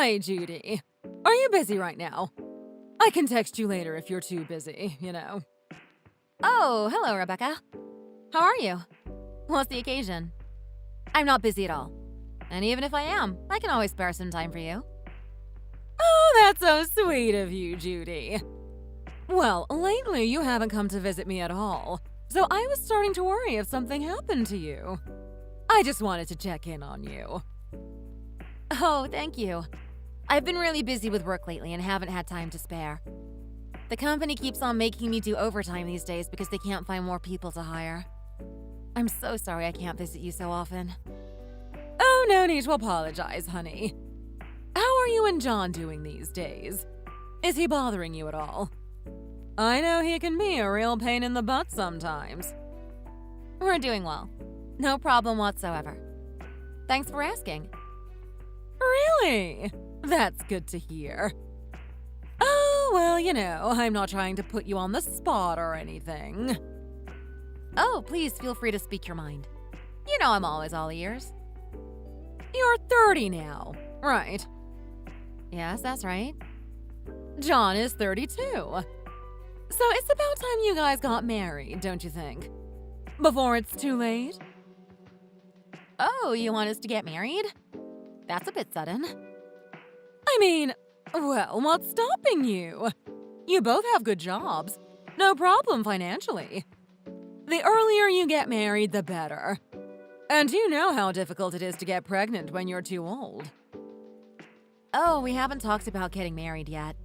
Hi, Judy. Are you busy right now? I can text you later if you're too busy, you know. Oh, hello, Rebecca. How are you? What's the occasion? I'm not busy at all. And even if I am, I can always spare some time for you. Oh, that's so sweet of you, Judy. Well, lately you haven't come to visit me at all, so I was starting to worry if something happened to you. I just wanted to check in on you. Oh, thank you. I've been really busy with work lately and haven't had time to spare. The company keeps on making me do overtime these days because they can't find more people to hire. I'm so sorry I can't visit you so often. Oh, no need to apologize, honey. How are you and John doing these days? Is he bothering you at all? I know he can be a real pain in the butt sometimes. We're doing well. No problem whatsoever. Thanks for asking. Really? That's good to hear. Oh, well, you know, I'm not trying to put you on the spot or anything. Oh, please feel free to speak your mind. You know I'm always all ears. You're 30 now, right? Yes, that's right. John is 32. So it's about time you guys got married, don't you think? Before it's too late? Oh, you want us to get married? That's a bit sudden. I mean, well, what's stopping you? You both have good jobs. No problem financially. The earlier you get married, the better. And you know how difficult it is to get pregnant when you're too old. Oh, we haven't talked about getting married yet.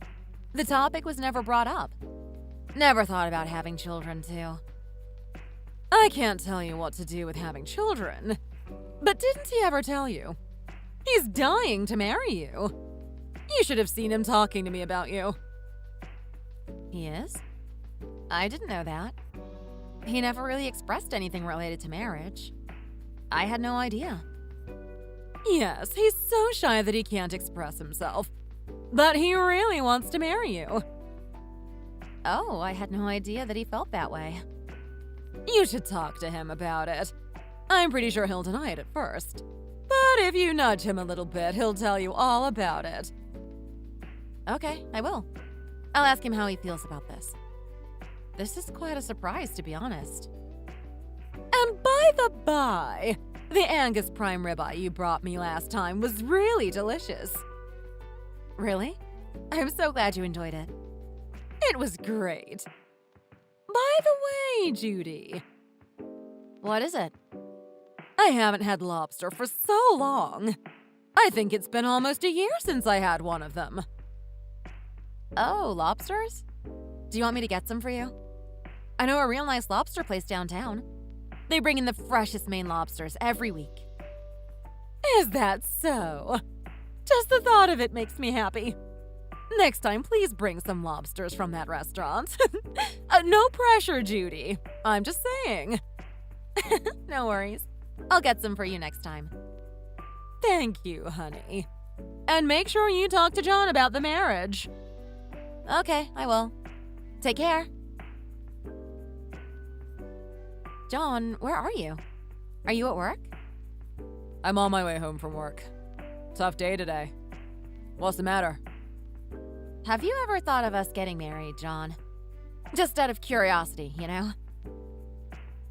The topic was never brought up. Never thought about having children, too. I can't tell you what to do with having children. But didn't he ever tell you? He's dying to marry you. You should have seen him talking to me about you. He is? I didn't know that. He never really expressed anything related to marriage. I had no idea. Yes, he's so shy that he can't express himself. But he really wants to marry you. Oh, I had no idea that he felt that way. You should talk to him about it. I'm pretty sure he'll deny it at first. But if you nudge him a little bit, he'll tell you all about it. Okay, I will. I'll ask him how he feels about this. This is quite a surprise, to be honest. And by the by, the Angus prime ribeye you brought me last time was really delicious. Really? I'm so glad you enjoyed it. It was great. By the way, Judy. What is it? I haven't had lobster for so long. I think it's been almost a year since I had one of them. Oh, lobsters? Do you want me to get some for you? I know a real nice lobster place downtown. They bring in the freshest Maine lobsters every week. Is that so? Just the thought of it makes me happy. Next time, please bring some lobsters from that restaurant. No pressure, Judy. I'm just saying. No worries. I'll get some for you next time. Thank you, honey. And make sure you talk to John about the marriage. Okay, I will. Take care. John, where are you? Are you at work? I'm on my way home from work. Tough day today. What's the matter? Have you ever thought of us getting married, John? Just out of curiosity, you know?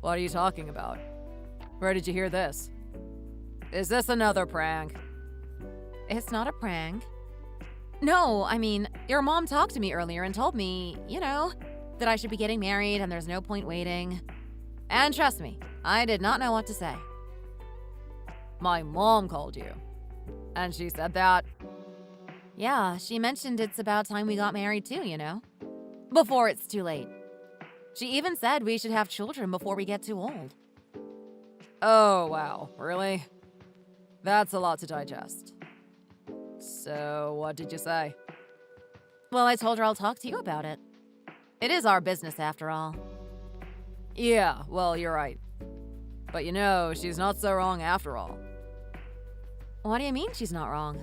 What are you talking about? Where did you hear this? Is this another prank? It's not a prank. No, I mean, your mom talked to me earlier and told me, you know, that I should be getting married and there's no point waiting. And trust me, I did not know what to say. My mom called you. And she said that? Yeah, she mentioned it's about time we got married too, you know? Before it's too late. She even said we should have children before we get too old. Oh, wow. Really? That's a lot to digest. So, what did you say? Well, I told her I'll talk to you about it. It is our business after all. Yeah, well, you're right. But you know, she's not so wrong after all. What do you mean she's not wrong?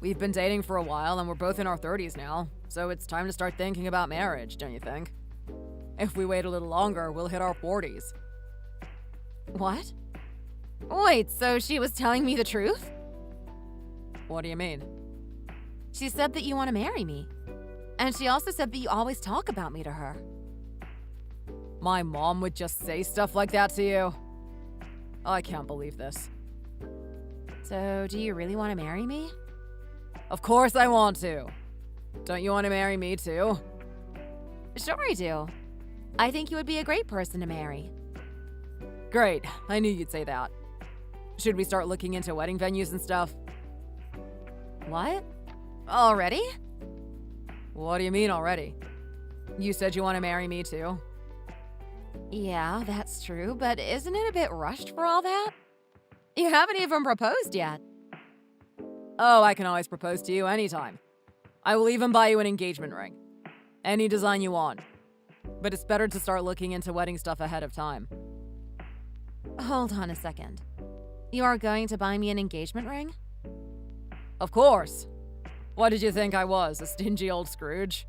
We've been dating for a while and we're both in our 30s now, so it's time to start thinking about marriage, don't you think? If we wait a little longer, we'll hit our 40s. What? Wait, so she was telling me the truth? What do you mean? She said that you want to marry me. And she also said that you always talk about me to her. My mom would just say stuff like that to you? I can't believe this. So, do you really want to marry me? Of course I want to. Don't you want to marry me too? Sure I do. I think you would be a great person to marry. Great, I knew you'd say that. Should we start looking into wedding venues and stuff? What? Already? What do you mean already? You said you want to marry me too? Yeah, that's true, but isn't it a bit rushed for all that? You haven't even proposed yet. Oh, I can always propose to you anytime. I will even buy you an engagement ring. Any design you want. But it's better to start looking into wedding stuff ahead of time. Hold on a second. You are going to buy me an engagement ring? Of course. What did you think I was, a stingy old Scrooge?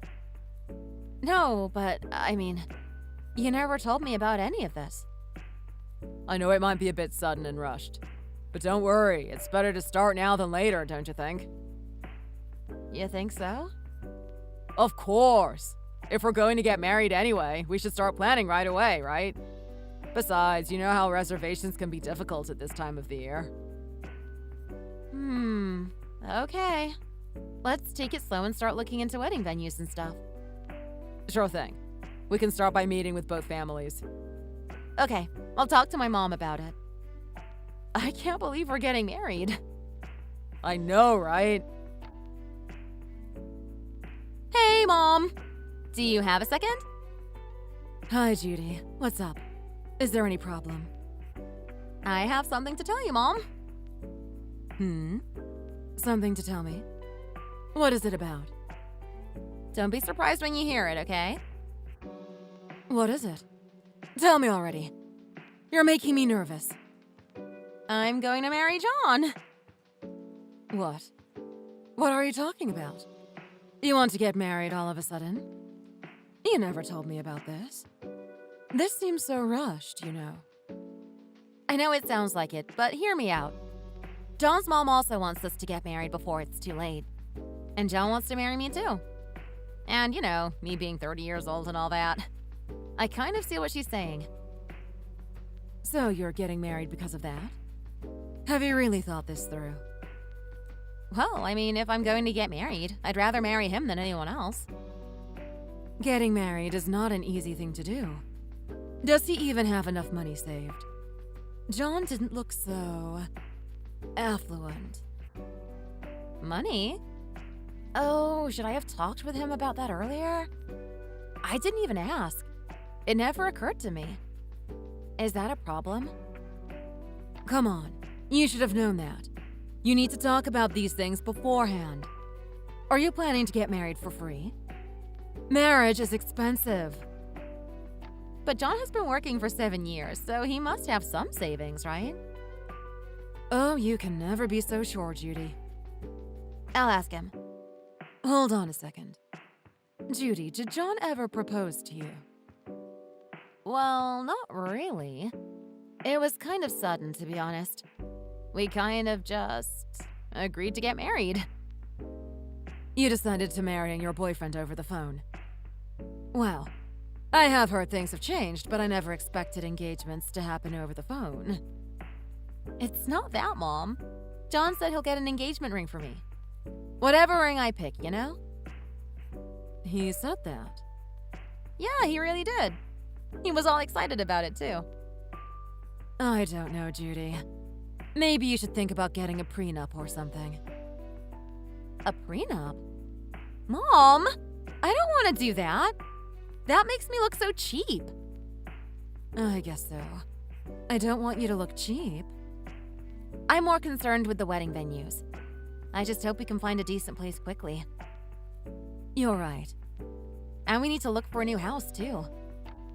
No, but, I mean, you never told me about any of this. I know it might be a bit sudden and rushed. But don't worry, it's better to start now than later, don't you think? You think so? Of course. If we're going to get married anyway, we should start planning right away, right? Besides, you know how reservations can be difficult at this time of the year. Okay. Let's take it slow and start looking into wedding venues and stuff. Sure thing. We can start by meeting with both families. Okay, I'll talk to my mom about it. I can't believe we're getting married. I know, right? Hey, Mom! Do you have a second? Hi, Judy. What's up? Is there any problem? I have something to tell you, Mom. Something to tell me? What is it about? Don't be surprised when you hear it, okay? What is it? Tell me already. You're making me nervous. I'm going to marry John. What? What are you talking about? You want to get married all of a sudden? You never told me about this. This seems so rushed, you know. I know it sounds like it, but hear me out. John's mom also wants us to get married before it's too late. And John wants to marry me too. And, you know, me being 30 years old and all that. I kind of see what she's saying. So you're getting married because of that? Have you really thought this through? Well, I mean, if I'm going to get married, I'd rather marry him than anyone else. Getting married is not an easy thing to do. Does he even have enough money saved? John didn't look so affluent. Money? Oh, should I have talked with him about that earlier? I didn't even ask. It never occurred to me. Is that a problem? Come on, you should have known that. You need to talk about these things beforehand. Are you planning to get married for free? Marriage is expensive. But John has been working for 7 years, so he must have some savings, right? Oh, you can never be so sure, Judy. I'll ask him. Hold on a second. Judy, did John ever propose to you? Well, not really. It was kind of sudden, to be honest. We kind of just agreed to get married. You decided to marry your boyfriend over the phone. Well, I have heard things have changed, but I never expected engagements to happen over the phone. It's not that, Mom. John said he'll get an engagement ring for me. Whatever ring I pick, you know? He said that? Yeah, he really did. He was all excited about it, too. I don't know, Judy. Maybe you should think about getting a prenup or something. A prenup? Mom, I don't want to do that. That makes me look so cheap. I guess so. I don't want you to look cheap. I'm more concerned with the wedding venues. I just hope we can find a decent place quickly. You're right. And we need to look for a new house, too.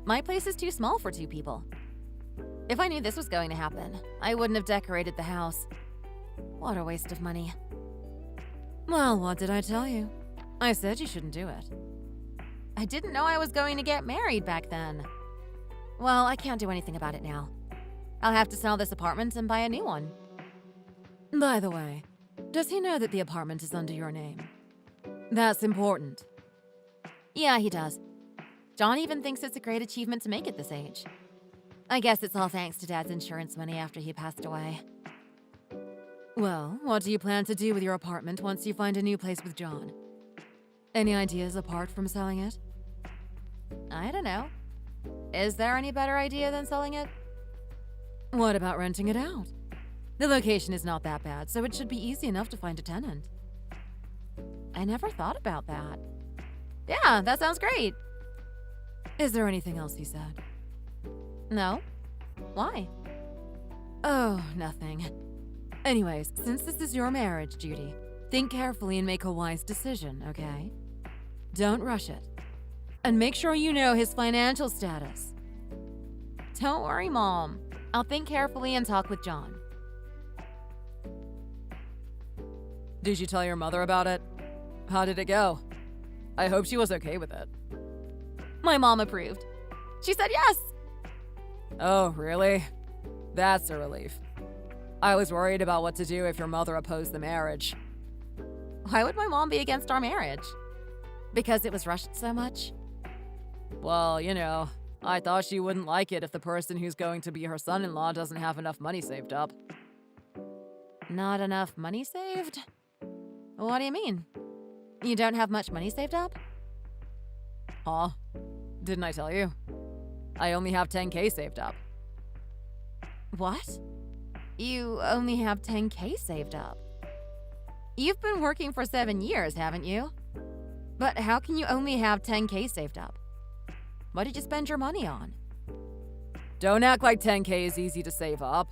My place is too small for 2 people. If I knew this was going to happen, I wouldn't have decorated the house. What a waste of money. Well, what did I tell you? I said you shouldn't do it. I didn't know I was going to get married back then. Well, I can't do anything about it now. I'll have to sell this apartment and buy a new one. By the way, does he know that the apartment is under your name? That's important. Yeah, he does. John even thinks it's a great achievement to make it this age. I guess it's all thanks to Dad's insurance money after he passed away. Well, what do you plan to do with your apartment once you find a new place with John? Any ideas apart from selling it? I don't know. Is there any better idea than selling it? What about renting it out? The location is not that bad, so it should be easy enough to find a tenant. I never thought about that. Yeah, that sounds great. Is there anything else he said? No. Why? Oh, nothing. Anyways, since this is your marriage, Judy, think carefully and make a wise decision, okay? Don't rush it. And make sure you know his financial status. Don't worry, Mom. I'll think carefully and talk with John. Did you tell your mother about it? How did it go? I hope she was okay with it. My mom approved. She said yes. Oh, really? That's a relief. I was worried about what to do if your mother opposed the marriage. Why would my mom be against our marriage? Because it was rushed so much? Well, you know, I thought she wouldn't like it if the person who's going to be her son-in-law doesn't have enough money saved up. Not enough money saved? What do you mean? You don't have much money saved up? Huh? Didn't I tell you? I only have 10K saved up. What? You only have 10K saved up? You've been working for 7 years, haven't you? But how can you only have 10K saved up? What did you spend your money on? Don't act like 10K is easy to save up.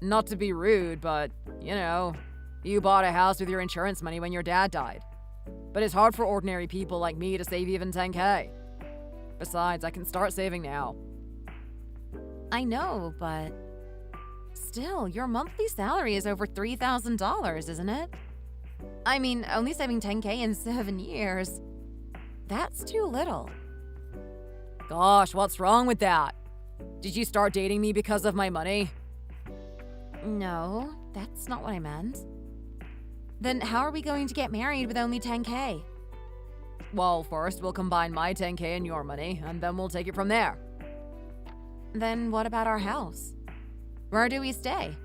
Not to be rude, but, you know, you bought a house with your insurance money when your dad died. But it's hard for ordinary people like me to save even 10K. Besides, I can start saving now. I know, but still, your monthly salary is over $3,000, isn't it? I mean, only saving 10K in 7 years. That's too little. Gosh, what's wrong with that? Did you start dating me because of my money? No, that's not what I meant. Then how are we going to get married with only 10K? Well, first we'll combine my 10K and your money, and then we'll take it from there. Then what about our house? Where do we stay?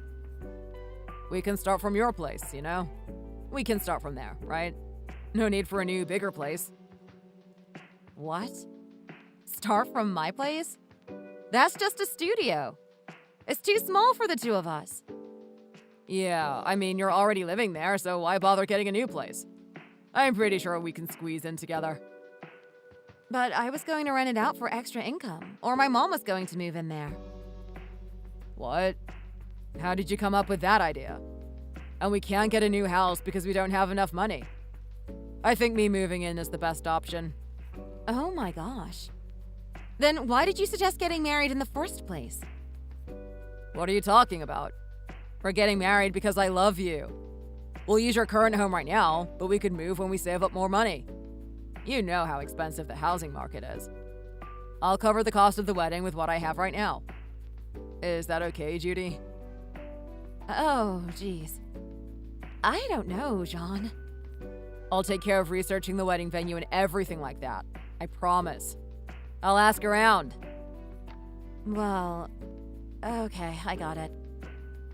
We can start from your place, you know? We can start from there, right? No need for a new, bigger place. What? Start from my place? That's just a studio. It's too small for the two of us. Yeah, I mean, you're already living there, so why bother getting a new place? I'm pretty sure we can squeeze in together. But I was going to rent it out for extra income, or my mom was going to move in there. What? How did you come up with that idea? And we can't get a new house because we don't have enough money. I think me moving in is the best option. Oh my gosh. Then why did you suggest getting married in the first place? What are you talking about? We're getting married because I love you. We'll use your current home right now, but we could move when we save up more money. You know how expensive the housing market is. I'll cover the cost of the wedding with what I have right now. Is that okay, Judy? Oh, geez. I don't know, John. I'll take care of researching the wedding venue and everything like that. I promise. I'll ask around. Well, okay, I got it.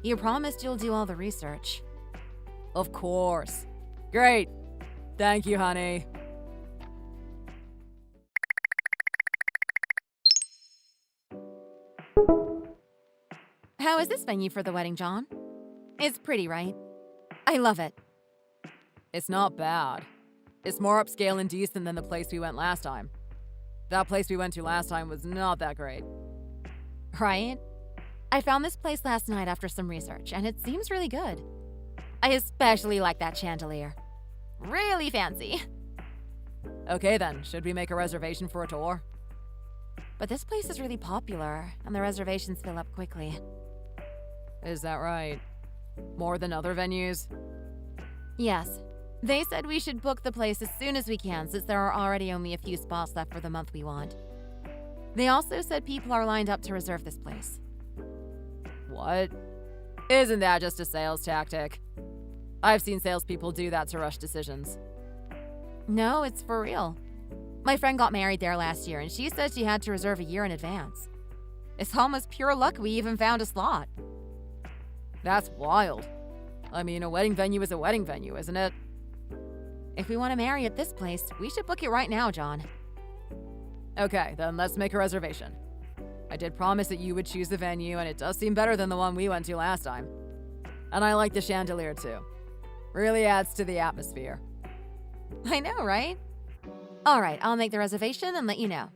You promised you'll do all the research. Of course. Great. Thank you, honey. How is this venue for the wedding, John? It's pretty, right? I love it. It's not bad. It's more upscale and decent than the place we went last time. That place we went to last time was not that great. Right? I found this place last night after some research, and it seems really good. I especially like that chandelier. Really fancy. Okay then, should we make a reservation for a tour? But this place is really popular, and the reservations fill up quickly. Is that right? More than other venues? Yes. They said we should book the place as soon as we can, since there are already only a few spots left for the month we want. They also said people are lined up to reserve this place. What? Isn't that just a sales tactic? I've seen salespeople do that to rush decisions. No, it's for real. My friend got married there last year, and she said she had to reserve a year in advance. It's almost pure luck we even found a slot. That's wild. I mean, a wedding venue is a wedding venue, isn't it? If we want to marry at this place, we should book it right now, John. Okay, then let's make a reservation. I did promise that you would choose the venue, and it does seem better than the one we went to last time. And I like the chandelier, too. Really adds to the atmosphere. I know, right? All right, I'll make the reservation and let you know.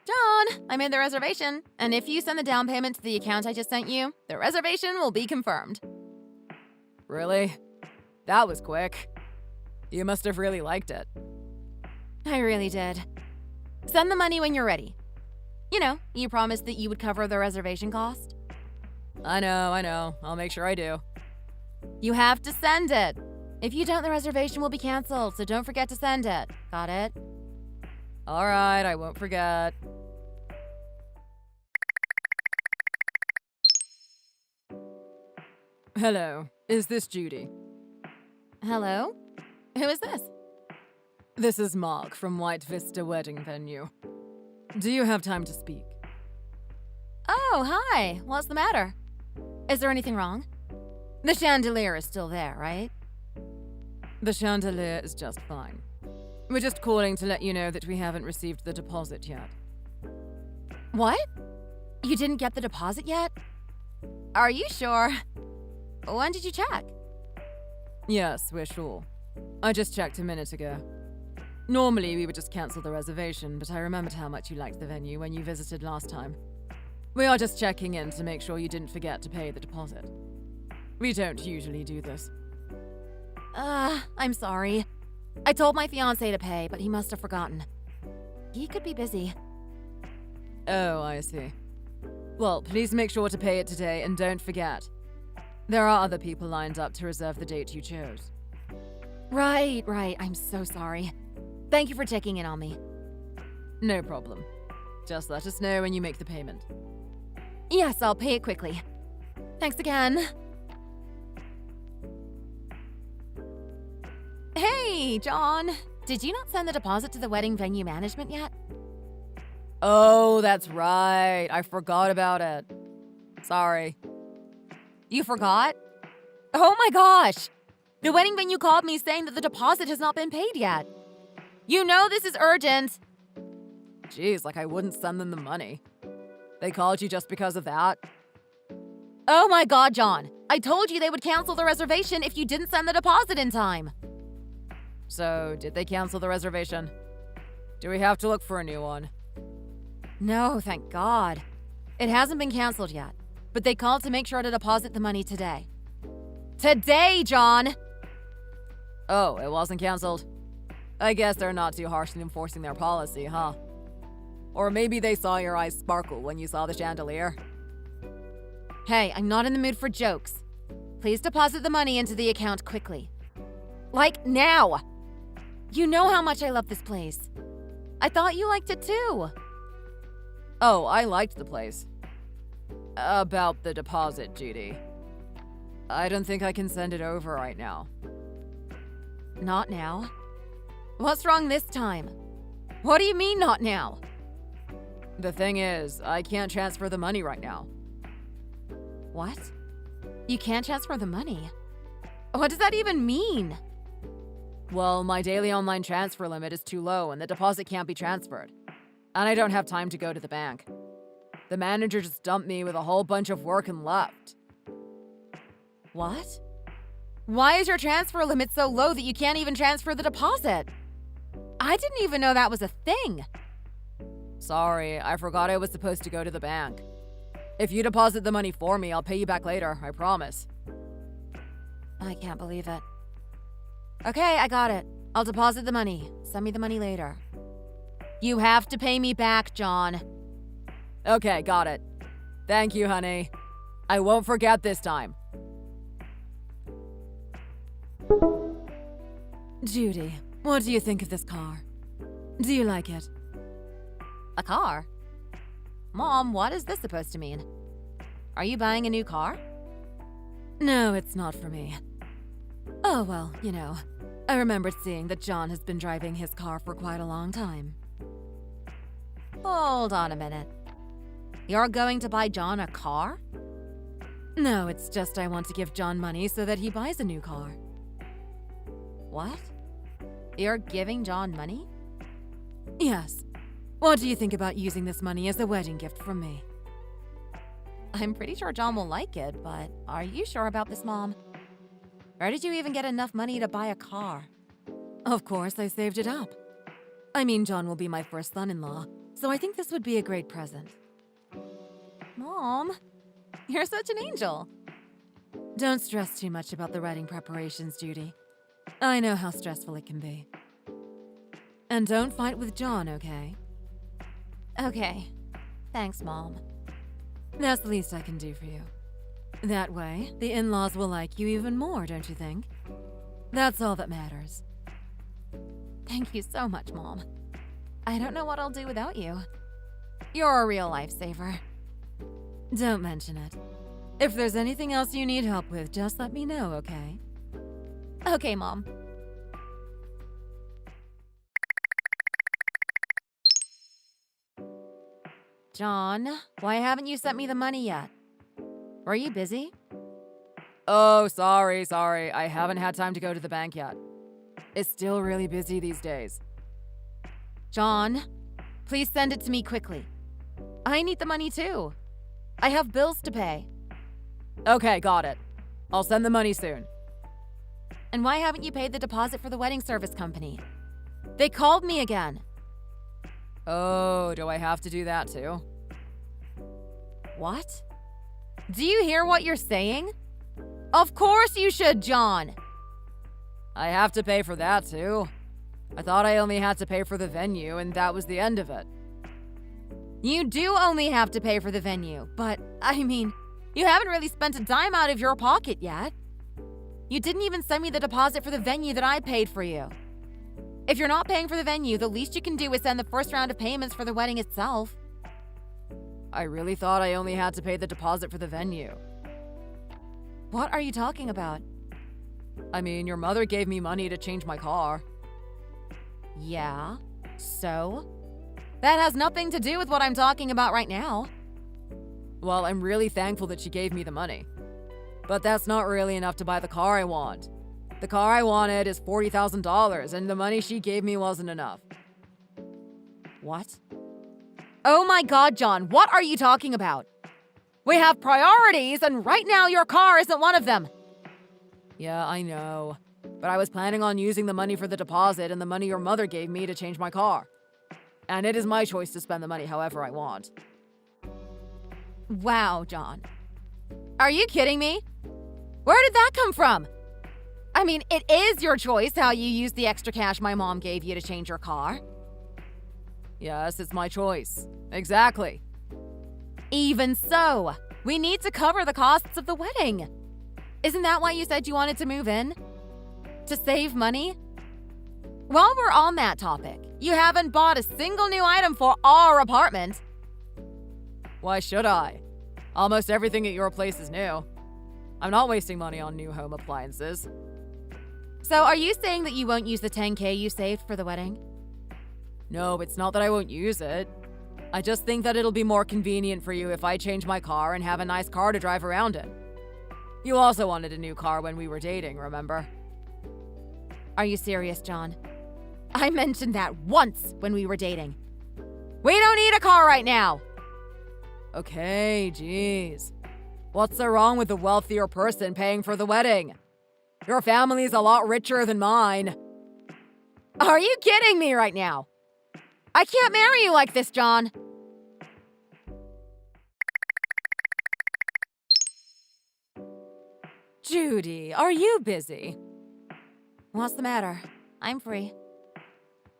John, I made the reservation, and if you send the down payment to the account I just sent you, the reservation will be confirmed. Really? That was quick. You must have really liked it. I really did. Send the money when you're ready. You know, you promised that you would cover the reservation cost. I know. I'll make sure I do. You have to send it. If you don't, the reservation will be canceled, so don't forget to send it. Got it? All right, I won't forget. Hello, is this Judy? Hello? Who is this? This is Mark from White Vista Wedding Venue. Do you have time to speak? Oh, hi. What's the matter? Is there anything wrong? The chandelier is still there, right? The chandelier is just fine. We're just calling to let you know that we haven't received the deposit yet. What? You didn't get the deposit yet? Are you sure? When did you check? Yes, we're sure. I just checked a minute ago. Normally, we would just cancel the reservation, but I remembered how much you liked the venue when you visited last time. We are just checking in to make sure you didn't forget to pay the deposit. We don't usually do this. I'm sorry. I told my fiancé to pay, but he must have forgotten. He could be busy. Oh, I see. Well, please make sure to pay it today and don't forget. There are other people lined up to reserve the date you chose. Right. I'm so sorry. Thank you for checking in on me. No problem. Just let us know when you make the payment. Yes, I'll pay it quickly. Thanks again. Hey, John. Did you not send the deposit to the wedding venue management yet? Oh, that's right. I forgot about it. Sorry. You forgot? Oh my gosh! The wedding venue called me saying that the deposit has not been paid yet. You know this is urgent. Jeez, like I wouldn't send them the money. They called you just because of that? Oh my god, John. I told you they would cancel the reservation if you didn't send the deposit in time. So, did they cancel the reservation? Do we have to look for a new one? No, thank God. It hasn't been canceled yet, but they called to make sure to deposit the money today. Today, John! Oh, it wasn't canceled? I guess they're not too harsh in enforcing their policy, huh? Or maybe they saw your eyes sparkle when you saw the chandelier. Hey, I'm not in the mood for jokes. Please deposit the money into the account quickly. Like now! You know how much I love this place. I thought you liked it too. Oh, I liked the place. About the deposit, Judy. I don't think I can send it over right now. Not now? What's wrong this time? What do you mean, not now? The thing is, I can't transfer the money right now. What? You can't transfer the money? What does that even mean? Well, my daily online transfer limit is too low and the deposit can't be transferred. And I don't have time to go to the bank. The manager just dumped me with a whole bunch of work and left. What? Why is your transfer limit so low that you can't even transfer the deposit? I didn't even know that was a thing. Sorry, I forgot I was supposed to go to the bank. If you deposit the money for me, I'll pay you back later, I promise. I can't believe it. Okay, I got it. I'll deposit the money. Send me the money later. You have to pay me back, John. Okay, got it. Thank you, honey. I won't forget this time. Judy, what do you think of this car? Do you like it? A car? Mom, what is this supposed to mean? Are you buying a new car? No, it's not for me. Oh, well, I remembered seeing that John has been driving his car for quite a long time. Hold on a minute. You're going to buy John a car? No, it's just I want to give John money so that he buys a new car. What? You're giving John money? Yes. What do you think about using this money as a wedding gift from me? I'm pretty sure John will like it, but are you sure about this, Mom? Where did you even get enough money to buy a car? Of course, I saved it up. I mean, John will be my first son-in-law, so I think this would be a great present. Mom, you're such an angel. Don't stress too much about the wedding preparations, Judy. I know how stressful it can be. And don't fight with John, okay? Okay. Thanks, Mom. That's the least I can do for you. That way, the in-laws will like you even more, don't you think? That's all that matters. Thank you so much, Mom. I don't know what I'll do without you. You're a real lifesaver. Don't mention it. If there's anything else you need help with, just let me know, okay? Okay, Mom. John, why haven't you sent me the money yet? Were you busy? Oh, sorry. I haven't had time to go to the bank yet. It's still really busy these days. John, please send it to me quickly. I need the money too. I have bills to pay. Okay, got it. I'll send the money soon. And why haven't you paid the deposit for the wedding service company? They called me again. Oh, do I have to do that too? What? Do you hear what you're saying? Of course you should, John. I have to pay for that too. I thought I only had to pay for the venue and that was the end of it. You do only have to pay for the venue, but, I mean, you haven't really spent a dime out of your pocket yet. You didn't even send me the deposit for the venue that I paid for you. If you're not paying for the venue, the least you can do is send the first round of payments for the wedding itself. I really thought I only had to pay the deposit for the venue. What are you talking about? I mean, your mother gave me money to change my car. Yeah, so? That has nothing to do with what I'm talking about right now. Well, I'm really thankful that she gave me the money. But that's not really enough to buy the car I want. The car I wanted is $40,000, and the money she gave me wasn't enough. What? Oh my God, John, what are you talking about? We have priorities, and right now your car isn't one of them. Yeah, I know. But I was planning on using the money for the deposit and the money your mother gave me to change my car. And it is my choice to spend the money however I want. Wow, John. Are you kidding me? Where did that come from? I mean, it is your choice how you use the extra cash my mom gave you to change your car. Yes, it's my choice. Exactly. Even so, we need to cover the costs of the wedding. Isn't that why you said you wanted to move in? To save money? While we're on that topic, you haven't bought a single new item for our apartment. Why should I? Almost everything at your place is new. I'm not wasting money on new home appliances. So are you saying that you won't use the $10,000 you saved for the wedding? No, it's not that I won't use it. I just think that it'll be more convenient for you if I change my car and have a nice car to drive around in. You also wanted a new car when we were dating, remember? Are you serious, John? I mentioned that once when we were dating. We don't need a car right now! Okay, geez. What's so wrong with the wealthier person paying for the wedding? Your family's a lot richer than mine. Are you kidding me right now? I can't marry you like this, John. Judy, are you busy? What's the matter? I'm free.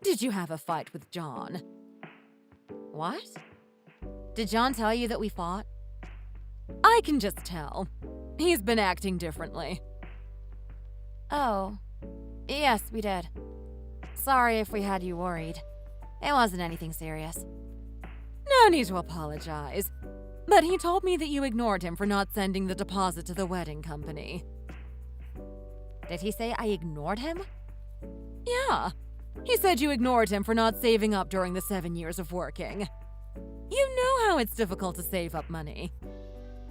Did you have a fight with John? What? Did John tell you that we fought? I can just tell. He's been acting differently. Oh, yes, we did. Sorry if we had you worried. It wasn't anything serious. No need to apologize. But he told me that you ignored him for not sending the deposit to the wedding company. Did he say I ignored him? Yeah. He said you ignored him for not saving up during the 7 years of working. You know how it's difficult to save up money.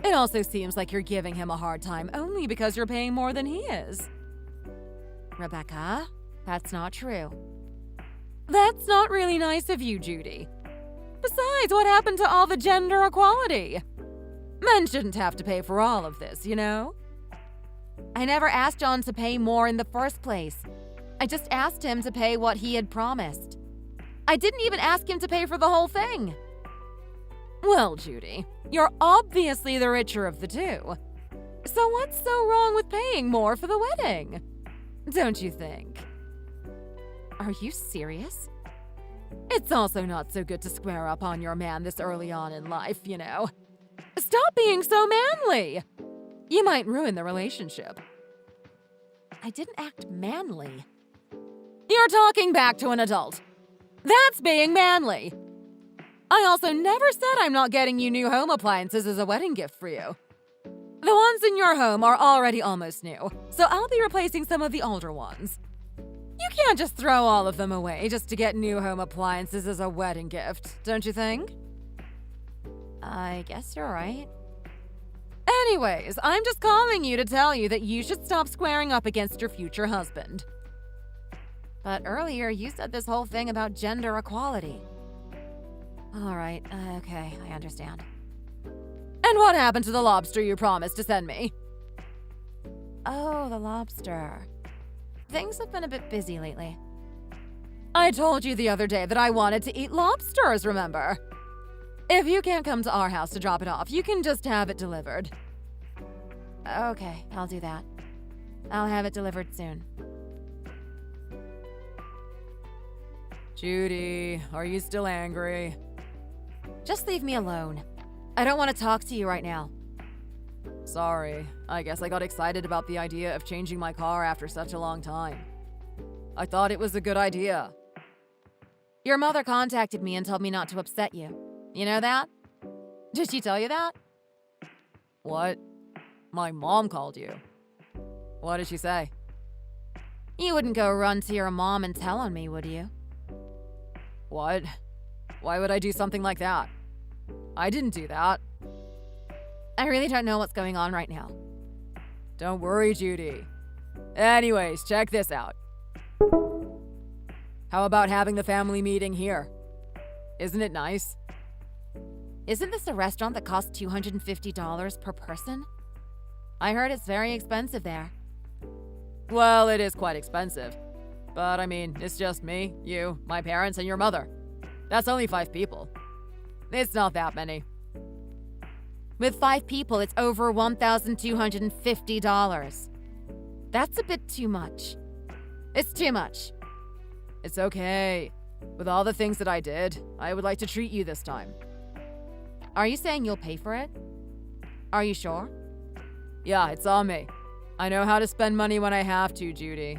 It also seems like you're giving him a hard time only because you're paying more than he is. Rebecca, that's not true. That's not really nice of you, Judy. Besides, what happened to all the gender equality? Men shouldn't have to pay for all of this, you know? I never asked John to pay more in the first place. I just asked him to pay what he had promised. I didn't even ask him to pay for the whole thing. Well, Judy, you're obviously the richer of the two. So what's so wrong with paying more for the wedding? Don't you think? Are you serious? It's also not so good to square up on your man this early on in life, you know. Stop being so manly! You might ruin the relationship. I didn't act manly. You're talking back to an adult. That's being manly. I also never said I'm not getting you new home appliances as a wedding gift for you. The ones in your home are already almost new, so I'll be replacing some of the older ones. You can't just throw all of them away just to get new home appliances as a wedding gift, don't you think? I guess you're right. Anyways, I'm just calling you to tell you that you should stop squaring up against your future husband. But earlier you said this whole thing about gender equality. All right, okay, I understand. And what happened to the lobster you promised to send me? Oh, the lobster. Things have been a bit busy lately. I told you the other day that I wanted to eat lobsters, remember? If you can't come to our house to drop it off, you can just have it delivered. Okay, I'll do that. I'll have it delivered soon. Judy, are you still angry? Just leave me alone. I don't want to talk to you right now. Sorry, I guess I got excited about the idea of changing my car after such a long time. I thought it was a good idea. Your mother contacted me and told me not to upset you. You know that? Did she tell you that? What? My mom called you. What did she say? You wouldn't go run to your mom and tell on me, would you? What? Why would I do something like that? I didn't do that. I really don't know what's going on right now. Don't worry, Judy. Anyways, check this out. How about having the family meeting here? Isn't it nice? Isn't this a restaurant that costs $250 per person? I heard it's very expensive there. Well, it is quite expensive. But I mean, it's just me, you, my parents, and your mother. That's only 5 people. It's not that many. With 5 people, it's over $1,250. That's a bit too much. It's too much. It's okay. With all the things that I did, I would like to treat you this time. Are you saying you'll pay for it? Are you sure? Yeah, it's on me. I know how to spend money when I have to, Judy.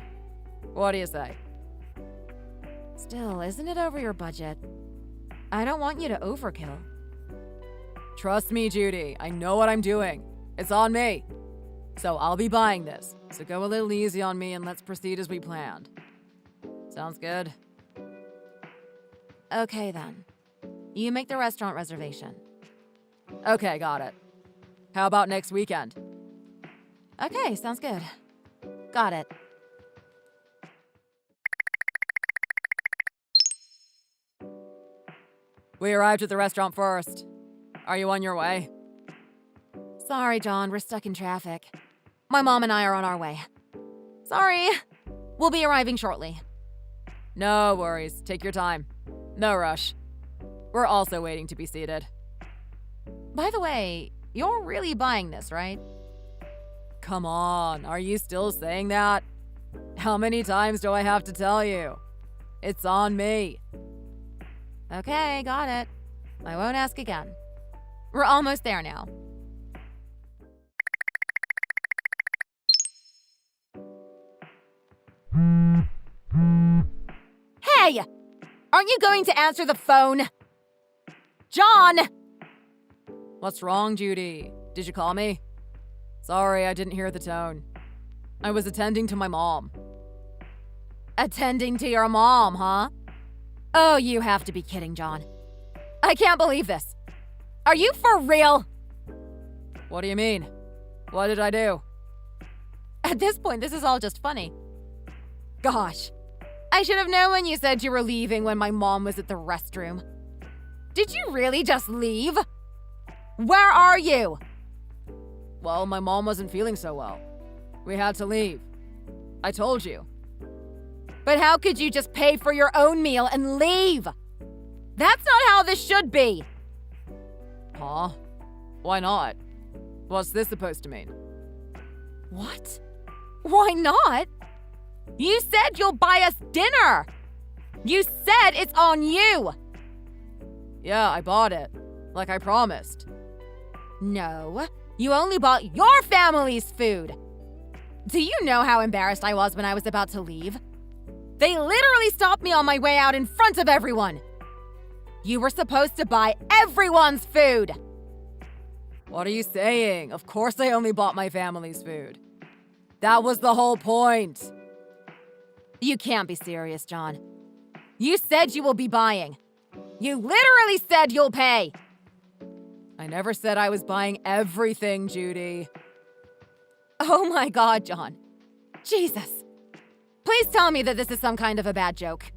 What do you say? Still, isn't it over your budget? I don't want you to overkill. Trust me, Judy. I know what I'm doing. It's on me. So I'll be buying this. So go a little easy on me and let's proceed as we planned. Sounds good? Okay then. You make the restaurant reservation. Okay, got it. How about next weekend? Okay, sounds good. Got it. We arrived at the restaurant first. Are you on your way? Sorry, John, we're stuck in traffic. My mom and I are on our way. Sorry. We'll be arriving shortly. No worries. Take your time. No rush. We're also waiting to be seated. By the way, you're really buying this, right? Come on, are you still saying that? How many times do I have to tell you? It's on me. Okay, got it. I won't ask again. We're almost there now. Hey! Aren't you going to answer the phone? John! What's wrong, Judy? Did you call me? Sorry, I didn't hear the tone. I was attending to my mom. Attending to your mom, huh? Oh, you have to be kidding, John. I can't believe this. Are you for real? What do you mean? What did I do? At this point, this is all just funny. Gosh, I should have known when you said you were leaving when my mom was at the restroom. Did you really just leave? Where are you? Well, my mom wasn't feeling so well. We had to leave. I told you. But how could you just pay for your own meal and leave? That's not how this should be. Huh? Why not? What's this supposed to mean? What? Why not? You said you'll buy us dinner. You said it's on you. Yeah, I bought it. Like I promised. No, you only bought your family's food. Do you know how embarrassed I was when I was about to leave? They literally stopped me on my way out in front of everyone. You were supposed to buy everyone's food. What are you saying? Of course I only bought my family's food. That was the whole point. You can't be serious, John. You said you will be buying. You literally said you'll pay. I never said I was buying everything, Judy. Oh my God, John. Jesus. Please tell me that this is some kind of a bad joke.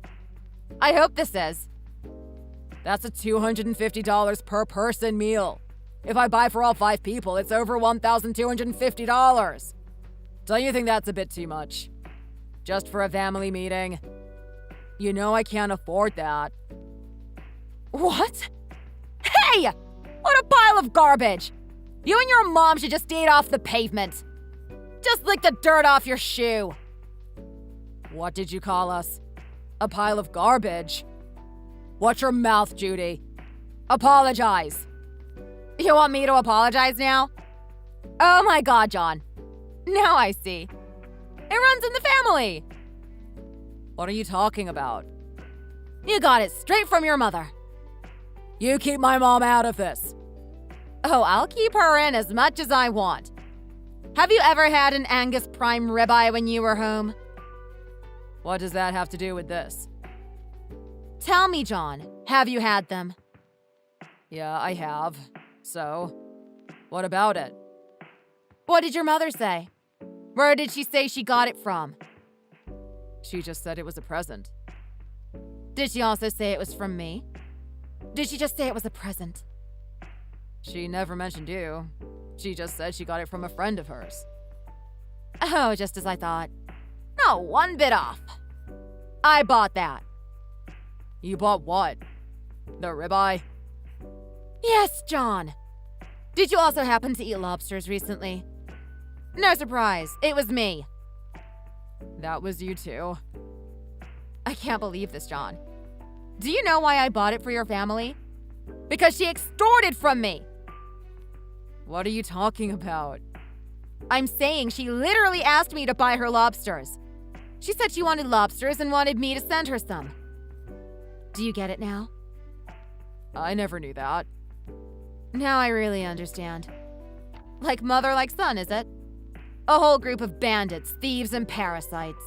I hope this is. That's a $250 per person meal. If I buy for all 5 people, it's over $1,250. Don't you think that's a bit too much? Just for a family meeting? You know I can't afford that. What? Hey! What a pile of garbage! You and your mom should just eat off the pavement. Just lick the dirt off your shoe. What did you call us? A pile of garbage? Watch your mouth, Judy. Apologize. You want me to apologize now? Oh my God, John. Now I see. It runs in the family. What are you talking about? You got it straight from your mother. You keep my mom out of this. Oh, I'll keep her in as much as I want. Have you ever had an Angus prime ribeye when you were home? What does that have to do with this? Tell me, John, have you had them? Yeah, I have. So, what about it? What did your mother say? Where did she say she got it from? She just said it was a present. Did she also say it was from me? Did she just say it was a present? She never mentioned you. She just said she got it from a friend of hers. Oh, just as I thought. Not one bit off. I bought that. You bought what? The ribeye? Yes, John. Did you also happen to eat lobsters recently? No surprise, it was me. That was you too. I can't believe this, John. Do you know why I bought it for your family? Because she extorted from me. What are you talking about? I'm saying she literally asked me to buy her lobsters. She said she wanted lobsters and wanted me to send her some. Do you get it now? I never knew that. Now I really understand. Like mother, like son, is it? A whole group of bandits, thieves, and parasites.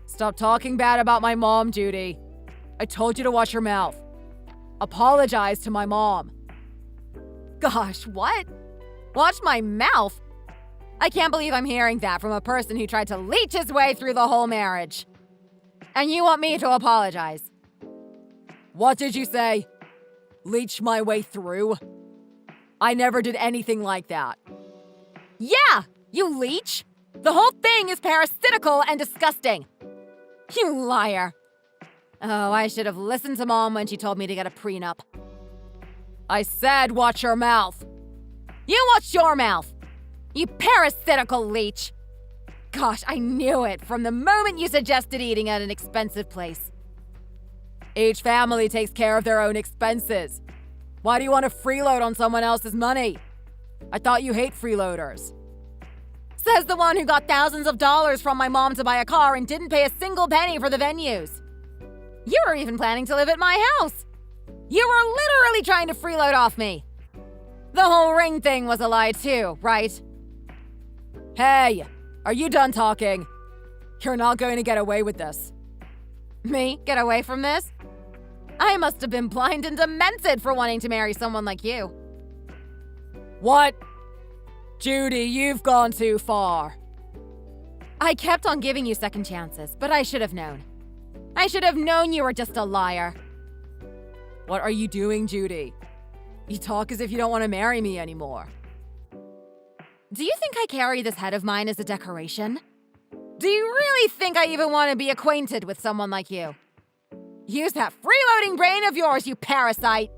Stop talking bad about my mom, Judy. I told you to watch your mouth. Apologize to my mom. Gosh, what? Watch my mouth? I can't believe I'm hearing that from a person who tried to leech his way through the whole marriage. And you want me to apologize? What did you say? Leech my way through? I never did anything like that. Yeah, you leech. The whole thing is parasitical and disgusting. You liar. Oh, I should have listened to Mom when she told me to get a prenup. I said watch your mouth. You watch your mouth. You parasitical leech. Gosh, I knew it from the moment you suggested eating at an expensive place. Each family takes care of their own expenses. Why do you want to freeload on someone else's money? I thought you hate freeloaders. Says the one who got thousands of dollars from my mom to buy a car and didn't pay a single penny for the venues. You were even planning to live at my house. You were literally trying to freeload off me. The whole ring thing was a lie too, right? Hey, are you done talking? You're not going to get away with this. Me? Get away from this? I must have been blind and demented for wanting to marry someone like you. What? Judy, you've gone too far. I kept on giving you second chances, but I should have known. I should have known you were just a liar. What are you doing, Judy? You talk as if you don't want to marry me anymore. Do you think I carry this head of mine as a decoration? Do you really think I even want to be acquainted with someone like you? Use that freeloading brain of yours, you parasite!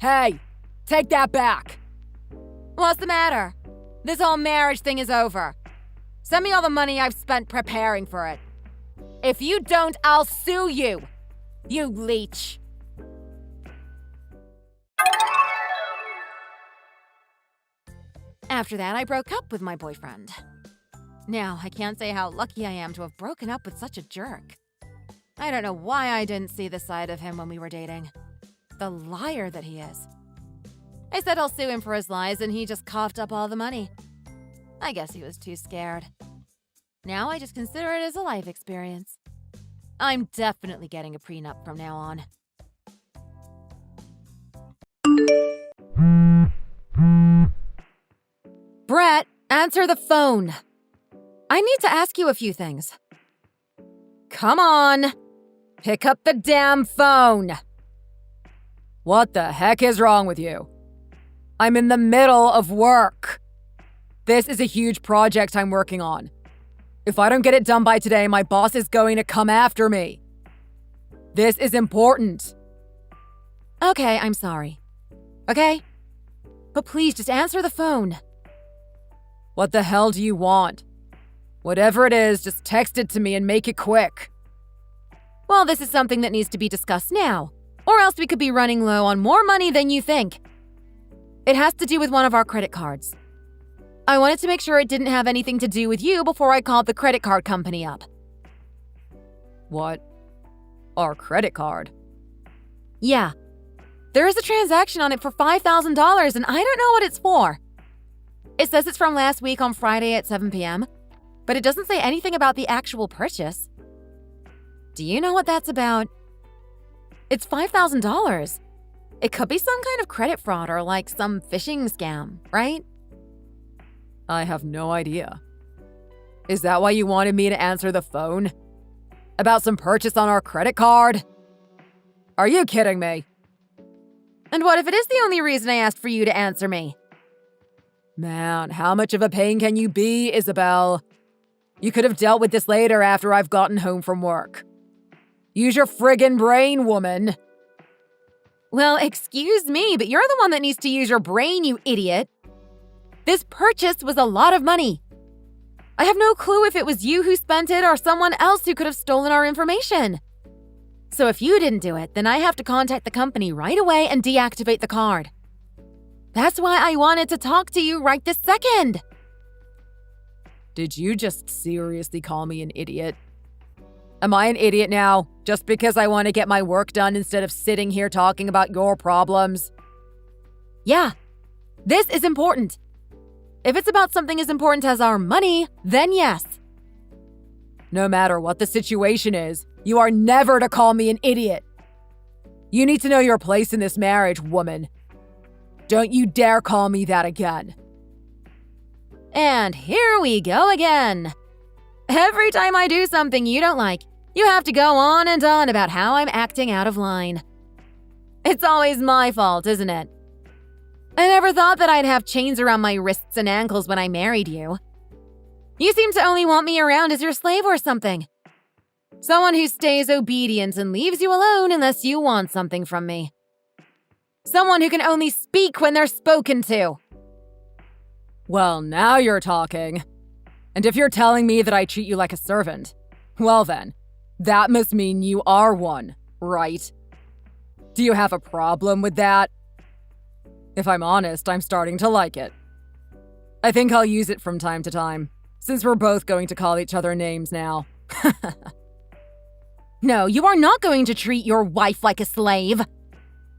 Hey, take that back! What's the matter? This whole marriage thing is over. Send me all the money I've spent preparing for it. If you don't, I'll sue you! You leech! After that, I broke up with my boyfriend. Now, I can't say how lucky I am to have broken up with such a jerk. I don't know why I didn't see this side of him when we were dating. The liar that he is. I said I'll sue him for his lies, and he just coughed up all the money. I guess he was too scared. Now I just consider it as a life experience. I'm definitely getting a prenup from now on. Brett, answer the phone. I need to ask you a few things. Come on. Pick up the damn phone. What the heck is wrong with you? I'm in the middle of work. This is a huge project I'm working on. If I don't get it done by today, my boss is going to come after me. This is important. Okay, I'm sorry. Okay? But please just answer the phone. What the hell do you want? Whatever it is, just text it to me and make it quick. Well, this is something that needs to be discussed now, or else we could be running low on more money than you think. It has to do with one of our credit cards. I wanted to make sure it didn't have anything to do with you before I called the credit card company up. What? Our credit card? Yeah. There is a transaction on it for $5,000 and I don't know what it's for. It says it's from last week on Friday at 7 p.m., but it doesn't say anything about the actual purchase. Do you know what that's about? It's $5,000. It could be some kind of credit fraud or like some phishing scam, right? I have no idea. Is that why you wanted me to answer the phone? About some purchase on our credit card? Are you kidding me? And what if it is the only reason I asked for you to answer me? Man, how much of a pain can you be, Isabelle? You could have dealt with this later after I've gotten home from work. Use your friggin' brain, woman. Well, excuse me, but you're the one that needs to use your brain, you idiot. This purchase was a lot of money. I have no clue if it was you who spent it or someone else who could have stolen our information. So if you didn't do it, then I have to contact the company right away and deactivate the card. That's why I wanted to talk to you right this second. Did you just seriously call me an idiot? Am I an idiot now, just because I want to get my work done instead of sitting here talking about your problems? Yeah, this is important. If it's about something as important as our money, then yes. No matter what the situation is, you are never to call me an idiot. You need to know your place in this marriage, woman. Don't you dare call me that again. And here we go again. Every time I do something you don't like, you have to go on and on about how I'm acting out of line. It's always my fault, isn't it? I never thought that I'd have chains around my wrists and ankles when I married you. You seem to only want me around as your slave or something. Someone who stays obedient and leaves you alone unless you want something from me. Someone who can only speak when they're spoken to. Well, now you're talking. And if you're telling me that I treat you like a servant, well then, that must mean you are one, right? Do you have a problem with that? If I'm honest, I'm starting to like it. I think I'll use it from time to time, since we're both going to call each other names now. No, you are not going to treat your wife like a slave.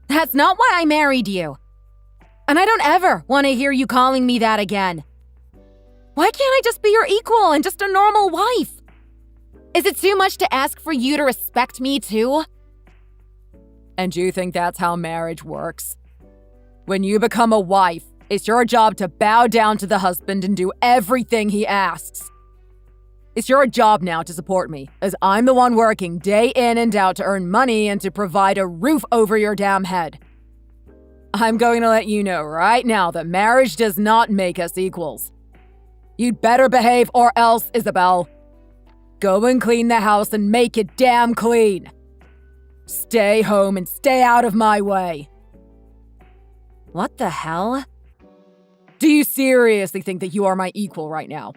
That's not why I married you. And I don't ever want to hear you calling me that again. Why can't I just be your equal and just a normal wife? Is it too much to ask for you to respect me too? And you think that's how marriage works? When you become a wife, it's your job to bow down to the husband and do everything he asks. It's your job now to support me, as I'm the one working day in and out to earn money and to provide a roof over your damn head. I'm going to let you know right now that marriage does not make us equals. You'd better behave or else, Isabelle. Go and clean the house and make it damn clean. Stay home and stay out of my way. What the hell? Do you seriously think that you are my equal right now?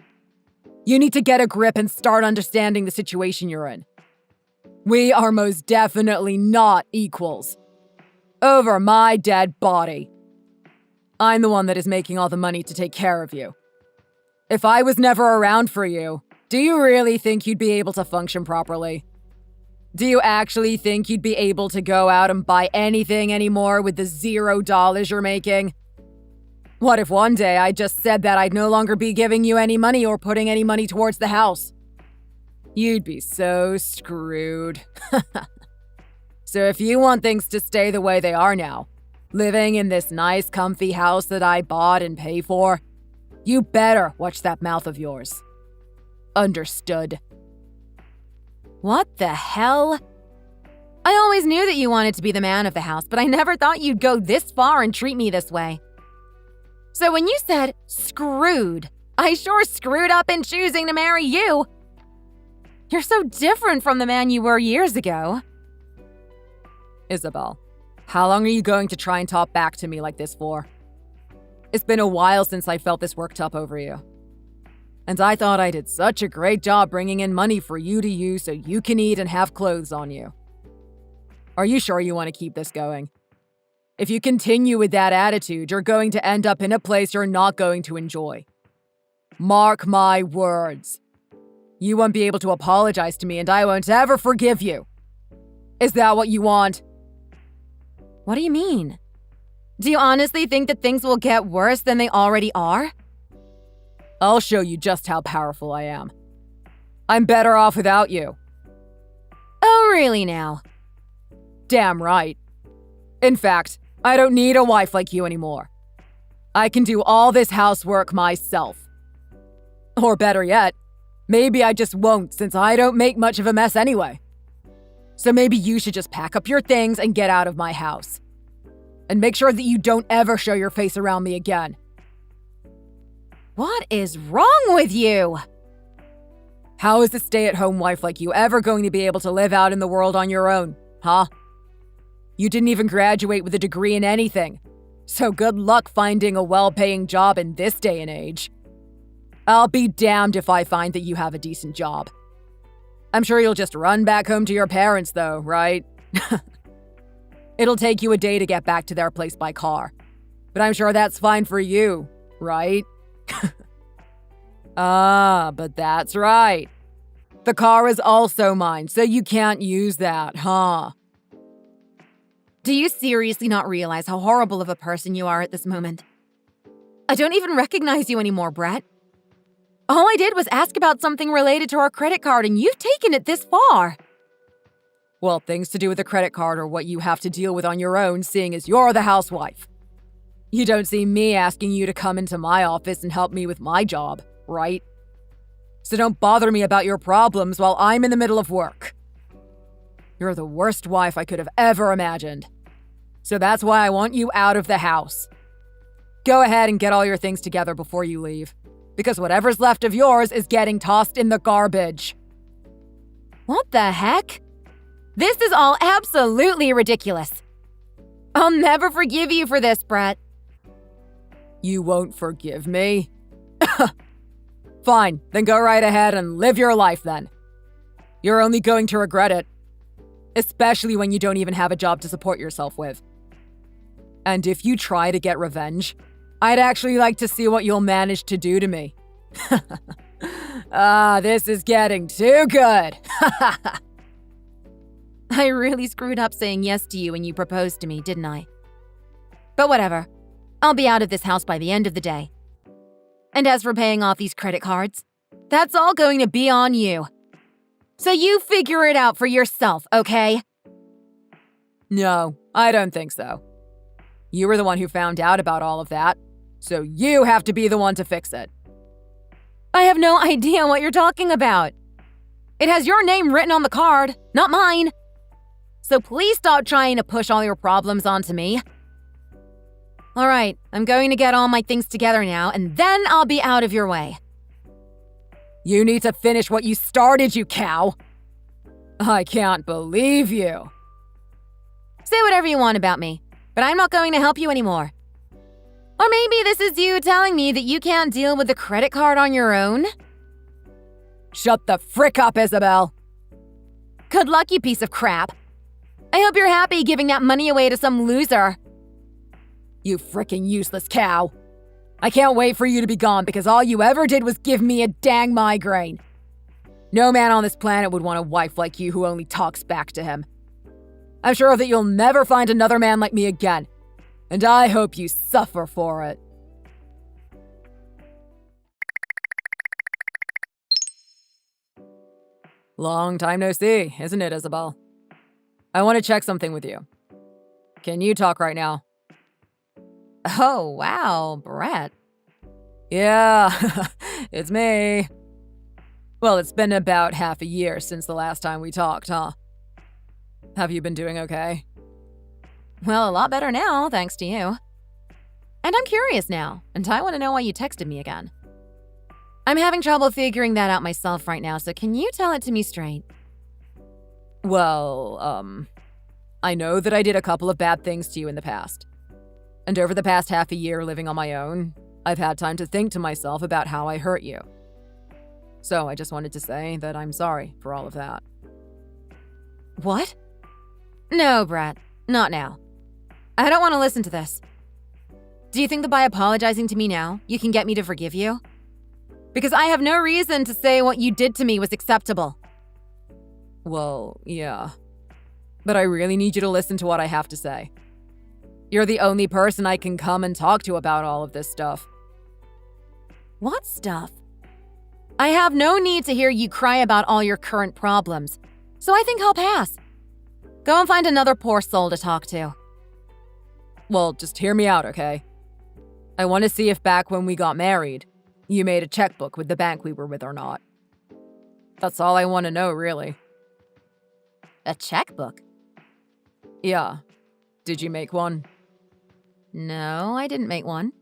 You need to get a grip and start understanding the situation you're in. We are most definitely not equals. Over my dead body. I'm the one that is making all the money to take care of you. If I was never around for you, do you really think you'd be able to function properly? Do you actually think you'd be able to go out and buy anything anymore with the $0 you're making? What if one day I just said that I'd no longer be giving you any money or putting any money towards the house? You'd be so screwed. So if you want things to stay the way they are now, living in this nice comfy house that I bought and pay for, you better watch that mouth of yours. Understood? What the hell? I always knew that you wanted to be the man of the house, but I never thought you'd go this far and treat me this way. So when you said screwed, I sure screwed up in choosing to marry you. You're so different from the man you were years ago. Isabelle, how long are you going to try and talk back to me like this for? It's been a while since I felt this worked up over you. And I thought I did such a great job bringing in money for you to use so you can eat and have clothes on you. Are you sure you want to keep this going? If you continue with that attitude, you're going to end up in a place you're not going to enjoy. Mark my words. You won't be able to apologize to me and I won't ever forgive you. Is that what you want? What do you mean? Do you honestly think that things will get worse than they already are? I'll show you just how powerful I am. I'm better off without you. Oh, really now? Damn right. In fact, I don't need a wife like you anymore. I can do all this housework myself. Or better yet, maybe I just won't since I don't make much of a mess anyway. So maybe you should just pack up your things and get out of my house. And make sure that you don't ever show your face around me again. What is wrong with you? How is a stay-at-home wife like you ever going to be able to live out in the world on your own, huh? You didn't even graduate with a degree in anything. So good luck finding a well-paying job in this day and age. I'll be damned if I find that you have a decent job. I'm sure you'll just run back home to your parents though, right? It'll take you a day to get back to their place by car. But I'm sure that's fine for you, right? But that's right. The car is also mine, so you can't use that, huh? Do you seriously not realize how horrible of a person you are at this moment? I don't even recognize you anymore, Brett. All I did was ask about something related to our credit card, and you've taken it this far. Well, things to do with the credit card are what you have to deal with on your own, seeing as you're the housewife. You don't see me asking you to come into my office and help me with my job, right? So don't bother me about your problems while I'm in the middle of work. You're the worst wife I could have ever imagined. So that's why I want you out of the house. Go ahead and get all your things together before you leave. Because whatever's left of yours is getting tossed in the garbage. What the heck? This is all absolutely ridiculous. I'll never forgive you for this, Brett. You won't forgive me? Fine, then go right ahead and live your life then. You're only going to regret it. Especially when you don't even have a job to support yourself with. And if you try to get revenge, I'd actually like to see what you'll manage to do to me. This is getting too good. I really screwed up saying yes to you when you proposed to me, didn't I? But whatever. I'll be out of this house by the end of the day. And as for paying off these credit cards, that's all going to be on you. So you figure it out for yourself, okay? No, I don't think so. You were the one who found out about all of that, so you have to be the one to fix it. I have no idea what you're talking about. It has your name written on the card, not mine. So please stop trying to push all your problems onto me. All right, I'm going to get all my things together now, and then I'll be out of your way. You need to finish what you started, you cow. I can't believe you. Say whatever you want about me, but I'm not going to help you anymore. Or maybe this is you telling me that you can't deal with the credit card on your own? Shut the frick up, Isabelle. Good luck, you piece of crap. I hope you're happy giving that money away to some loser. You frickin' useless cow. I can't wait for you to be gone because all you ever did was give me a dang migraine. No man on this planet would want a wife like you who only talks back to him. I'm sure that you'll never find another man like me again, and I hope you suffer for it. Long time no see, isn't it, Isabelle? I want to check something with you. Can you talk right now? Oh, wow, Brett. Yeah, it's me. Well, it's been about half a year since the last time we talked, huh? Have you been doing okay? Well, a lot better now, thanks to you. And I'm curious now, and I want to know why you texted me again. I'm having trouble figuring that out myself right now, so can you tell it to me straight? Well, I know that I did a couple of bad things to you in the past. And over the past half a year living on my own, I've had time to think to myself about how I hurt you. So I just wanted to say that I'm sorry for all of that. What? No, Brett, not now. I don't want to listen to this. Do you think that by apologizing to me now, you can get me to forgive you? Because I have no reason to say what you did to me was acceptable. Well, yeah. But I really need you to listen to what I have to say. You're the only person I can come and talk to about all of this stuff. What stuff? I have no need to hear you cry about all your current problems, so I think I'll pass. Go and find another poor soul to talk to. Well, just hear me out, okay? I want to see if back when we got married, you made a checkbook with the bank we were with or not. That's all I want to know, really. A checkbook? Yeah. Did you make one? No, I didn't make one.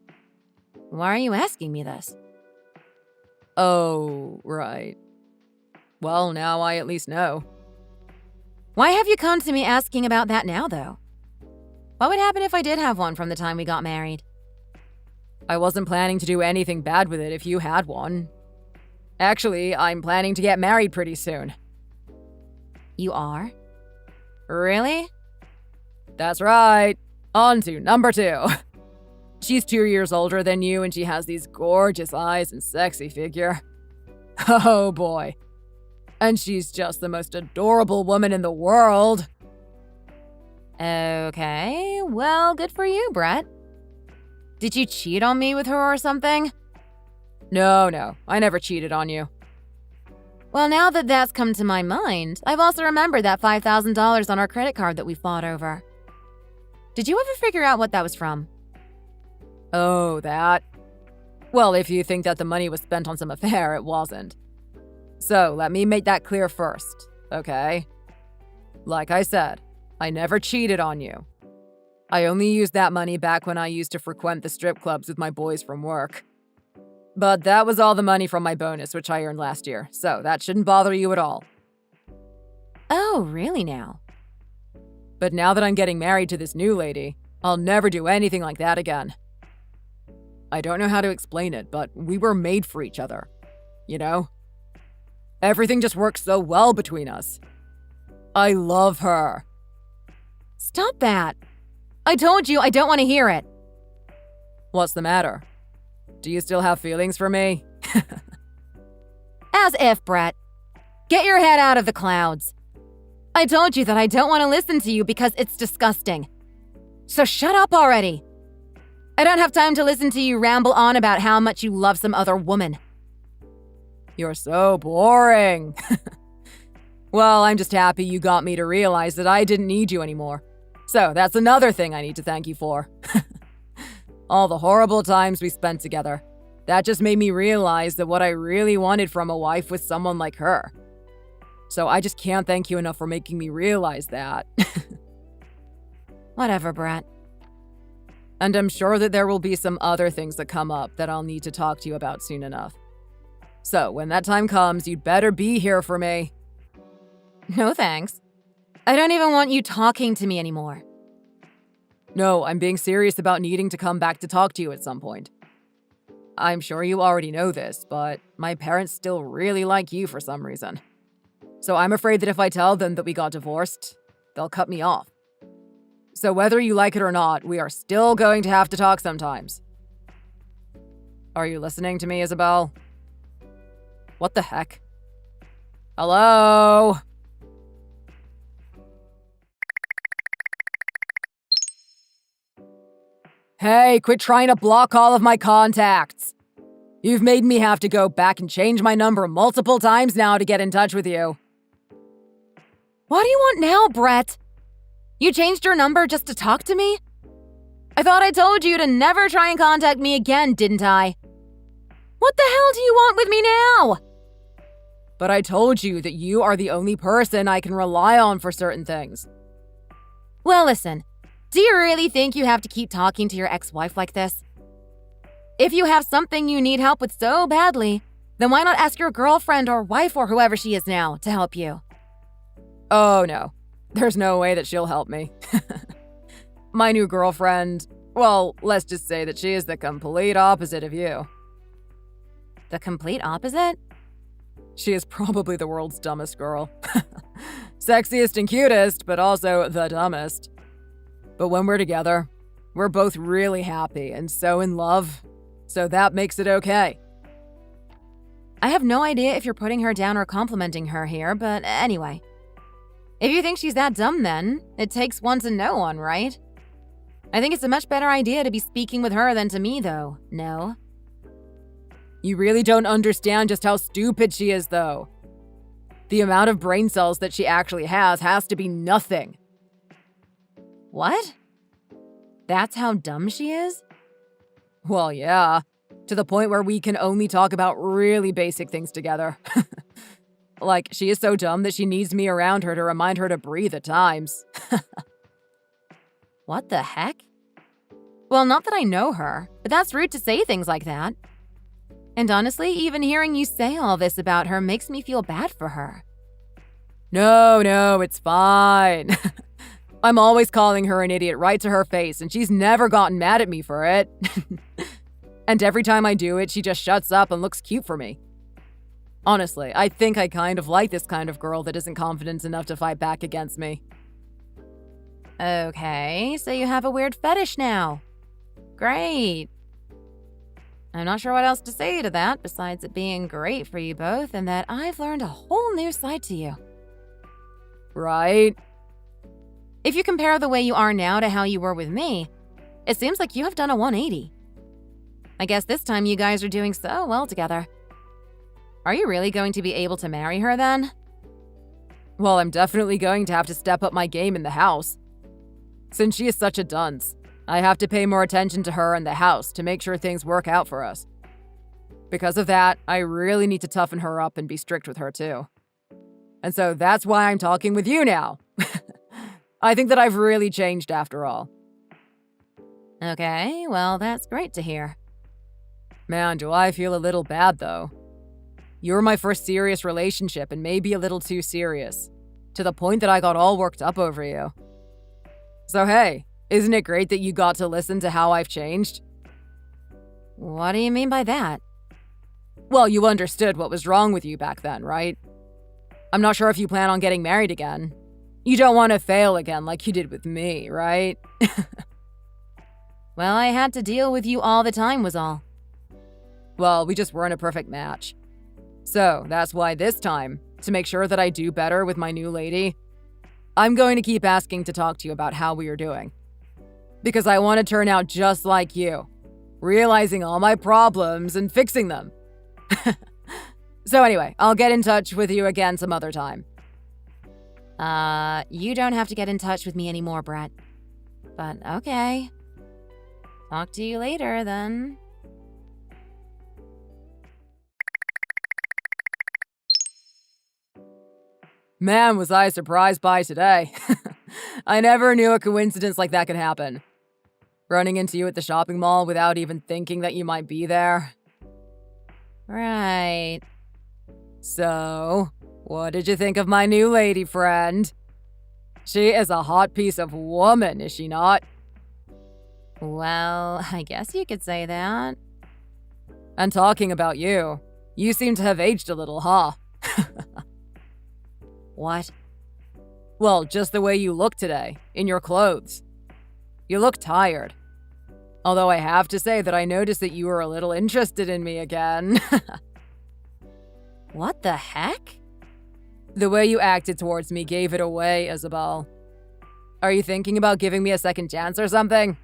Why are you asking me this? Oh, right. Well, now I at least know. Why have you come to me asking about that now, though? What would happen if I did have one from the time we got married? I wasn't planning to do anything bad with it if you had one. Actually, I'm planning to get married pretty soon. You are? Really? That's right. On to number 2. She's 2 years older than you and she has these gorgeous eyes and sexy figure. Oh boy. And she's just the most adorable woman in the world. Okay, well, good for you, Brett. Did you cheat on me with her or something? No, I never cheated on you. Well, now that that's come to my mind, I've also remembered that $5,000 on our credit card that we fought over. Did you ever figure out what that was from? Oh, that? Well, if you think that the money was spent on some affair, it wasn't. So, let me make that clear first, okay? Like I said, I never cheated on you. I only used that money back when I used to frequent the strip clubs with my boys from work. But that was all the money from my bonus, which I earned last year, so that shouldn't bother you at all. Oh, really now? But now that I'm getting married to this new lady, I'll never do anything like that again. I don't know how to explain it, but we were made for each other. You know? Everything just works so well between us. I love her. Stop that. I told you I don't want to hear it. What's the matter? Do you still have feelings for me? As if, Brett. Get your head out of the clouds. I told you that I don't want to listen to you because it's disgusting. So shut up already. I don't have time to listen to you ramble on about how much you love some other woman. You're so boring. Well, I'm just happy you got me to realize that I didn't need you anymore. So that's another thing I need to thank you for. All the horrible times we spent together. That just made me realize that what I really wanted from a wife was someone like her. So I just can't thank you enough for making me realize that. Whatever, Brett. And I'm sure that there will be some other things that come up that I'll need to talk to you about soon enough. So when that time comes, you'd better be here for me. No thanks. I don't even want you talking to me anymore. No, I'm being serious about needing to come back to talk to you at some point. I'm sure you already know this, but my parents still really like you for some reason. So I'm afraid that if I tell them that we got divorced, they'll cut me off. So whether you like it or not, we are still going to have to talk sometimes. Are you listening to me, Isabelle? What the heck? Hello? Hey, quit trying to block all of my contacts. You've made me have to go back and change my number multiple times now to get in touch with you. What do you want now, Brett? You changed your number just to talk to me? I thought I told you to never try and contact me again, didn't I? What the hell do you want with me now? But I told you that you are the only person I can rely on for certain things. Well, listen. Do you really think you have to keep talking to your ex-wife like this? If you have something you need help with so badly, then why not ask your girlfriend or wife or whoever she is now to help you? Oh no, there's no way that she'll help me. My new girlfriend, well, let's just say that she is the complete opposite of you. The complete opposite? She is probably the world's dumbest girl. Sexiest and cutest, but also the dumbest. But when we're together, we're both really happy and so in love, so that makes it okay. I have no idea if you're putting her down or complimenting her here, but anyway. If you think she's that dumb then, it takes one to know one, right? I think it's a much better idea to be speaking with her than to me, though, no? You really don't understand just how stupid she is, though. The amount of brain cells that she actually has to be nothing. What? That's how dumb she is? Well, yeah. To the point where we can only talk about really basic things together. Like, she is so dumb that she needs me around her to remind her to breathe at times. What the heck? Well, not that I know her, but that's rude to say things like that. And honestly, even hearing you say all this about her makes me feel bad for her. No, it's fine. I'm always calling her an idiot right to her face, and she's never gotten mad at me for it. And every time I do it, she just shuts up and looks cute for me. Honestly, I think I kind of like this kind of girl that isn't confident enough to fight back against me. Okay, so you have a weird fetish now. Great. I'm not sure what else to say to that besides it being great for you both and that I've learned a whole new side to you. Right? If you compare the way you are now to how you were with me, it seems like you have done a 180. I guess this time you guys are doing so well together. Are you really going to be able to marry her then? Well, I'm definitely going to have to step up my game in the house. Since she is such a dunce, I have to pay more attention to her and the house to make sure things work out for us. Because of that, I really need to toughen her up and be strict with her too. And so that's why I'm talking with you now. I think that I've really changed after all. Okay, well, that's great to hear. Man, do I feel a little bad though. You're my first serious relationship and maybe a little too serious, to the point that I got all worked up over you. So hey, isn't it great that you got to listen to how I've changed? What do you mean by that? Well, you understood what was wrong with you back then, right? I'm not sure if you plan on getting married again. You don't want to fail again like you did with me, right? Well, I had to deal with you all the time was all. Well, we just weren't a perfect match. So that's why this time, to make sure that I do better with my new lady, I'm going to keep asking to talk to you about how we are doing. Because I want to turn out just like you, realizing all my problems and fixing them. So anyway, I'll get in touch with you again some other time. You don't have to get in touch with me anymore, Brett. But okay. Talk to you later, then. Man, was I surprised by today. I never knew a coincidence like that could happen. Running into you at the shopping mall without even thinking that you might be there. Right. So, what did you think of my new lady friend? She is a hot piece of woman, is she not? Well, I guess you could say that. And talking about you, you seem to have aged a little, huh? What? Well, just the way you look today, in your clothes. You look tired. Although I have to say that I noticed that you were a little interested in me again. What the heck? The way you acted towards me gave it away, Isabelle. Are you thinking about giving me a second chance or something?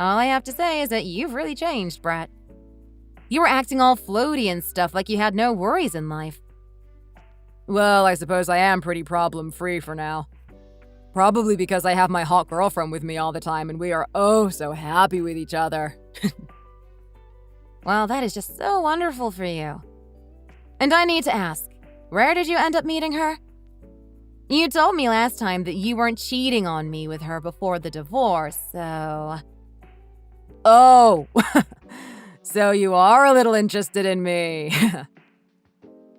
All I have to say is that you've really changed, Brett. You were acting all floaty and stuff like you had no worries in life. Well, I suppose I am pretty problem-free for now. Probably because I have my hot girlfriend with me all the time and we are oh so happy with each other. Well, that is just so wonderful for you. And I need to ask, where did you end up meeting her? You told me last time that you weren't cheating on me with her before the divorce, so... Oh! So you are a little interested in me.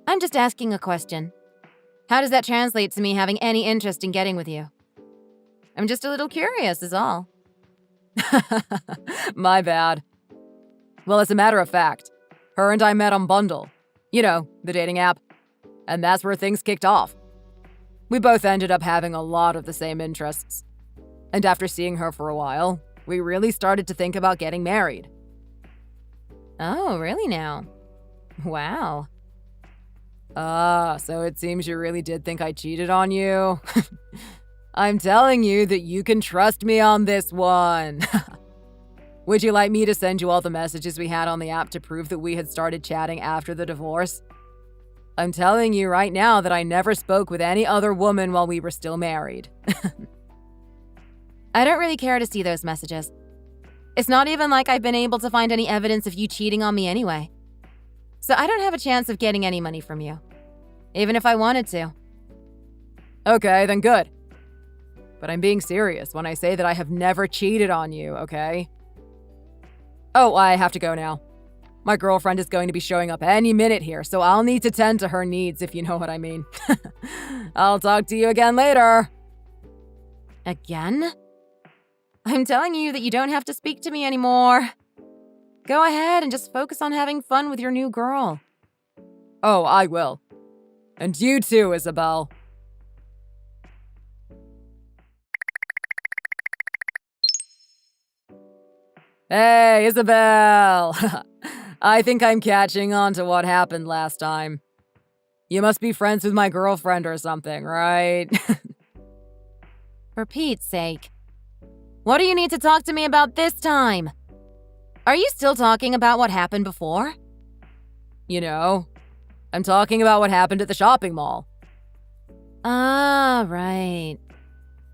I'm just asking a question. How does that translate to me having any interest in getting with you? I'm just a little curious, is all. My bad. Well, as a matter of fact, her and I met on Bundle. You know, the dating app. And that's where things kicked off. We both ended up having a lot of the same interests. And after seeing her for a while, we really started to think about getting married. Oh, really now? Wow. So it seems you really did think I cheated on you. I'm telling you that you can trust me on this one. Would you like me to send you all the messages we had on the app to prove that we had started chatting after the divorce? I'm telling you right now that I never spoke with any other woman while we were still married. I don't really care to see those messages. It's not even like I've been able to find any evidence of you cheating on me anyway. So I don't have a chance of getting any money from you, even if I wanted to. Okay, then good. But I'm being serious when I say that I have never cheated on you, okay? Oh, I have to go now. My girlfriend is going to be showing up any minute here, so I'll need to tend to her needs, if you know what I mean. I'll talk to you again later. Again? I'm telling you that you don't have to speak to me anymore. Go ahead and just focus on having fun with your new girl. Oh, I will. And you too, Isabelle. Hey, Isabelle! I think I'm catching on to what happened last time. You must be friends with my girlfriend or something, right? For Pete's sake. What do you need to talk to me about this time? Are you still talking about what happened before? You know, I'm talking about what happened at the shopping mall. Ah, right.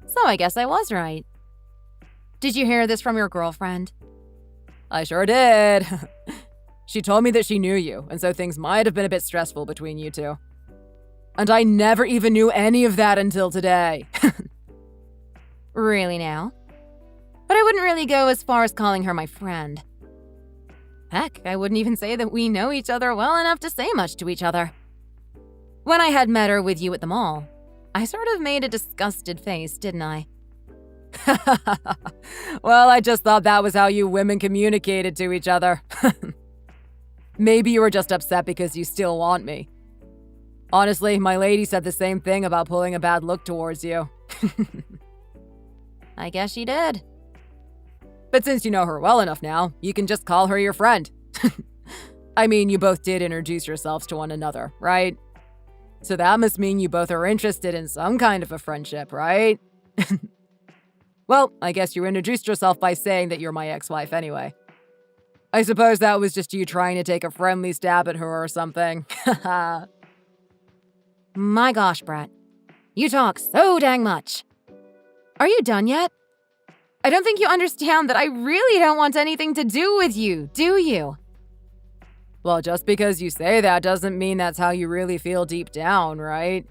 So I guess I was right. Did you hear this from your girlfriend? I sure did. She told me that she knew you, and so things might have been a bit stressful between you two. And I never even knew any of that until today. Really now? But I wouldn't really go as far as calling her my friend. Heck, I wouldn't even say that we know each other well enough to say much to each other. When I had met her with you at the mall, I sort of made a disgusted face, didn't I? Well, I just thought that was how you women communicated to each other. Maybe you were just upset because you still want me. Honestly, my lady said the same thing about pulling a bad look towards you. I guess she did. But since you know her well enough now, you can just call her your friend. I mean, you both did introduce yourselves to one another, right? So that must mean you both are interested in some kind of a friendship, right? Well, I guess you introduced yourself by saying that you're my ex-wife anyway. I suppose that was just you trying to take a friendly stab at her or something. Haha. My gosh, Brett. You talk so dang much. Are you done yet? I don't think you understand that I really don't want anything to do with you, do you? Well, just because you say that doesn't mean that's how you really feel deep down, right?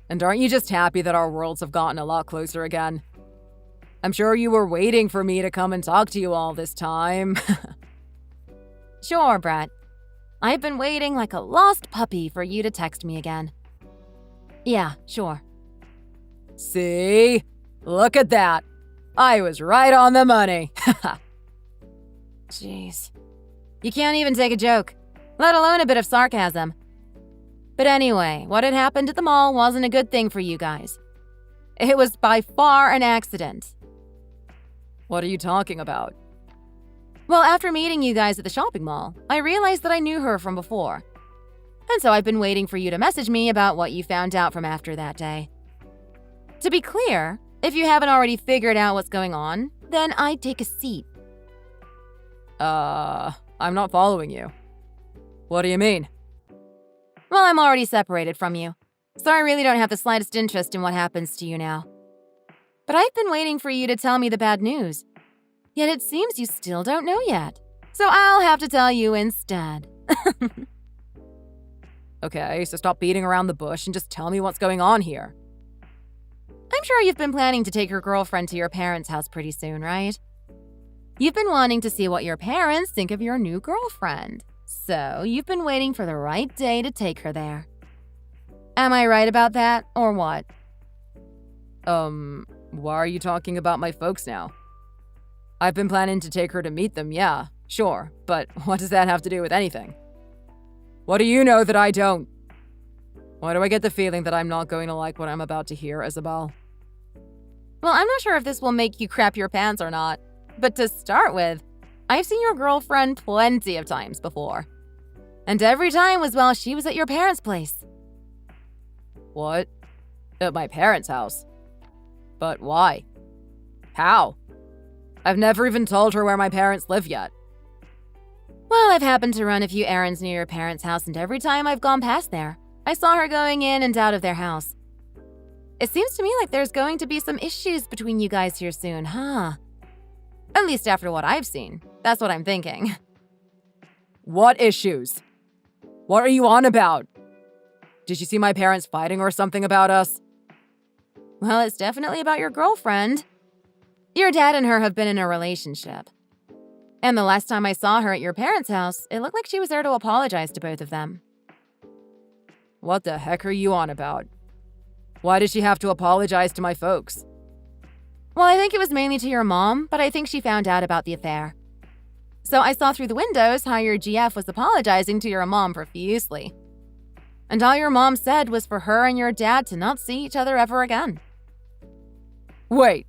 And aren't you just happy that our worlds have gotten a lot closer again? I'm sure you were waiting for me to come and talk to you all this time. Sure, Brett. I've been waiting like a lost puppy for you to text me again. Yeah, sure. See? Look at that. I was right on the money. Jeez. You can't even take a joke, let alone a bit of sarcasm. But anyway, what had happened at the mall wasn't a good thing for you guys. It was by far an accident. What are you talking about? Well, after meeting you guys at the shopping mall, I realized that I knew her from before. And so I've been waiting for you to message me about what you found out from after that day. To be clear, if you haven't already figured out what's going on, then I'd take a seat. I'm not following you. What do you mean? Well, I'm already separated from you, so I really don't have the slightest interest in what happens to you now. But I've been waiting for you to tell me the bad news. Yet it seems you still don't know yet. So I'll have to tell you instead. Okay, so stop beating around the bush and just tell me what's going on here. I'm sure you've been planning to take your girlfriend to your parents' house pretty soon, right? You've been wanting to see what your parents think of your new girlfriend. So you've been waiting for the right day to take her there. Am I right about that, or what? Why are you talking about my folks now? I've been planning to take her to meet them, yeah, sure, but what does that have to do with anything? What do you know that I don't? Why do I get the feeling that I'm not going to like what I'm about to hear, Isabelle? Well, I'm not sure if this will make you crap your pants or not, but to start with, I've seen your girlfriend plenty of times before. And every time was while she was at your parents' place. What? At my parents' house? But why? How? I've never even told her where my parents live yet. Well, I've happened to run a few errands near your parents' house, and every time I've gone past there, I saw her going in and out of their house. It seems to me like there's going to be some issues between you guys here soon, huh? At least after what I've seen. That's what I'm thinking. What issues? What are you on about? Did you see my parents fighting or something about us? Well, it's definitely about your girlfriend. Your dad and her have been in a relationship. And the last time I saw her at your parents' house, it looked like she was there to apologize to both of them. What the heck are you on about? Why did she have to apologize to my folks? Well, I think it was mainly to your mom, but I think she found out about the affair. So I saw through the windows how your GF was apologizing to your mom profusely. And all your mom said was for her and your dad to not see each other ever again. Wait,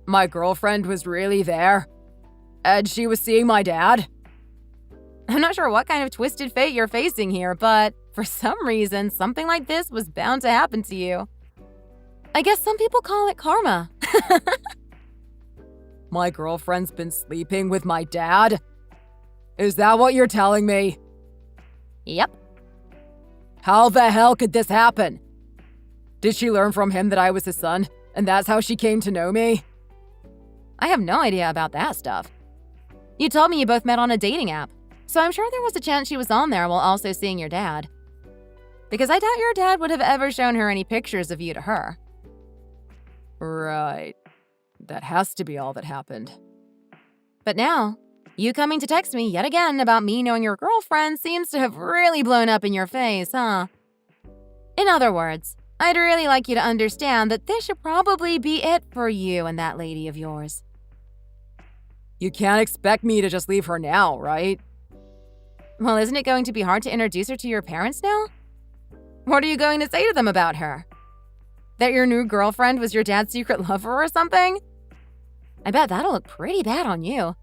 my girlfriend was really there? And she was seeing my dad? I'm not sure what kind of twisted fate you're facing here, but for some reason, something like this was bound to happen to you. I guess some people call it karma. My girlfriend's been sleeping with my dad? Is that what you're telling me? Yep. How the hell could this happen? Did she learn from him that I was his son, and that's how she came to know me? I have no idea about that stuff. You told me you both met on a dating app, so I'm sure there was a chance she was on there while also seeing your dad. Because I doubt your dad would have ever shown her any pictures of you to her. Right. That has to be all that happened. But now, you coming to text me yet again about me knowing your girlfriend seems to have really blown up in your face, huh? In other words, I'd really like you to understand that this should probably be it for you and that lady of yours. You can't expect me to just leave her now, right? Well, isn't it going to be hard to introduce her to your parents now? What are you going to say to them about her? That your new girlfriend was your dad's secret lover or something? I bet that'll look pretty bad on you.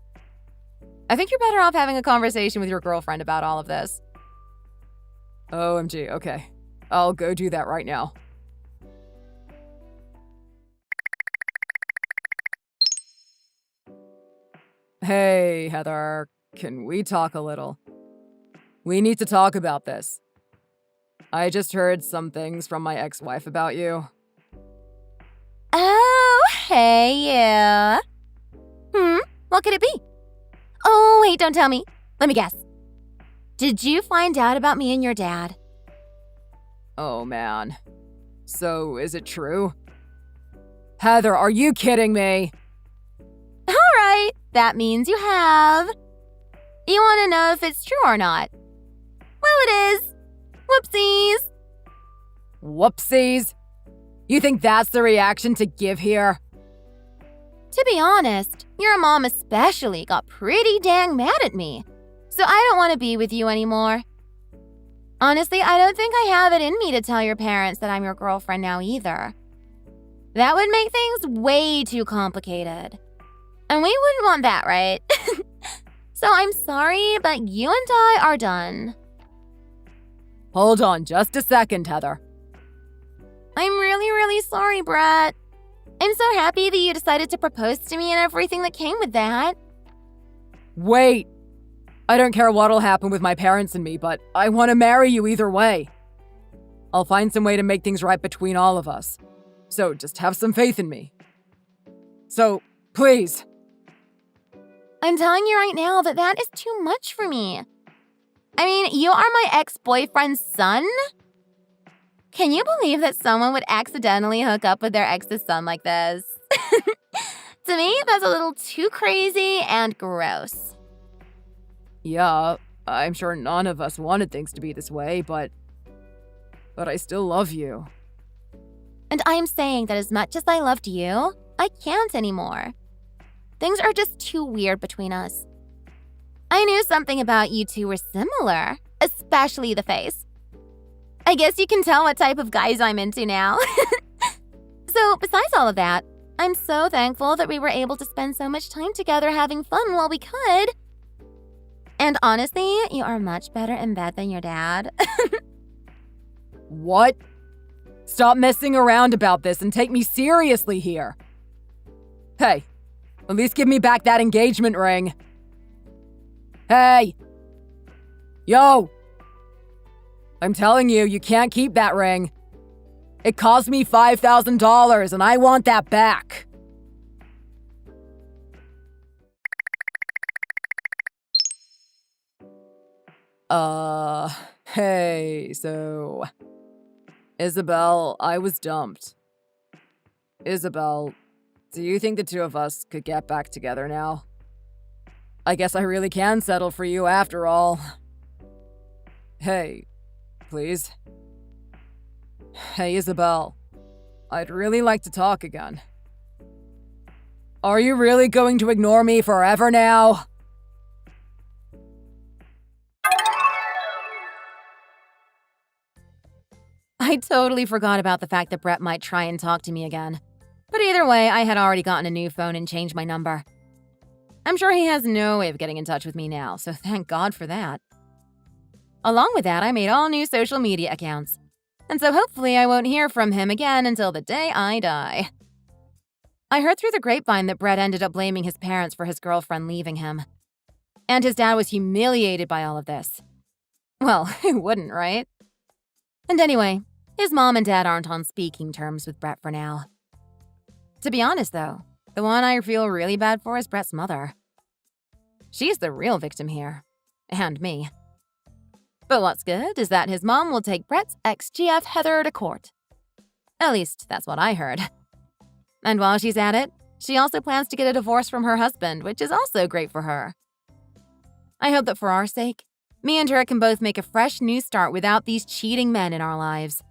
I think you're better off having a conversation with your girlfriend about all of this. OMG, okay. I'll go do that right now. Hey, Heather, can we talk a little? We need to talk about this. I just heard some things from my ex-wife about you. Oh, hey, yeah. What could it be? Oh, wait, don't tell me. Let me guess. Did you find out about me and your dad? Oh, man. So, is it true? Heather, are you kidding me? All right, that means you have. You want to know if it's true or not? Well, it is. Whoopsies. Whoopsies? You think that's the reaction to give here? To be honest, your mom especially got pretty dang mad at me, so I don't want to be with you anymore. Honestly, I don't think I have it in me to tell your parents that I'm your girlfriend now either. That would make things way too complicated. And we wouldn't want that, right? So I'm sorry, but you and I are done. Hold on just a second, Heather. I'm really, really sorry, Brett. I'm so happy that you decided to propose to me and everything that came with that. Wait. I don't care what'll happen with my parents and me, but I want to marry you either way. I'll find some way to make things right between all of us. So just have some faith in me. So, please. I'm telling you right now that that is too much for me. I mean, you are my ex-boyfriend's son? Can you believe that someone would accidentally hook up with their ex's son like this? To me, that's a little too crazy and gross. Yeah, I'm sure none of us wanted things to be this way, but I still love you. And I'm saying that as much as I loved you, I can't anymore. Things are just too weird between us. I knew something about you two were similar, especially the face. I guess you can tell what type of guys I'm into now. So, besides all of that, I'm so thankful that we were able to spend so much time together having fun while we could. And honestly, you are much better in bed than your dad. What? Stop messing around about this and take me seriously here. Hey, at least give me back that engagement ring. Hey! Yo! I'm telling you, you can't keep that ring. It cost me $5,000 and I want that back. Hey, so... Isabelle, I was dumped. Isabelle, do you think the two of us could get back together now? I guess I really can settle for you after all. Hey, please? Hey, Isabelle. I'd really like to talk again. Are you really going to ignore me forever now? I totally forgot about the fact that Brett might try and talk to me again. But either way, I had already gotten a new phone and changed my number. I'm sure he has no way of getting in touch with me now, so thank God for that. Along with that, I made all new social media accounts. And so hopefully I won't hear from him again until the day I die. I heard through the grapevine that Brett ended up blaming his parents for his girlfriend leaving him. And his dad was humiliated by all of this. Well, who wouldn't, right? And anyway, his mom and dad aren't on speaking terms with Brett for now. To be honest, though, the one I feel really bad for is Brett's mother. She's the real victim here. And me. But what's good is that his mom will take Brett's ex-GF Heather to court. At least, that's what I heard. And while she's at it, she also plans to get a divorce from her husband, which is also great for her. I hope that for our sake, me and her can both make a fresh new start without these cheating men in our lives.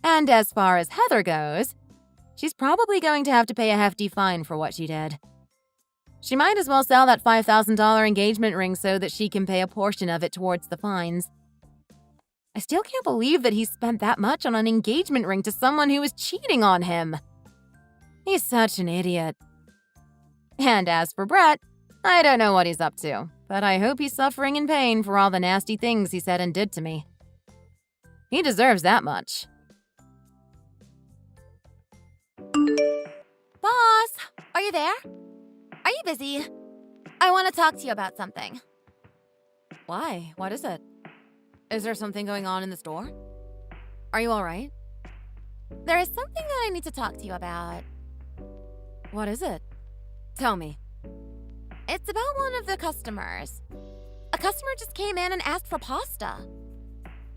And as far as Heather goes, she's probably going to have to pay a hefty fine for what she did. She might as well sell that $5,000 engagement ring so that she can pay a portion of it towards the fines. I still can't believe that he spent that much on an engagement ring to someone who was cheating on him. He's such an idiot. And as for Brett, I don't know what he's up to, but I hope he's suffering in pain for all the nasty things he said and did to me. He deserves that much. Boss, are you there? Are you busy? I want to talk to you about something. Why? What is it? Is there something going on in the store? Are you all right? There is something that I need to talk to you about. What is it? Tell me. It's about one of the customers. A customer just came in and asked for pasta.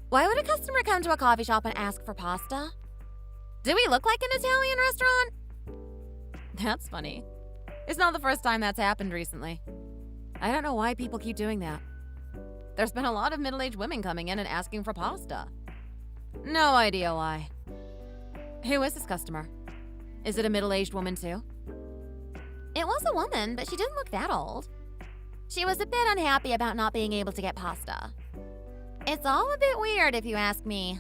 Why would a customer come to a coffee shop and ask for pasta? Do we look like an Italian restaurant? That's funny. It's not the first time that's happened recently. I don't know why people keep doing that. There's been a lot of middle-aged women coming in and asking for pasta. No idea why. Who is this customer? Is it a middle-aged woman too? It was a woman, but she didn't look that old. She was a bit unhappy about not being able to get pasta. It's all a bit weird if you ask me.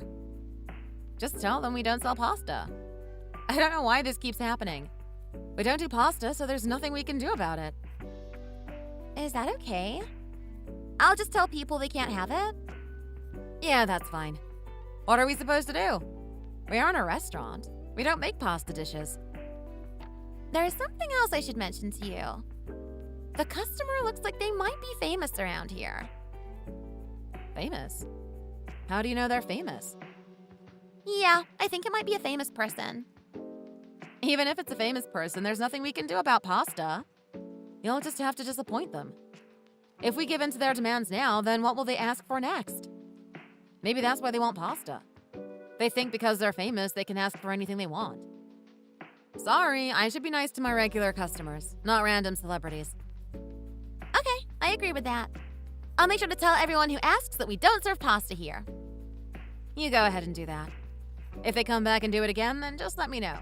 Just tell them we don't sell pasta. I don't know why this keeps happening. We don't do pasta, so there's nothing we can do about it. Is that okay? I'll just tell people they can't have it? Yeah, that's fine. What are we supposed to do? We aren't a restaurant. We don't make pasta dishes. There's something else I should mention to you. The customer looks like they might be famous around here. Famous? How do you know they're famous? Yeah, I think it might be a famous person. Even if it's a famous person, there's nothing we can do about pasta. You'll just have to disappoint them. If we give in to their demands now, then what will they ask for next? Maybe that's why they want pasta. They think because they're famous, they can ask for anything they want. Sorry, I should be nice to my regular customers, not random celebrities. Okay, I agree with that. I'll make sure to tell everyone who asks that we don't serve pasta here. You go ahead and do that. If they come back and do it again, then just let me know.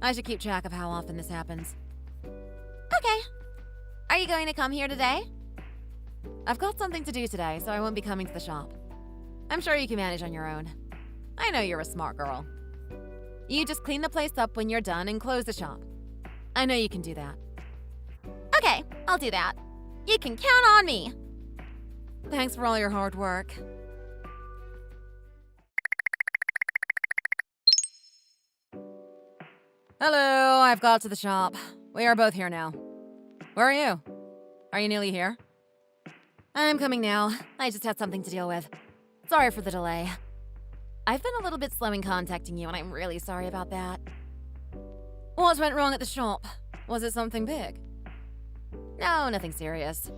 I should keep track of how often this happens. Okay. Are you going to come here today? I've got something to do today, so I won't be coming to the shop. I'm sure you can manage on your own. I know you're a smart girl. You just clean the place up when you're done and close the shop. I know you can do that. Okay, I'll do that. You can count on me. Thanks for all your hard work. Hello, I've got to the shop. We are both here now. Where are you? Are you nearly here? I'm coming now. I just had something to deal with. Sorry for the delay. I've been a little bit slow in contacting you, and I'm really sorry about that. What went wrong at the shop? Was it something big? No, nothing serious.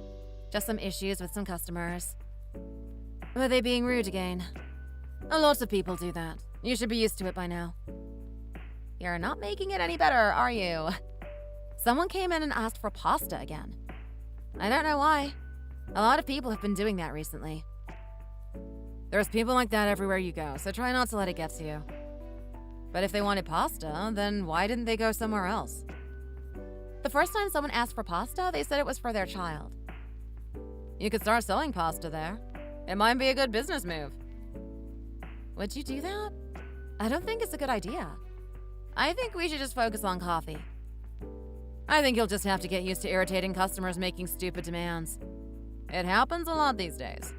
Just some issues with some customers. Were they being rude again? A lot of people do that. You should be used to it by now. You're not making it any better, are you? Someone came in and asked for pasta again. I don't know why. A lot of people have been doing that recently. There's people like that everywhere you go, so try not to let it get to you. But if they wanted pasta, then why didn't they go somewhere else? The first time someone asked for pasta, they said it was for their child. You could start selling pasta there. It might be a good business move. Would you do that? I don't think it's a good idea. I think we should just focus on coffee. I think you'll just have to get used to irritating customers making stupid demands. It happens a lot these days.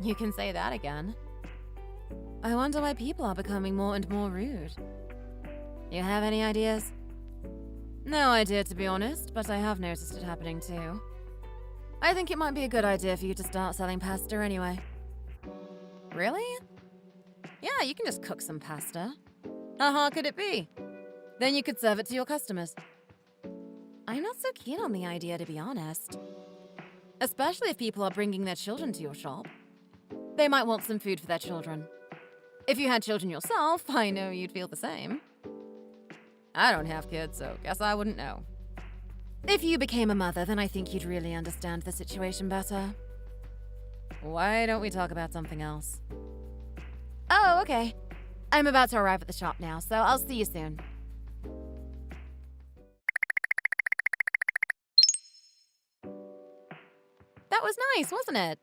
You can say that again. I wonder why people are becoming more and more rude. You have any ideas? No idea, to be honest, but I have noticed it happening too. I think it might be a good idea for you to start selling pasta anyway. Really? Yeah, you can just cook some pasta. How hard could it be? Then you could serve it to your customers. I'm not so keen on the idea, to be honest. Especially if people are bringing their children to your shop. They might want some food for their children. If you had children yourself, I know you'd feel the same. I don't have kids, so guess I wouldn't know. If you became a mother, then I think you'd really understand the situation better. Why don't we talk about something else? Oh, okay. I'm about to arrive at the shop now, so I'll see you soon. That was nice, wasn't it?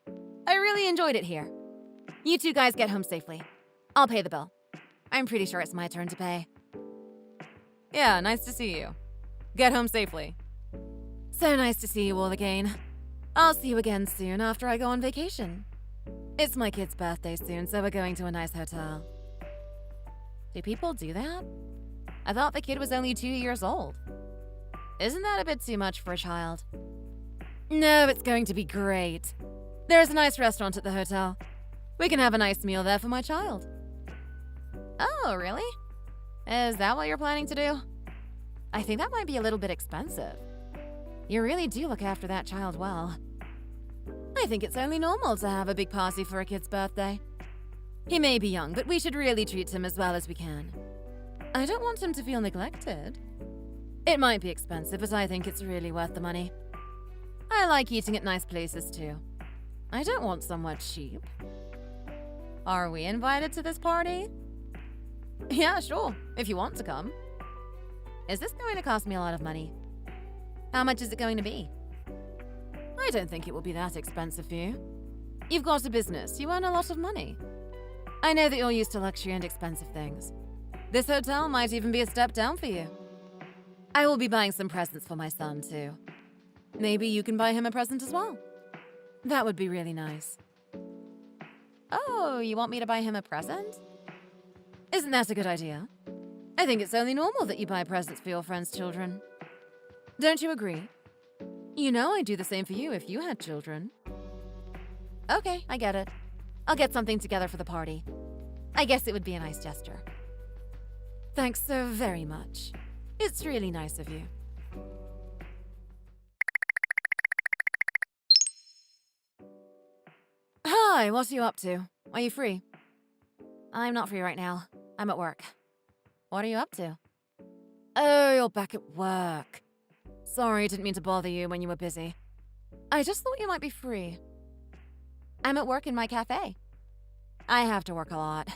I really enjoyed it here. You two guys get home safely. I'll pay the bill. I'm pretty sure it's my turn to pay. Yeah, nice to see you. Get home safely. So nice to see you all again. I'll see you again soon after I go on vacation. It's my kid's birthday soon, so we're going to a nice hotel. Do people do that? I thought the kid was only 2 years old. Isn't that a bit too much for a child? No, it's going to be great. There's a nice restaurant at the hotel. We can have a nice meal there for my child. Oh, really? Is that what you're planning to do? I think that might be a little bit expensive. You really do look after that child well. I think it's only normal to have a big party for a kid's birthday. He may be young, but we should really treat him as well as we can. I don't want him to feel neglected. It might be expensive, but I think it's really worth the money. I like eating at nice places too. I don't want somewhere cheap. Are we invited to this party? Yeah, sure, if you want to come. Is this going to cost me a lot of money? How much is it going to be? I don't think it will be that expensive for you. You've got a business, you earn a lot of money. I know that you're used to luxury and expensive things. This hotel might even be a step down for you. I will be buying some presents for my son too. Maybe you can buy him a present as well. That would be really nice. Oh, you want me to buy him a present? Isn't that a good idea? I think it's only normal that you buy presents for your friends' children. Don't you agree? You know I'd do the same for you if you had children. Okay, I get it. I'll get something together for the party. I guess it would be a nice gesture. Thanks so very much. It's really nice of you. Hi, what are you up to? Are you free? I'm not free right now. I'm at work. What are you up to? Oh, you're back at work. Sorry, didn't mean to bother you when you were busy. I just thought you might be free. I'm at work in my cafe. I have to work a lot.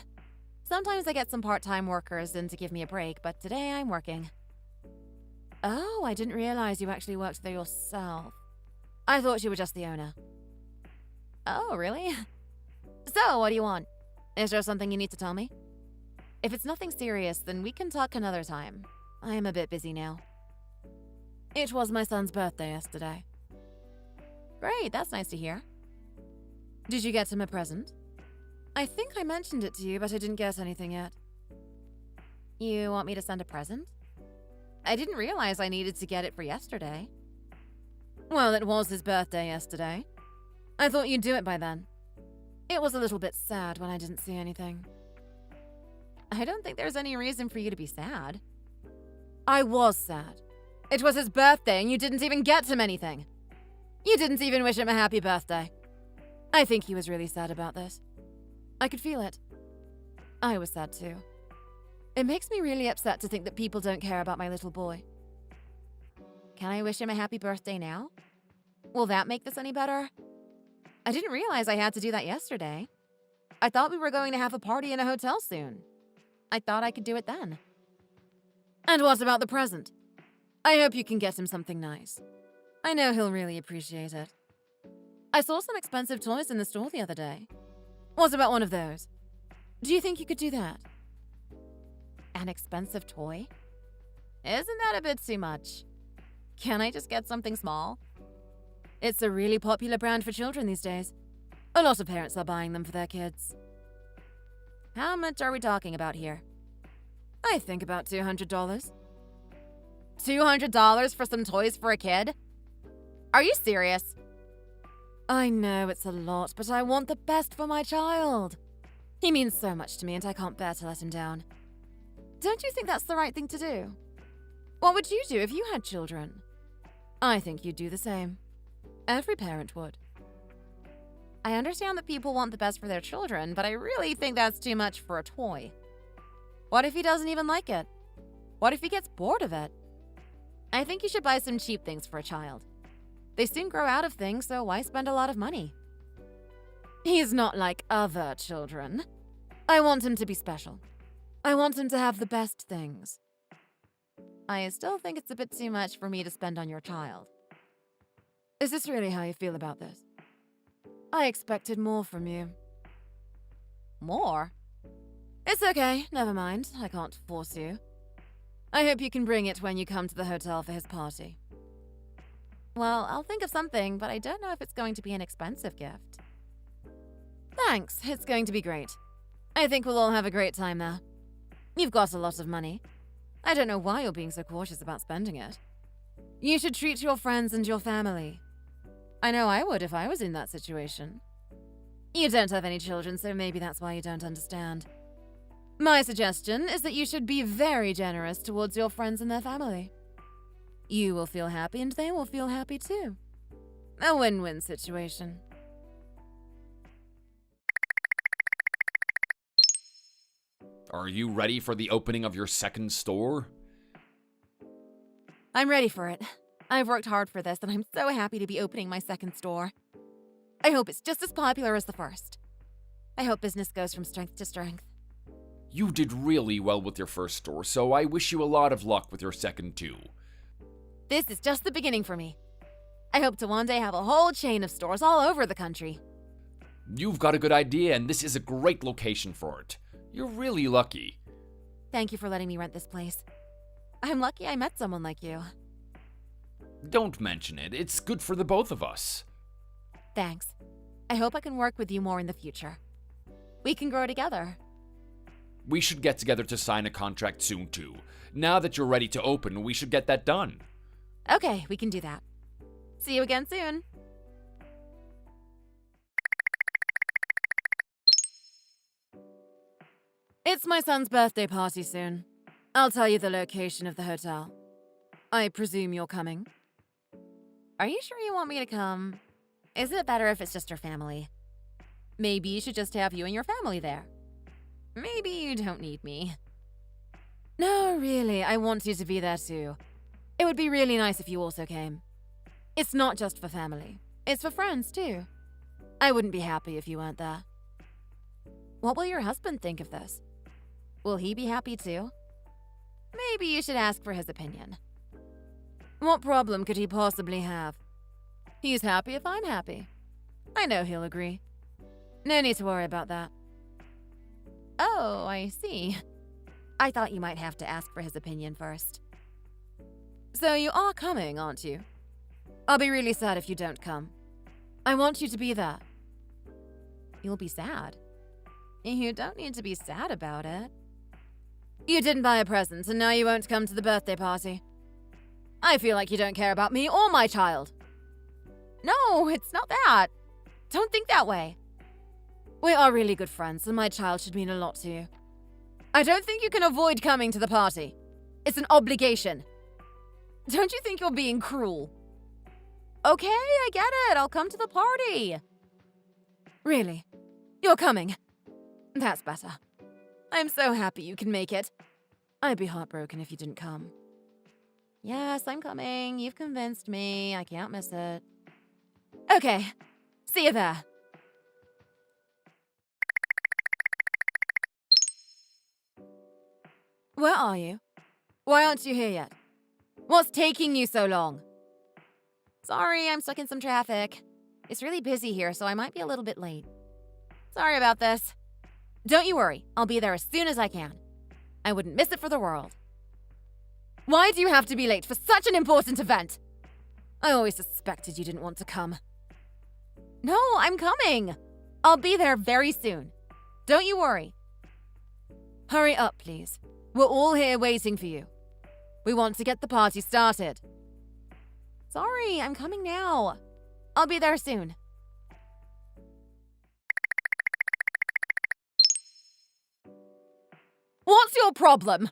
Sometimes I get some part-time workers in to give me a break, but today I'm working. Oh, I didn't realize you actually worked there yourself. I thought you were just the owner. Oh, really? So, what do you want? Is there something you need to tell me? If it's nothing serious, then we can talk another time. I am a bit busy now. It was my son's birthday yesterday. Great, that's nice to hear. Did you get him a present? I think I mentioned it to you, but I didn't get anything yet. You want me to send a present? I didn't realize I needed to get it for yesterday. Well, it was his birthday yesterday. I thought you'd do it by then. It was a little bit sad when I didn't see anything. I don't think there's any reason for you to be sad. I was sad. It was his birthday and you didn't even get him anything. You didn't even wish him a happy birthday. I think he was really sad about this. I could feel it. I was sad too. It makes me really upset to think that people don't care about my little boy. Can I wish him a happy birthday now? Will that make this any better? I didn't realize I had to do that yesterday. I thought we were going to have a party in a hotel soon. I thought I could do it then. And what about the present? I hope you can get him something nice. I know he'll really appreciate it. I saw some expensive toys in the store the other day. What about one of those? Do you think you could do that? An expensive toy? Isn't that a bit too much? Can I just get something small? It's a really popular brand for children these days. A lot of parents are buying them for their kids. How much are we talking about here? I think about $200. $200 for some toys for a kid? Are you serious? I know it's a lot, but I want the best for my child. He means so much to me and I can't bear to let him down. Don't you think that's the right thing to do? What would you do if you had children? I think you'd do the same. Every parent would. I understand that people want the best for their children, but I really think that's too much for a toy. What if he doesn't even like it? What if he gets bored of it? I think you should buy some cheap things for a child. They soon grow out of things, so why spend a lot of money? He's not like other children. I want him to be special. I want him to have the best things. I still think it's a bit too much for me to spend on your child. Is this really how you feel about this? I expected more from you. More? It's okay, never mind. I can't force you. I hope you can bring it when you come to the hotel for his party. Well, I'll think of something, but I don't know if it's going to be an expensive gift. Thanks, it's going to be great. I think we'll all have a great time there. You've got a lot of money. I don't know why you're being so cautious about spending it. You should treat your friends and your family. I know I would if I was in that situation. You don't have any children, so maybe that's why you don't understand. My suggestion is that you should be very generous towards your friends and their family. You will feel happy and they will feel happy too. A win-win situation. Are you ready for the opening of your second store? I'm ready for it. I've worked hard for this, and I'm so happy to be opening my second store. I hope it's just as popular as the first. I hope business goes from strength to strength. You did really well with your first store, so I wish you a lot of luck with your second too. This is just the beginning for me. I hope to one day have a whole chain of stores all over the country. You've got a good idea, and this is a great location for it. You're really lucky. Thank you for letting me rent this place. I'm lucky I met someone like you. Don't mention it. It's good for the both of us. Thanks. I hope I can work with you more in the future. We can grow together. We should get together to sign a contract soon too. Now that you're ready to open, we should get that done. Okay, we can do that. See you again soon. It's my son's birthday party soon. I'll tell you the location of the hotel. I presume you're coming? Are you sure you want me to come? Is it better if it's just your family? Maybe you should just have you and your family there. Maybe you don't need me. No, really, I want you to be there too. It would be really nice if you also came. It's not just for family. It's for friends too. I wouldn't be happy if you weren't there. What will your husband think of this? Will he be happy too? Maybe you should ask for his opinion. What problem could he possibly have? He's happy if I'm happy. I know he'll agree. No need to worry about that. Oh, I see. I thought you might have to ask for his opinion first. So you are coming, aren't you? I'll be really sad if you don't come. I want you to be there. You'll be sad. You don't need to be sad about it. You didn't buy a present, and now you won't come to the birthday party. I feel like you don't care about me or my child. No, it's not that. Don't think that way. We are really good friends, and my child should mean a lot to you. I don't think you can avoid coming to the party. It's an obligation. Don't you think you're being cruel? Okay, I get it. I'll come to the party. Really? You're coming? That's better. I'm so happy you can make it. I'd be heartbroken if you didn't come. Yes, I'm coming. You've convinced me. I can't miss it. Okay. See you there. Where are you? Why aren't you here yet? What's taking you so long? Sorry, I'm stuck in some traffic. It's really busy here, so I might be a little bit late. Sorry about this. Don't you worry. I'll be there as soon as I can. I wouldn't miss it for the world. Why do you have to be late for such an important event? I always suspected you didn't want to come. No, I'm coming. I'll be there very soon. Don't you worry. Hurry up, please. We're all here waiting for you. We want to get the party started. Sorry, I'm coming now. I'll be there soon. What's your problem?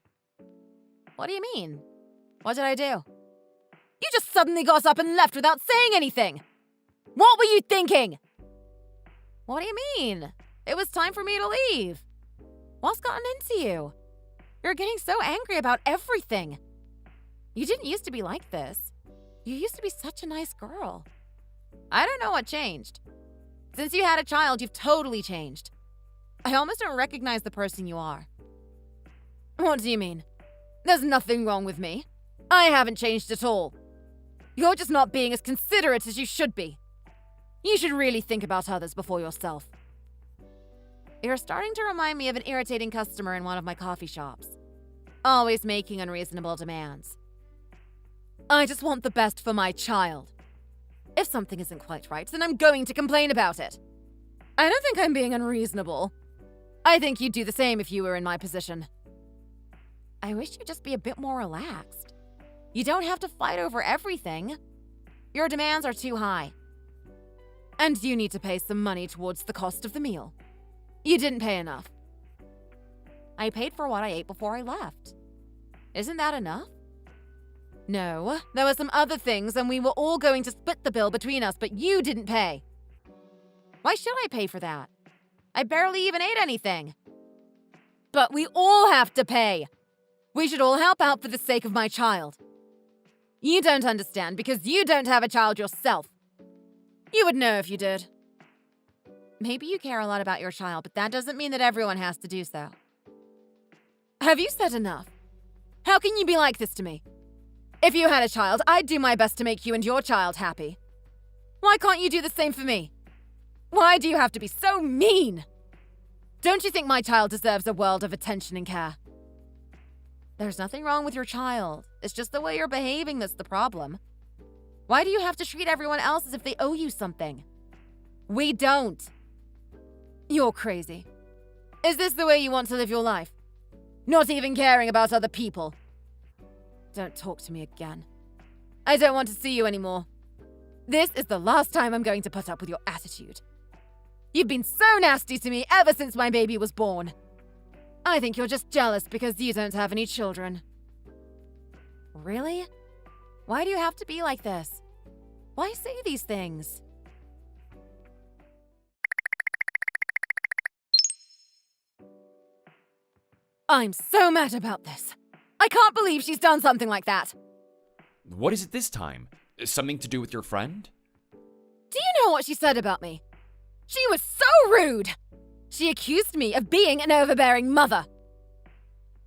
What do you mean? What did I do? You just suddenly got up and left without saying anything. What were you thinking? What do you mean? It was time for me to leave. What's gotten into you? You're getting so angry about everything. You didn't used to be like this. You used to be such a nice girl. I don't know what changed. Since you had a child, you've totally changed. I almost don't recognize the person you are. What do you mean? There's nothing wrong with me. I haven't changed at all. You're just not being as considerate as you should be. You should really think about others before yourself. You're starting to remind me of an irritating customer in one of my coffee shops. Always making unreasonable demands. I just want the best for my child. If something isn't quite right, then I'm going to complain about it. I don't think I'm being unreasonable. I think you'd do the same if you were in my position. I wish you'd just be a bit more relaxed. You don't have to fight over everything. Your demands are too high. And you need to pay some money towards the cost of the meal. You didn't pay enough. I paid for what I ate before I left. Isn't that enough? No, there were some other things and we were all going to split the bill between us, but you didn't pay. Why should I pay for that? I barely even ate anything. But we all have to pay. We should all help out for the sake of my child. You don't understand because you don't have a child yourself. You would know if you did. Maybe you care a lot about your child, but that doesn't mean that everyone has to do so. Have you said enough? How can you be like this to me? If you had a child, I'd do my best to make you and your child happy. Why can't you do the same for me? Why do you have to be so mean? Don't you think my child deserves a world of attention and care? There's nothing wrong with your child. It's just the way you're behaving that's the problem. Why do you have to treat everyone else as if they owe you something? We don't. You're crazy. Is this the way you want to live your life? Not even caring about other people? Don't talk to me again. I don't want to see you anymore. This is the last time I'm going to put up with your attitude. You've been so nasty to me ever since my baby was born. I think you're just jealous because you don't have any children. Really? Why do you have to be like this? Why say these things? I'm so mad about this. I can't believe she's done something like that. What is it this time? Something to do with your friend? Do you know what she said about me? She was so rude. She accused me of being an overbearing mother.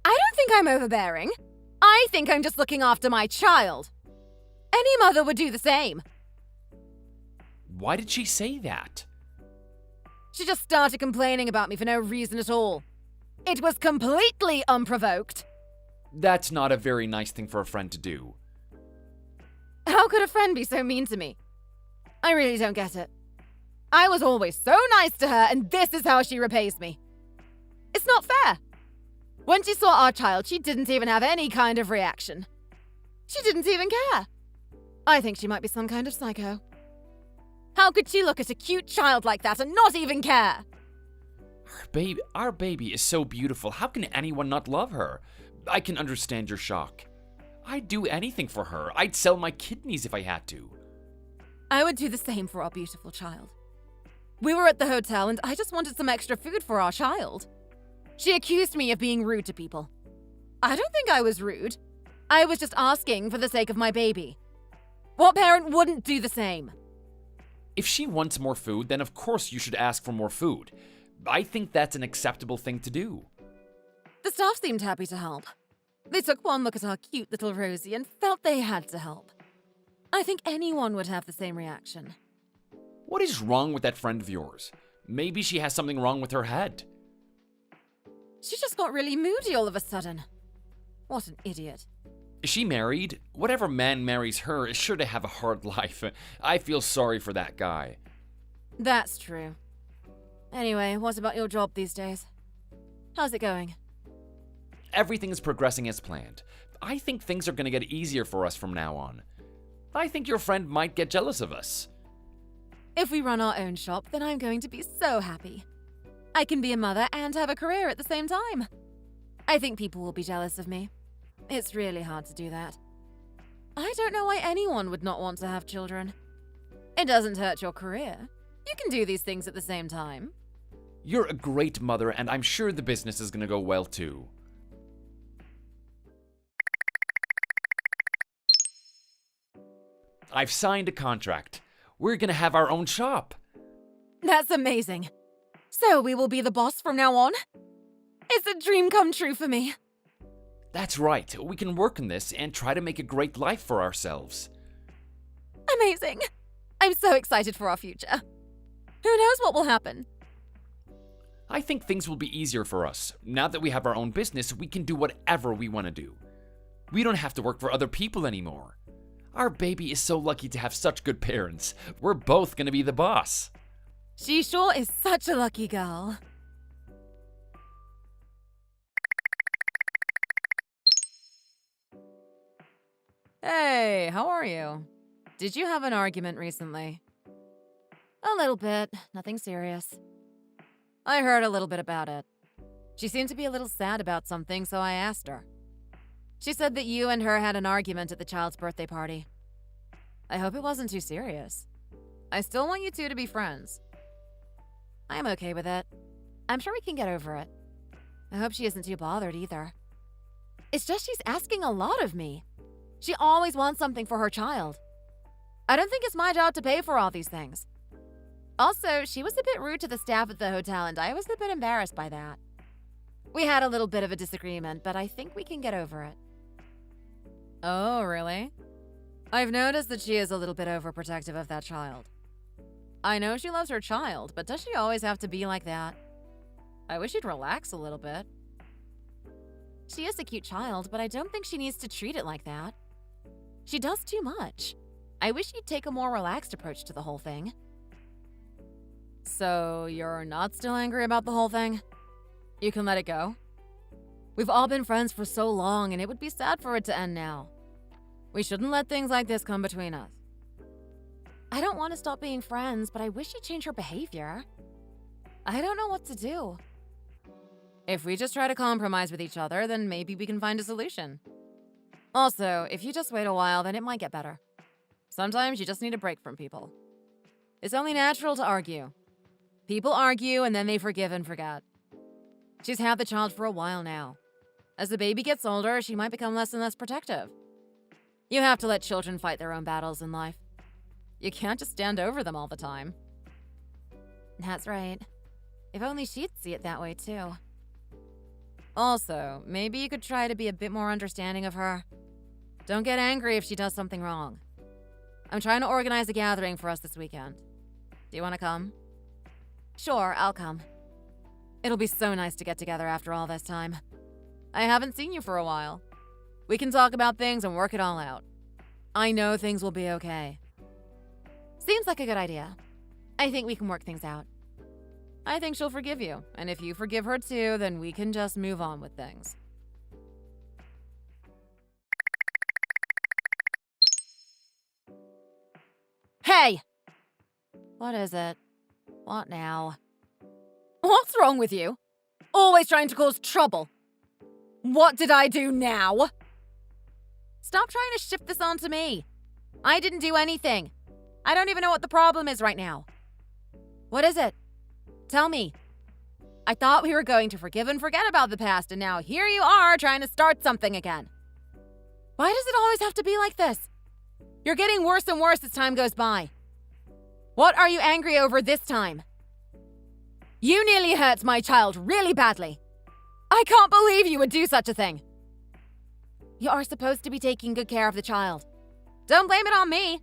I don't think I'm overbearing. I think I'm just looking after my child. Any mother would do the same. Why did she say that? She just started complaining about me for no reason at all. It was completely unprovoked. That's not a very nice thing for a friend to do. How could a friend be so mean to me? I really don't get it. I was always so nice to her, and this is how she repays me. It's not fair. When she saw our child, she didn't even have any kind of reaction. She didn't even care. I think she might be some kind of psycho. How could she look at a cute child like that and not even care? Our baby is so beautiful. How can anyone not love her? I can understand your shock. I'd do anything for her. I'd sell my kidneys if I had to. I would do the same for our beautiful child. We were at the hotel and I just wanted some extra food for our child. She accused me of being rude to people. I don't think I was rude. I was just asking for the sake of my baby. What parent wouldn't do the same? If she wants more food, then of course you should ask for more food. I think that's an acceptable thing to do. The staff seemed happy to help. They took one look at our cute little Rosie and felt they had to help. I think anyone would have the same reaction. What is wrong with that friend of yours? Maybe she has something wrong with her head. She just got really moody all of a sudden. What an idiot. Is she married? Whatever man marries her is sure to have a hard life. I feel sorry for that guy. That's true. Anyway, what about your job these days? How's it going? Everything is progressing as planned. I think things are going to get easier for us from now on. I think your friend might get jealous of us. If we run our own shop, then I'm going to be so happy. I can be a mother and have a career at the same time. I think people will be jealous of me. It's really hard to do that. I don't know why anyone would not want to have children. It doesn't hurt your career. You can do these things at the same time. You're a great mother, and I'm sure the business is going to go well too. I've signed a contract. We're going to have our own shop. That's amazing. So we will be the boss from now on? It's a dream come true for me. That's right. We can work on this and try to make a great life for ourselves. Amazing. I'm so excited for our future. Who knows what will happen? I think things will be easier for us. Now that we have our own business, we can do whatever we want to do. We don't have to work for other people anymore. Our baby is so lucky to have such good parents. We're both going to be the boss. She sure is such a lucky girl. Hey, how are you? Did you have an argument recently? A little bit. Nothing serious. I heard a little bit about it. She seemed to be a little sad about something, so I asked her. She said that you and her had an argument at the child's birthday party. I hope it wasn't too serious. I still want you two to be friends. I'm okay with it. I'm sure we can get over it. I hope she isn't too bothered either. It's just she's asking a lot of me. She always wants something for her child. I don't think it's my job to pay for all these things. Also, she was a bit rude to the staff at the hotel, and I was a bit embarrassed by that. We had a little bit of a disagreement, but I think we can get over it. Oh, really? I've noticed that she is a little bit overprotective of that child. I know she loves her child, but does she always have to be like that? I wish she'd relax a little bit. She is a cute child, but I don't think she needs to treat it like that. She does too much. I wish she'd take a more relaxed approach to the whole thing. So, you're not still angry about the whole thing? You can let it go? We've all been friends for so long, and it would be sad for it to end now. We shouldn't let things like this come between us. I don't want to stop being friends, but I wish she'd change her behavior. I don't know what to do. If we just try to compromise with each other, then maybe we can find a solution. Also, if you just wait a while, then it might get better. Sometimes you just need a break from people. It's only natural to argue. People argue and then they forgive and forget. She's had the child for a while now. As the baby gets older, she might become less and less protective. You have to let children fight their own battles in life. You can't just stand over them all the time. That's right. If only she'd see it that way too. Also, maybe you could try to be a bit more understanding of her. Don't get angry if she does something wrong. I'm trying to organize a gathering for us this weekend. Do you want to come? Sure, I'll come. It'll be so nice to get together after all this time. I haven't seen you for a while. We can talk about things and work it all out. I know things will be okay. Seems like a good idea. I think we can work things out. I think she'll forgive you, and if you forgive her too, then we can just move on with things. Hey! What is it? What now? What's wrong with you? Always trying to cause trouble. What did I do now? Stop trying to shift this onto me. I didn't do anything. I don't even know what the problem is right now. What is it? Tell me. I thought we were going to forgive and forget about the past, and now here you are trying to start something again. Why does it always have to be like this? You're getting worse and worse as time goes by. What are you angry over this time? You nearly hurt my child really badly. I can't believe you would do such a thing. You are supposed to be taking good care of the child. Don't blame it on me.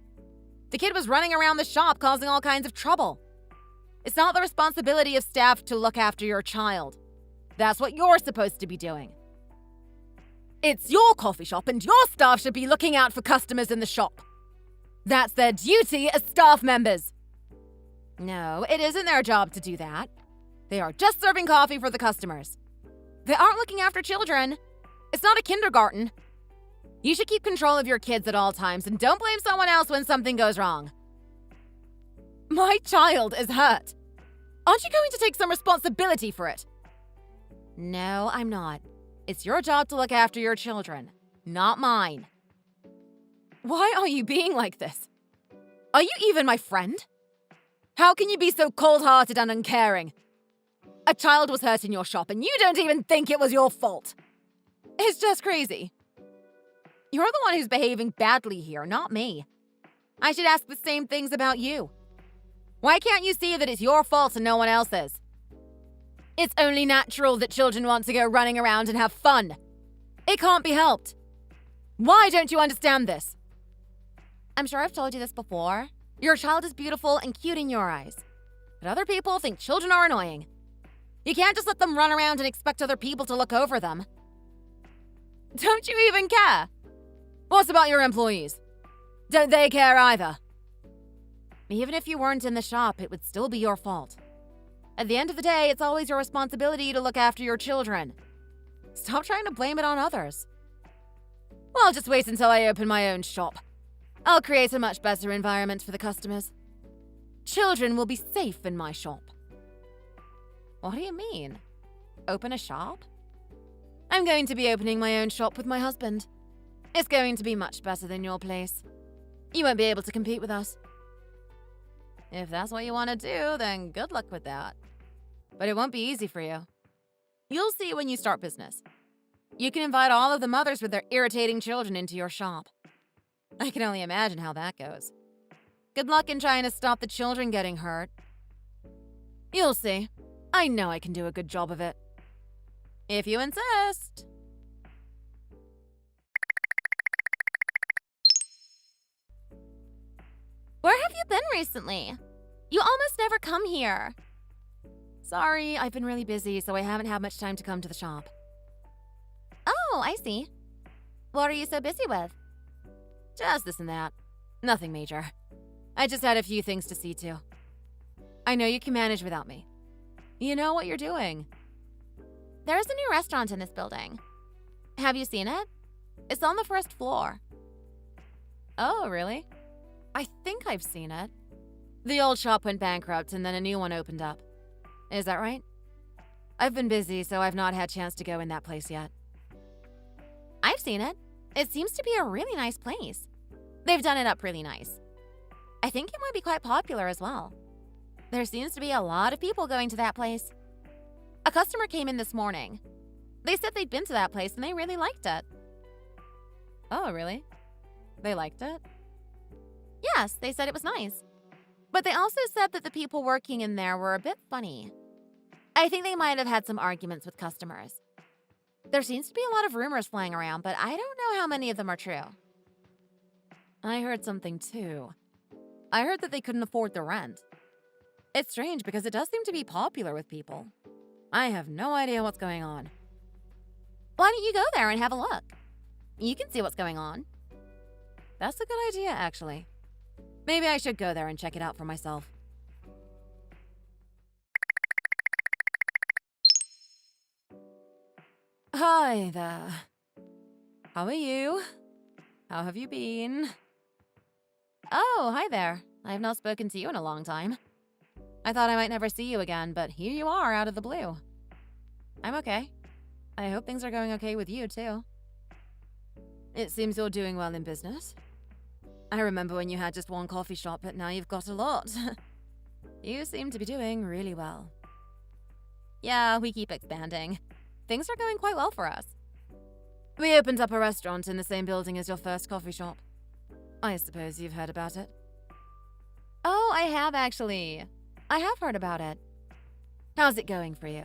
The kid was running around the shop causing all kinds of trouble. It's not the responsibility of staff to look after your child. That's what you're supposed to be doing. It's your coffee shop and your staff should be looking out for customers in the shop. That's their duty as staff members. No, it isn't their job to do that. They are just serving coffee for the customers. They aren't looking after children. It's not a kindergarten. You should keep control of your kids at all times and don't blame someone else when something goes wrong. My child is hurt. Aren't you going to take some responsibility for it? No, I'm not. It's your job to look after your children, not mine. Why are you being like this? Are you even my friend? How can you be so cold-hearted and uncaring? A child was hurt in your shop and you don't even think it was your fault. It's just crazy. You're the one who's behaving badly here, not me. I should ask the same things about you. Why can't you see that it's your fault and no one else's? It's only natural that children want to go running around and have fun. It can't be helped. Why don't you understand this? I'm sure I've told you this before. Your child is beautiful and cute in your eyes. But other people think children are annoying. You can't just let them run around and expect other people to look over them. Don't you even care? What about your employees? Don't they care either? Even if you weren't in the shop, it would still be your fault. At the end of the day, it's always your responsibility to look after your children. Stop trying to blame it on others. Well, just wait until I open my own shop. I'll create a much better environment for the customers. Children will be safe in my shop. What do you mean? Open a shop? I'm going to be opening my own shop with my husband. It's going to be much better than your place. You won't be able to compete with us. If that's what you want to do, then good luck with that. But it won't be easy for you. You'll see when you start business. You can invite all of the mothers with their irritating children into your shop. I can only imagine how that goes. Good luck in trying to stop the children getting hurt. You'll see. I know I can do a good job of it. If you insist. Where have you been recently? You almost never come here. Sorry, I've been really busy, so I haven't had much time to come to the shop. Oh, I see. What are you so busy with? Just this and that. Nothing major. I just had a few things to see to. I know you can manage without me. You know what you're doing. There's a new restaurant in this building. Have you seen it? It's on the first floor. Oh, really? I think I've seen it. The old shop went bankrupt and then a new one opened up. Is that right? I've been busy, so I've not had a chance to go in that place yet. I've seen it. It seems to be a really nice place. They've done it up really nice. I think it might be quite popular as well. There seems to be a lot of people going to that place. A customer came in this morning. They said they'd been to that place and they really liked it. Oh, really? They liked it? Yes, they said it was nice. But they also said that the people working in there were a bit funny. I think they might have had some arguments with customers. There seems to be a lot of rumors flying around, but I don't know how many of them are true. I heard something too. I heard that they couldn't afford the rent. It's strange because it does seem to be popular with people. I have no idea what's going on. Why don't you go there and have a look? You can see what's going on. That's a good idea, actually. Maybe I should go there and check it out for myself. Hi there. How are you? How have you been? Oh, hi there. I have not spoken to you in a long time. I thought I might never see you again, but here you are out of the blue. I'm okay. I hope things are going okay with you, too. It seems you're doing well in business. I remember when you had just one coffee shop, but now you've got a lot. You seem to be doing really well. Yeah, we keep expanding. Things are going quite well for us. We opened up a restaurant in the same building as your first coffee shop. I suppose you've heard about it. Oh, I have actually. I have heard about it. How's it going for you?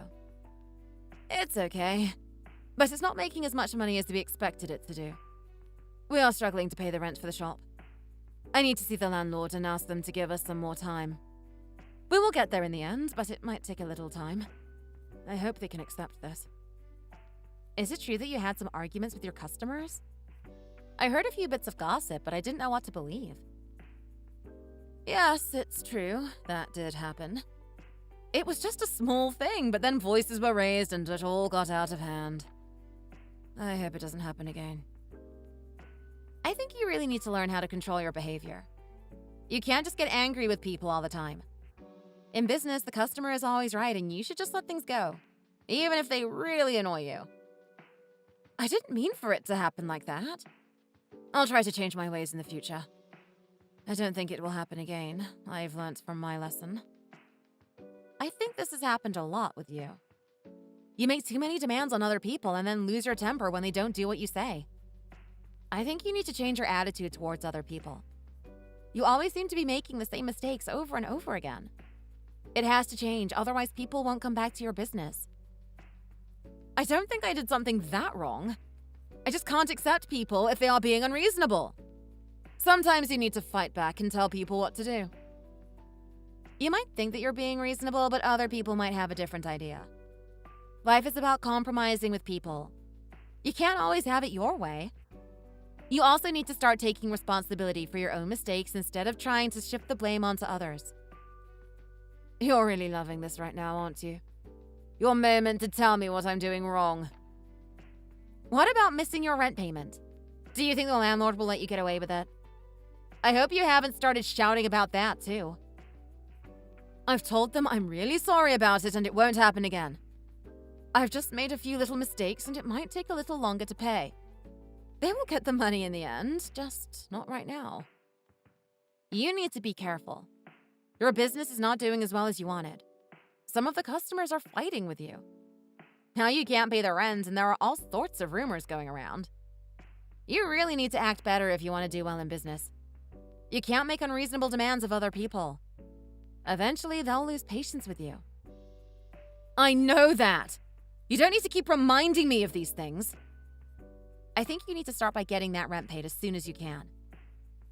It's okay, but it's not making as much money as we expected it to do. We are struggling to pay the rent for the shop. I need to see the landlord and ask them to give us some more time. We will get there in the end, but it might take a little time. I hope they can accept this. Is it true that you had some arguments with your customers? I heard a few bits of gossip, but I didn't know what to believe. Yes, it's true. That did happen. It was just a small thing, but then voices were raised and it all got out of hand. I hope it doesn't happen again. I think you really need to learn how to control your behavior. You can't just get angry with people all the time. In business, the customer is always right and you should just let things go, even if they really annoy you. I didn't mean for it to happen like that. I'll try to change my ways in the future. I don't think it will happen again. I've learnt from my lesson. I think this has happened a lot with you. You make too many demands on other people and then lose your temper when they don't do what you say. I think you need to change your attitude towards other people. You always seem to be making the same mistakes over and over again. It has to change, otherwise people won't come back to your business. I don't think I did something that wrong. I just can't accept people if they are being unreasonable. Sometimes you need to fight back and tell people what to do. You might think that you're being reasonable, but other people might have a different idea. Life is about compromising with people. You can't always have it your way. You also need to start taking responsibility for your own mistakes instead of trying to shift the blame onto others. You're really loving this right now, aren't you? Your moment to tell me what I'm doing wrong. What about missing your rent payment? Do you think the landlord will let you get away with it? I hope you haven't started shouting about that, too. I've told them I'm really sorry about it and it won't happen again. I've just made a few little mistakes and it might take a little longer to pay. They will get the money in the end, just not right now. You need to be careful. Your business is not doing as well as you wanted. Some of the customers are fighting with you. Now you can't pay their rent and there are all sorts of rumors going around. You really need to act better if you want to do well in business. You can't make unreasonable demands of other people. Eventually, they'll lose patience with you. I know that. You don't need to keep reminding me of these things. I think you need to start by getting that rent paid as soon as you can.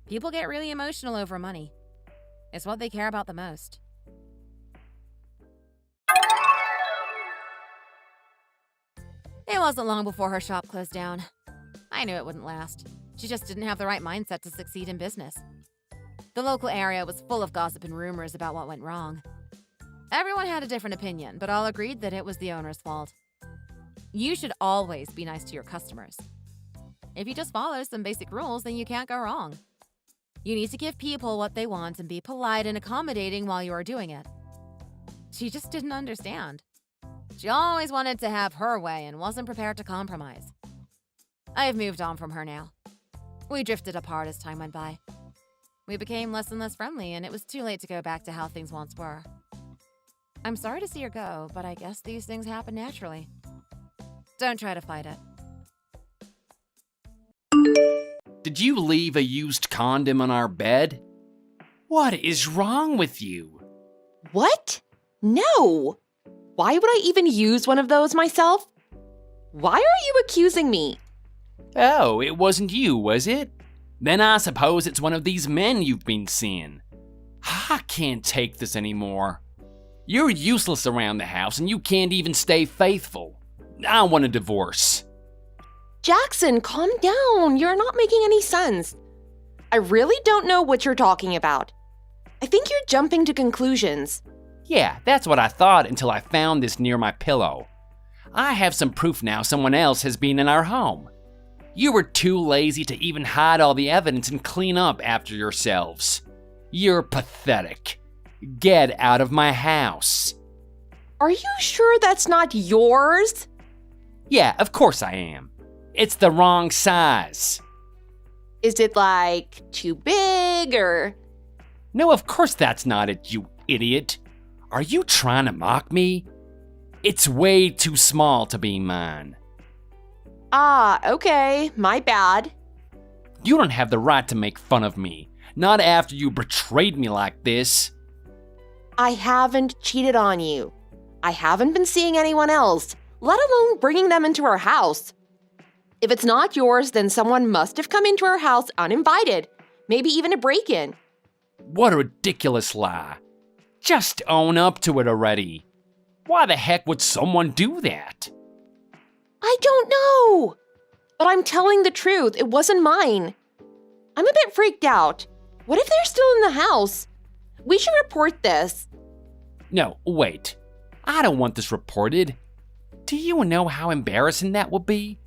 People get really emotional over money. It's what they care about the most. It wasn't long before her shop closed down. I knew it wouldn't last. She just didn't have the right mindset to succeed in business. The local area was full of gossip and rumors about what went wrong. Everyone had a different opinion, but all agreed that it was the owner's fault. You should always be nice to your customers. If you just follow some basic rules, then you can't go wrong. You need to give people what they want and be polite and accommodating while you are doing it. She just didn't understand. She always wanted to have her way and wasn't prepared to compromise. I've moved on from her now. We drifted apart as time went by. We became less and less friendly, and it was too late to go back to how things once were. I'm sorry to see her go, but I guess these things happen naturally. Don't try to fight it. Did you leave a used condom on our bed? What is wrong with you? What? No! Why would I even use one of those myself? Why are you accusing me? Oh, it wasn't you, was it? Then I suppose it's one of these men you've been seeing. I can't take this anymore. You're useless around the house and you can't even stay faithful. I want a divorce. Jackson, calm down. You're not making any sense. I really don't know what you're talking about. I think you're jumping to conclusions. Yeah, that's what I thought until I found this near my pillow. I have some proof now someone else has been in our home. You were too lazy to even hide all the evidence and clean up after yourselves. You're pathetic. Get out of my house. Are you sure that's not yours? Yeah, of course I am. It's the wrong size. Is it like too big or? No, of course that's not it, you idiot. Are you trying to mock me? It's way too small to be mine. Ah, okay, my bad. You don't have the right to make fun of me. Not after you betrayed me like this. I haven't cheated on you. I haven't been seeing anyone else, let alone bringing them into our house. If it's not yours, then someone must have come into our house uninvited, maybe even a break-in. What a ridiculous lie. Just own up to it already. Why the heck would someone do that? I don't know. But I'm telling the truth, it wasn't mine. I'm a bit freaked out. What if they're still in the house? We should report this. No, wait. I don't want this reported. Do you know how embarrassing that would be?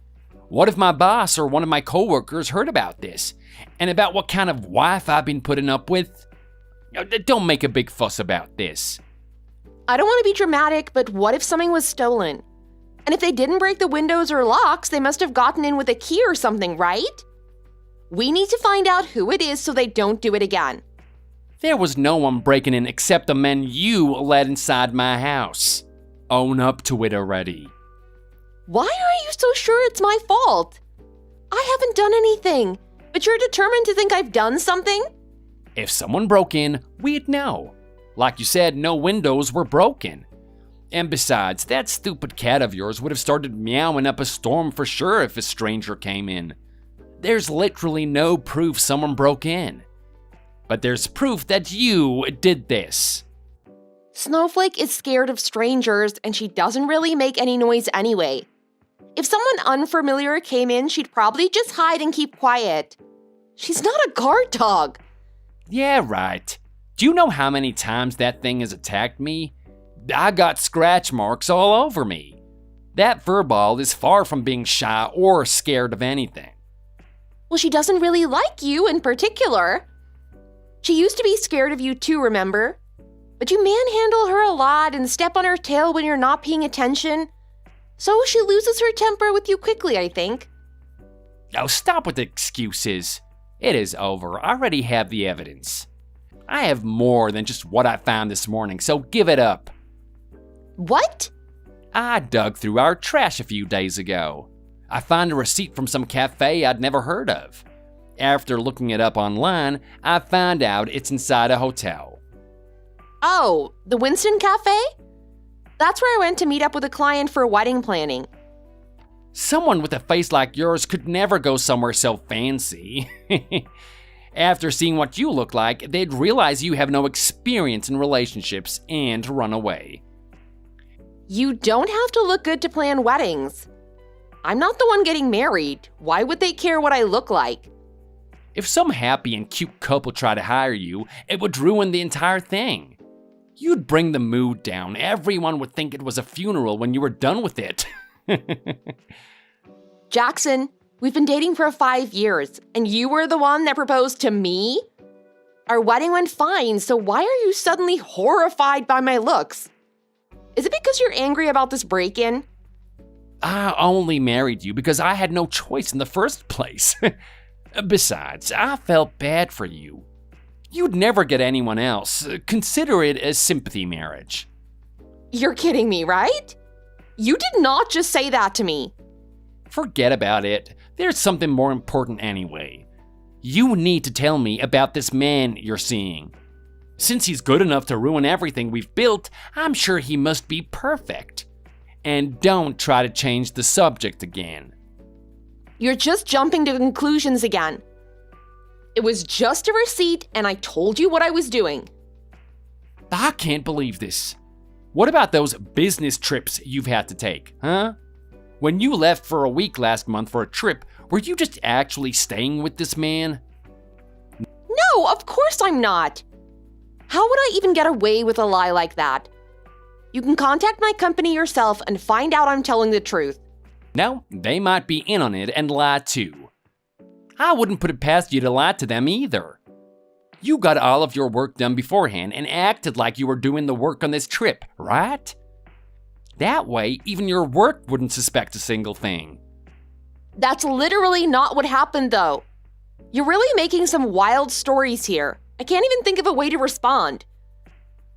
What if my boss or one of my coworkers heard about this? And about what kind of wife I've been putting up with? Don't make a big fuss about this. I don't want to be dramatic, but what if something was stolen? And if they didn't break the windows or locks, they must have gotten in with a key or something, right? We need to find out who it is so they don't do it again. There was no one breaking in except the men you let inside my house. Own up to it already. Why are you so sure it's my fault? I haven't done anything, but you're determined to think I've done something? If someone broke in, we'd know. Like you said, no windows were broken. And besides, that stupid cat of yours would have started meowing up a storm for sure if a stranger came in. There's literally no proof someone broke in. But there's proof that you did this. Snowflake is scared of strangers, and she doesn't really make any noise anyway. If someone unfamiliar came in, she'd probably just hide and keep quiet. She's not a guard dog. Yeah, right. Do you know how many times that thing has attacked me? I got scratch marks all over me. That furball is far from being shy or scared of anything. Well, she doesn't really like you in particular. She used to be scared of you too, remember? but you manhandle her a lot and step on her tail when you're not paying attention. So she loses her temper with you quickly, I think. Now stop with the excuses. It is over. I already have the evidence. I have more than just what I found this morning, so give it up. What? I dug through our trash a few days ago. I found a receipt from some cafe I'd never heard of. After looking it up online, I found out it's inside a hotel. Oh, the Winston Cafe? That's where I went to meet up with a client for wedding planning. Someone with a face like yours could never go somewhere so fancy. After seeing what you look like, they'd realize you have no experience in relationships and run away. You don't have to look good to plan weddings. I'm not the one getting married. Why would they care what I look like? If some happy and cute couple tried to hire you, it would ruin the entire thing. You'd bring the mood down. Everyone would think it was a funeral when you were done with it. Jackson, we've been dating for 5 years, and you were the one that proposed to me? Our wedding went fine, so why are you suddenly horrified by my looks? Is it because you're angry about this break-in? I only married you because I had no choice in the first place. Besides, I felt bad for you. You'd never get anyone else. Consider it a sympathy marriage. You're kidding me, right? You did not just say that to me. Forget about it. There's something more important anyway. You need to tell me about this man you're seeing. Since he's good enough to ruin everything we've built, I'm sure he must be perfect. And don't try to change the subject again. You're just jumping to conclusions again. It was just a receipt, and I told you what I was doing. I can't believe this. What about those business trips you've had to take, huh? When you left for a week last month for a trip, were you just actually staying with this man? No, of course I'm not. How would I even get away with a lie like that? You can contact my company yourself and find out I'm telling the truth. No, they might be in on it and lie too. I wouldn't put it past you to lie to them either. You got all of your work done beforehand and acted like you were doing the work on this trip, right? That way, even your work wouldn't suspect a single thing. That's literally not what happened, though. You're really making some wild stories here. I can't even think of a way to respond.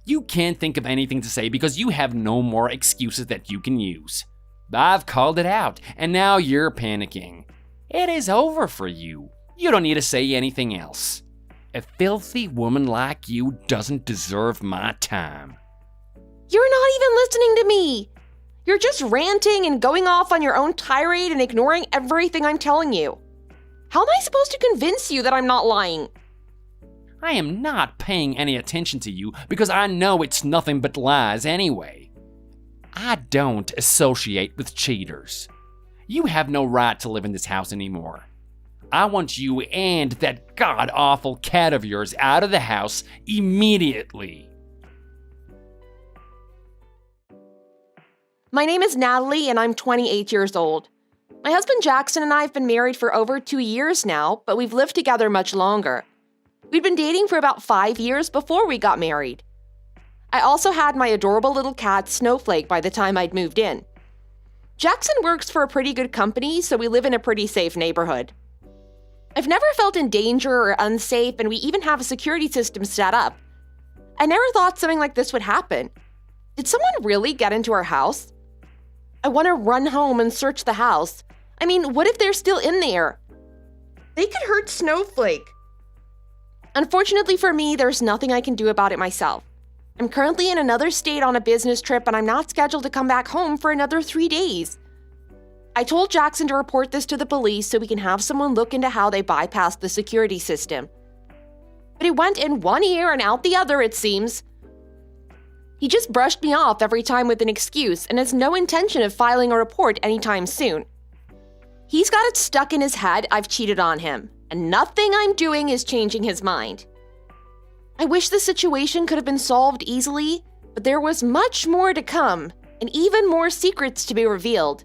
You can't think of anything to say because you have no more excuses that you can use. I've called it out, and now you're panicking. It is over for you. You don't need to say anything else. A filthy woman like you doesn't deserve my time. You're not even listening to me. You're just ranting and going off on your own tirade and ignoring everything I'm telling you. How am I supposed to convince you that I'm not lying? I am not paying any attention to you because I know it's nothing but lies anyway. I don't associate with cheaters. You have no right to live in this house anymore. I want you and that god-awful cat of yours out of the house immediately. My name is Natalie, and I'm 28 years old. My husband Jackson and I have been married for over 2 years now, but we've lived together much longer. We'd been dating for about 5 years before we got married. I also had my adorable little cat, Snowflake, by the time I'd moved in. Jackson works for a pretty good company, so we live in a pretty safe neighborhood. I've never felt in danger or unsafe, and we even have a security system set up. I never thought something like this would happen. Did someone really get into our house? I want to run home and search the house. I mean, what if they're still in there? They could hurt Snowflake. Unfortunately for me, there's nothing I can do about it myself. I'm currently in another state on a business trip, and I'm not scheduled to come back home for another 3 days. I told Jackson to report this to the police so we can have someone look into how they bypassed the security system. But it went in one ear and out the other, it seems. He just brushed me off every time with an excuse and has no intention of filing a report anytime soon. He's got it stuck in his head I've cheated on him, and nothing I'm doing is changing his mind. I wish the situation could have been solved easily, but there was much more to come, and even more secrets to be revealed.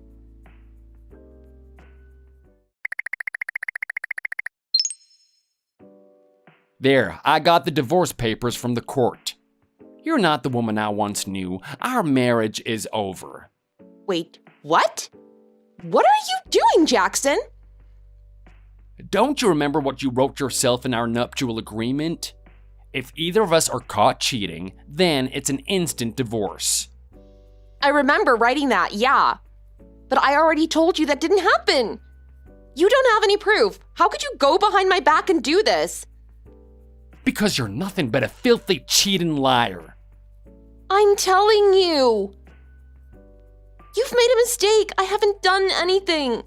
There, I got the divorce papers from the court. You're not the woman I once knew. Our marriage is over. Wait, what? What are you doing, Jackson? Don't you remember what you wrote yourself in our nuptial agreement? If either of us are caught cheating, then it's an instant divorce. I remember writing that, yeah. But I already told you that didn't happen. You don't have any proof. How could you go behind my back and do this? Because you're nothing but a filthy cheating liar. I'm telling you. You've made a mistake. I haven't done anything.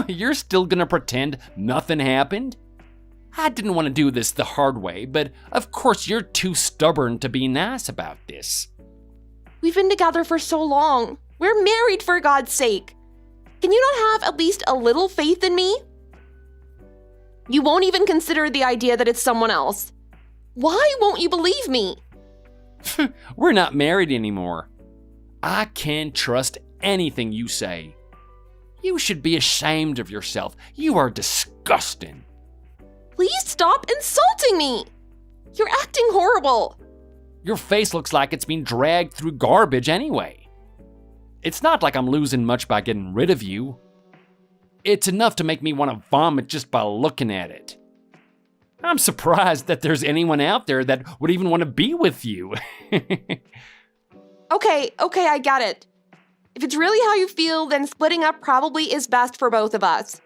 You're still gonna pretend nothing happened? I didn't want to do this the hard way, but of course you're too stubborn to be nice about this. We've been together for so long. We're married, for God's sake. Can you not have at least a little faith in me? You won't even consider the idea that it's someone else. Why won't you believe me? We're not married anymore. I can't trust anything you say. You should be ashamed of yourself. You are disgusting. Please stop insulting me. You're acting horrible. Your face looks like it's been dragged through garbage anyway. It's not like I'm losing much by getting rid of you. It's enough to make me want to vomit just by looking at it. I'm surprised that there's anyone out there that would even want to be with you. Okay, I get it. If it's really how you feel, then splitting up probably is best for both of us.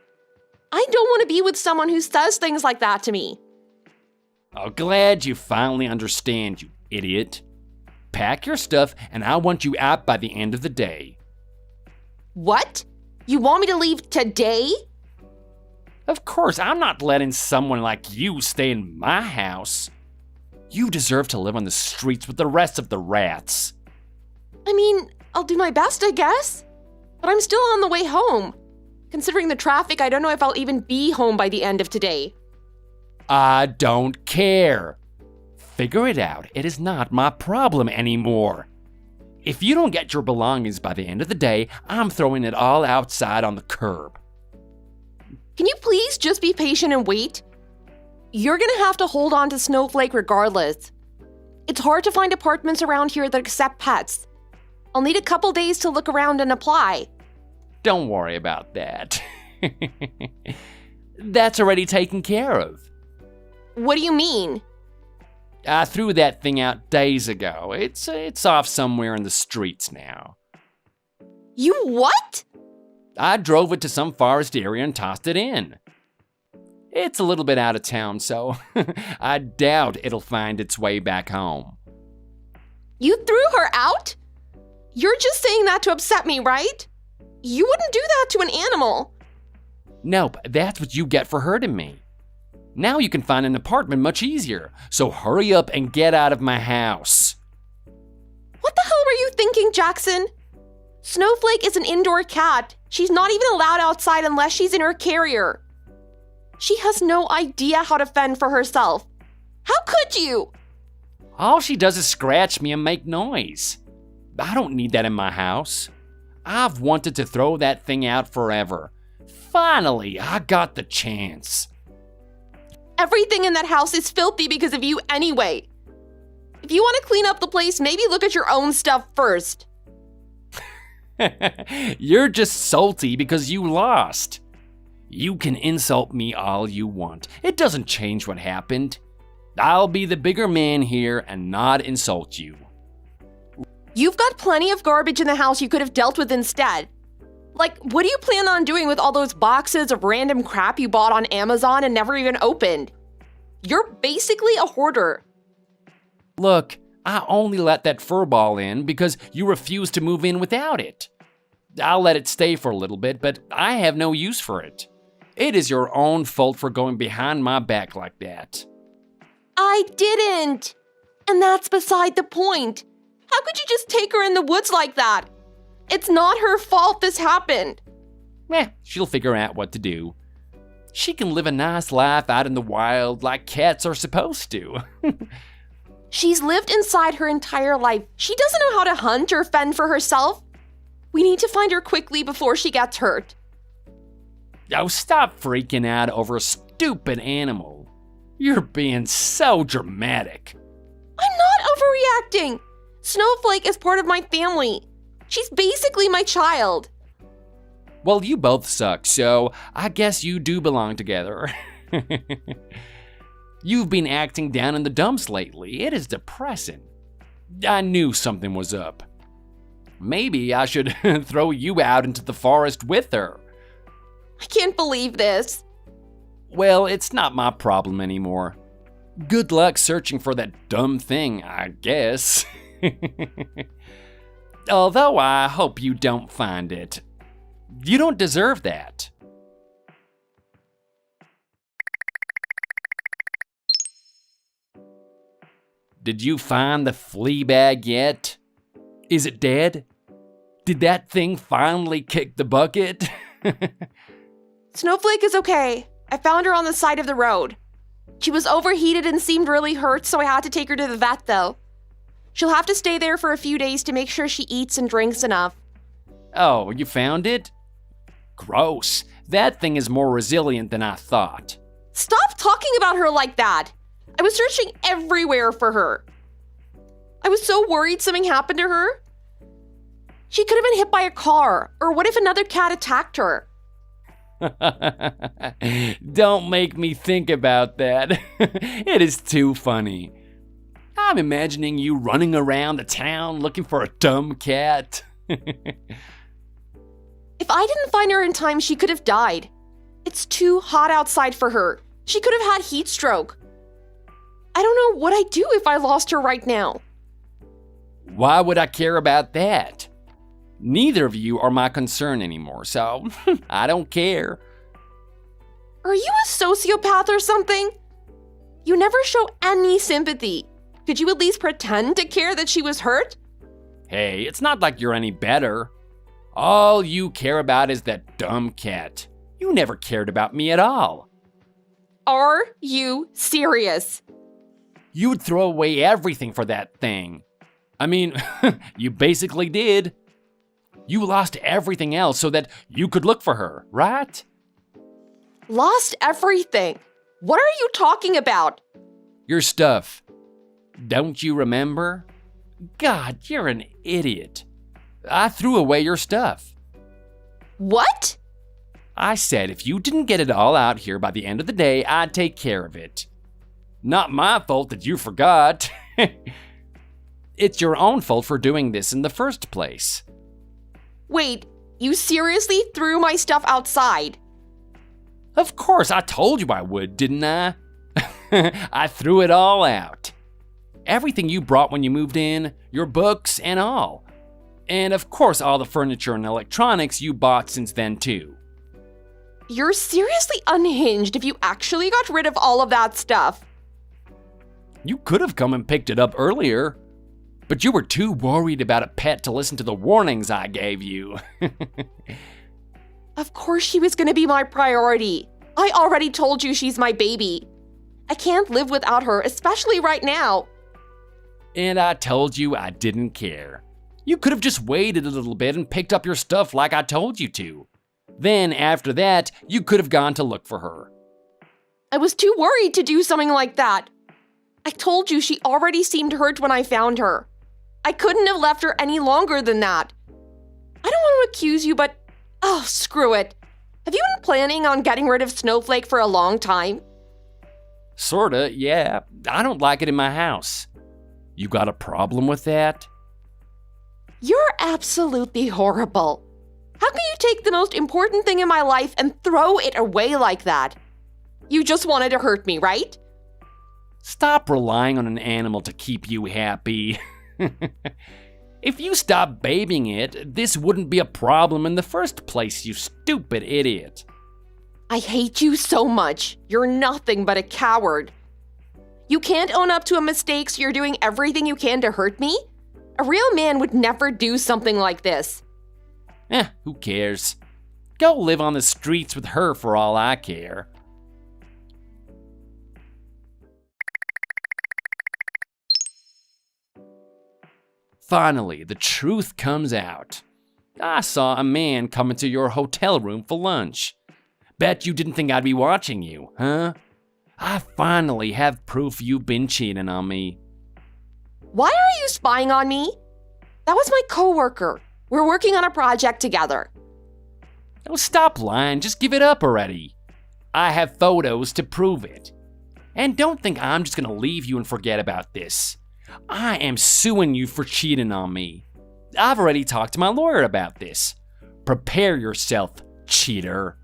I don't want to be with someone who says things like that to me. Oh, glad you finally understand, you idiot. Pack your stuff, and I want you out by the end of the day. What? You want me to leave today? Of course, I'm not letting someone like you stay in my house. You deserve to live on the streets with the rest of the rats. I mean, I'll do my best, I guess. But I'm still on the way home. Considering the traffic, I don't know if I'll even be home by the end of today. I don't care. Figure it out. It is not my problem anymore. If you don't get your belongings by the end of the day, I'm throwing it all outside on the curb. Can you please just be patient and wait? You're gonna have to hold on to Snowflake regardless. It's hard to find apartments around here that accept pets. I'll need a couple days to look around and apply. Don't worry about that. That's already taken care of. What do you mean? I threw that thing out days ago. It's off somewhere in the streets now. You what? I drove it to some forest area and tossed it in. It's a little bit out of town, so I doubt it'll find its way back home. You threw her out? You're just saying that to upset me, right? You wouldn't do that to an animal. Nope, that's what you get for hurting me. Now you can find an apartment much easier, so hurry up and get out of my house. What the hell were you thinking, Jackson? Snowflake is an indoor cat. She's not even allowed outside unless she's in her carrier. She has no idea how to fend for herself. How could you? All she does is scratch me and make noise. I don't need that in my house. I've wanted to throw that thing out forever. Finally, I got the chance. Everything in that house is filthy because of you anyway. If you want to clean up the place, maybe look at your own stuff first. You're just salty because you lost. You can insult me all you want. It doesn't change what happened. I'll be the bigger man here and not insult you. You've got plenty of garbage in the house you could have dealt with instead. Like, what do you plan on doing with all those boxes of random crap you bought on Amazon and never even opened? You're basically a hoarder. Look, I only let that fur ball in because you refused to move in without it. I'll let it stay for a little bit, but I have no use for it. It is your own fault for going behind my back like that. I didn't. And that's beside the point. How could you just take her in the woods like that? It's not her fault this happened. She'll figure out what to do. She can live a nice life out in the wild like cats are supposed to. She's lived inside her entire life. She doesn't know how to hunt or fend for herself. We need to find her quickly before she gets hurt. Oh, stop freaking out over a stupid animal. You're being so dramatic. I'm not overreacting. Snowflake is part of my family. She's basically my child. Well, you both suck, so I guess you do belong together. You've been acting down in the dumps lately. It is depressing. I knew something was up. Maybe I should throw you out into the forest with her. I can't believe this. Well, it's not my problem anymore. Good luck searching for that dumb thing, I guess. Although I hope you don't find it. You don't deserve that. Did you find the flea bag yet? Is it dead? Did that thing finally kick the bucket? Snowflake is okay. I found her on the side of the road. She was overheated and seemed really hurt, so I had to take her to the vet, though. She'll have to stay there for a few days to make sure she eats and drinks enough. Oh, you found it? Gross. That thing is more resilient than I thought. Stop talking about her like that. I was searching everywhere for her. I was so worried something happened to her. She could have been hit by a car, or what if another cat attacked her? Don't make me think about that. It is too funny. I'm imagining you running around the town looking for a dumb cat. If I didn't find her in time, she could have died. It's too hot outside for her. She could have had heat stroke. I don't know what I'd do if I lost her right now. Why would I care about that? Neither of you are my concern anymore, so I don't care. Are you a sociopath or something? You never show any sympathy. Could you at least pretend to care that she was hurt? Hey, it's not like you're any better. All you care about is that dumb cat. You never cared about me at all. Are you serious? You would throw away everything for that thing. I mean, you basically did. You lost everything else so that you could look for her, right? Lost everything? What are you talking about? Your stuff. Don't you remember? God, you're an idiot. I threw away your stuff. What? I said if you didn't get it all out here by the end of the day, I'd take care of it. Not my fault that you forgot. It's your own fault for doing this in the first place. Wait, you seriously threw my stuff outside? Of course, I told you I would, didn't I? I threw it all out. Everything you brought when you moved in, your books and all. And of course, all the furniture and electronics you bought since then too. You're seriously unhinged if you actually got rid of all of that stuff. You could have come and picked it up earlier, but you were too worried about a pet to listen to the warnings I gave you. Of course she was gonna be my priority. I already told you she's my baby. I can't live without her, especially right now. And I told you I didn't care. You could have just waited a little bit and picked up your stuff like I told you to. Then after that, you could have gone to look for her. I was too worried to do something like that. I told you she already seemed hurt when I found her. I couldn't have left her any longer than that. I don't want to accuse you, but oh, screw it. Have you been planning on getting rid of Snowflake for a long time? Sorta, yeah. I don't like it in my house. You got a problem with that? You're absolutely horrible. How can you take the most important thing in my life and throw it away like that? You just wanted to hurt me, right? Stop relying on an animal to keep you happy. If you stopped babying it, this wouldn't be a problem in the first place, you stupid idiot. I hate you so much. You're nothing but a coward. You can't own up to a mistake, so you're doing everything you can to hurt me? A real man would never do something like this. Who cares? Go live on the streets with her for all I care. Finally, the truth comes out. I saw a man come into your hotel room for lunch. Bet you didn't think I'd be watching you, huh? I finally have proof you've been cheating on me. Why are you spying on me? That was my coworker. We're working on a project together. Oh, stop lying. Just give it up already. I have photos to prove it. And don't think I'm just gonna leave you and forget about this. I am suing you for cheating on me. I've already talked to my lawyer about this. Prepare yourself, cheater.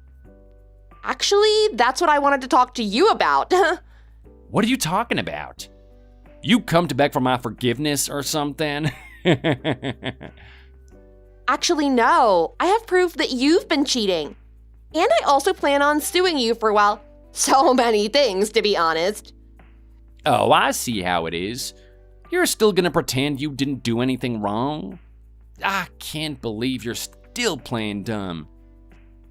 Actually, that's what I wanted to talk to you about. What are you talking about? You come to beg for my forgiveness or something? Actually, no. I have proof that you've been cheating. And I also plan on suing you for, well, so many things, to be honest. Oh, I see how it is. You're still gonna pretend you didn't do anything wrong? I can't believe you're still playing dumb.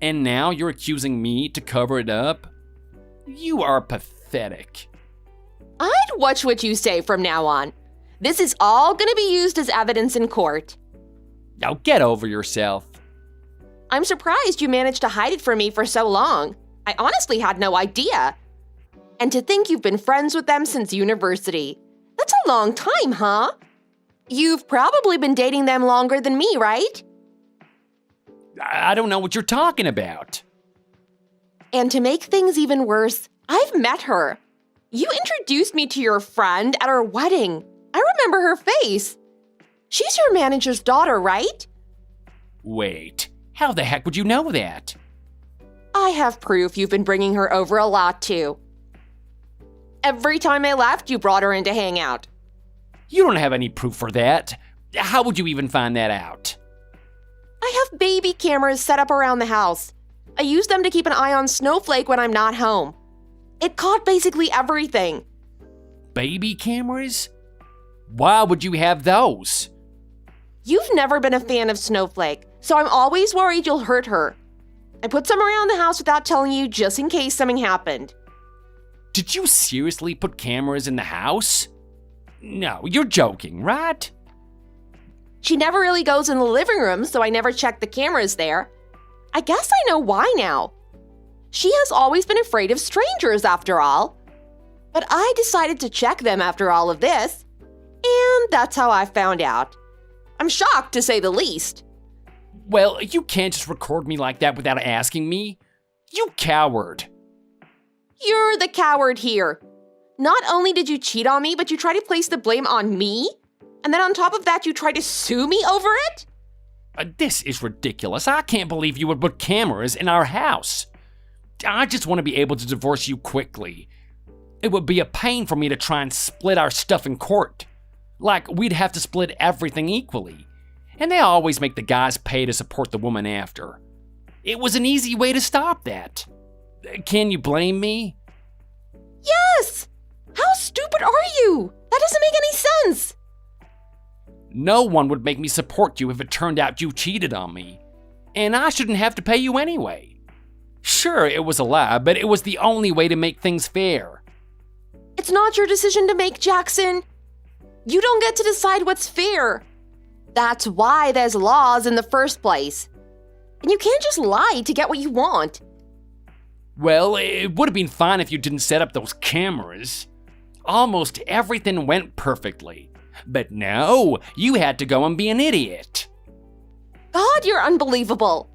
And now you're accusing me to cover it up? You are pathetic. I'd watch what you say from now on. This is all gonna be used as evidence in court. Now get over yourself. I'm surprised you managed to hide it from me for so long. I honestly had no idea. And to think you've been friends with them since university. That's a long time, huh? You've probably been dating them longer than me, right? I don't know what you're talking about. And to make things even worse, I've met her. You introduced me to your friend at our wedding. I remember her face. She's your manager's daughter, right? Wait, how the heck would you know that? I have proof you've been bringing her over a lot, too. Every time I left, you brought her in to hang out. You don't have any proof for that. How would you even find that out? I have baby cameras set up around the house. I use them to keep an eye on Snowflake when I'm not home. It caught basically everything. Baby cameras? Why would you have those? You've never been a fan of Snowflake, so I'm always worried you'll hurt her. I put some around the house without telling you just in case something happened. Did you seriously put cameras in the house? No, you're joking, right? She never really goes in the living room, so I never check the cameras there. I guess I know why now. She has always been afraid of strangers, after all. But I decided to check them after all of this, and that's how I found out. I'm shocked, to say the least. Well, you can't just record me like that without asking me. You coward. You're the coward here. Not only did you cheat on me, but you tried to place the blame on me? And then on top of that, you tried to sue me over it? This is ridiculous. I can't believe you would put cameras in our house. I just want to be able to divorce you quickly. It would be a pain for me to try and split our stuff in court. Like, we'd have to split everything equally. And they always make the guys pay to support the woman after. It was an easy way to stop that. Can you blame me? Yes! How stupid are you? That doesn't make any sense. No one would make me support you if it turned out you cheated on me. And I shouldn't have to pay you anyway. Sure, it was a lie, but it was the only way to make things fair. It's not your decision to make, Jackson. You don't get to decide what's fair. That's why there's laws in the first place. And you can't just lie to get what you want. Well, it would have been fine if you didn't set up those cameras. Almost everything went perfectly. But no, you had to go and be an idiot. God, you're unbelievable.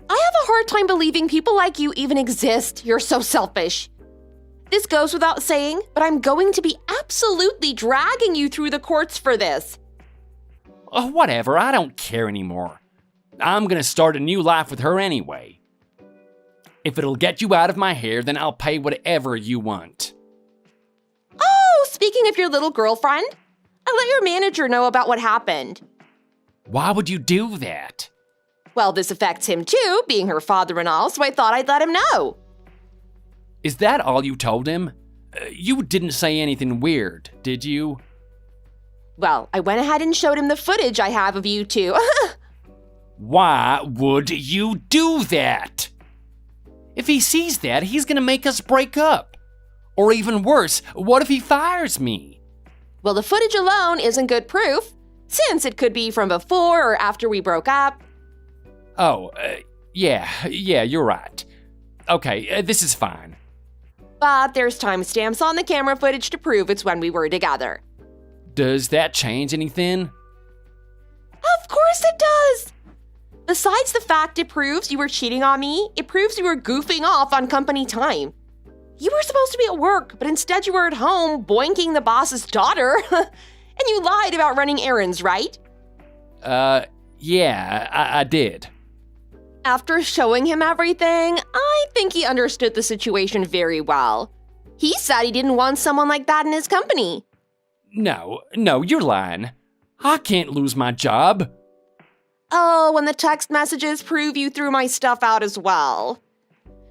I have a hard time believing people like you even exist. You're so selfish. This goes without saying, but I'm going to be absolutely dragging you through the courts for this. Whatever, I don't care anymore. I'm gonna start a new life with her anyway. If it'll get you out of my hair, then I'll pay whatever you want. Oh, speaking of your little girlfriend, I let your manager know about what happened. Why would you do that? Well, this affects him too, being her father-in-law, so I thought I'd let him know. Is that all you told him? You didn't say anything weird, did you? Well, I went ahead and showed him the footage I have of you two. Why would you do that? If he sees that, he's gonna make us break up. Or even worse, what if he fires me? Well, the footage alone isn't good proof, since it could be from before or after we broke up. Oh, yeah, you're right. Okay, this is fine. But there's timestamps on the camera footage to prove it's when we were together. Does that change anything? Of course it does! Besides the fact it proves you were cheating on me, it proves you were goofing off on company time. You were supposed to be at work, but instead you were at home boinking the boss's daughter. And you lied about running errands, right? Yeah, I did. After showing him everything, I think he understood the situation very well. He said he didn't want someone like that in his company. No, you're lying. I can't lose my job. Oh, and the text messages prove you threw my stuff out as well.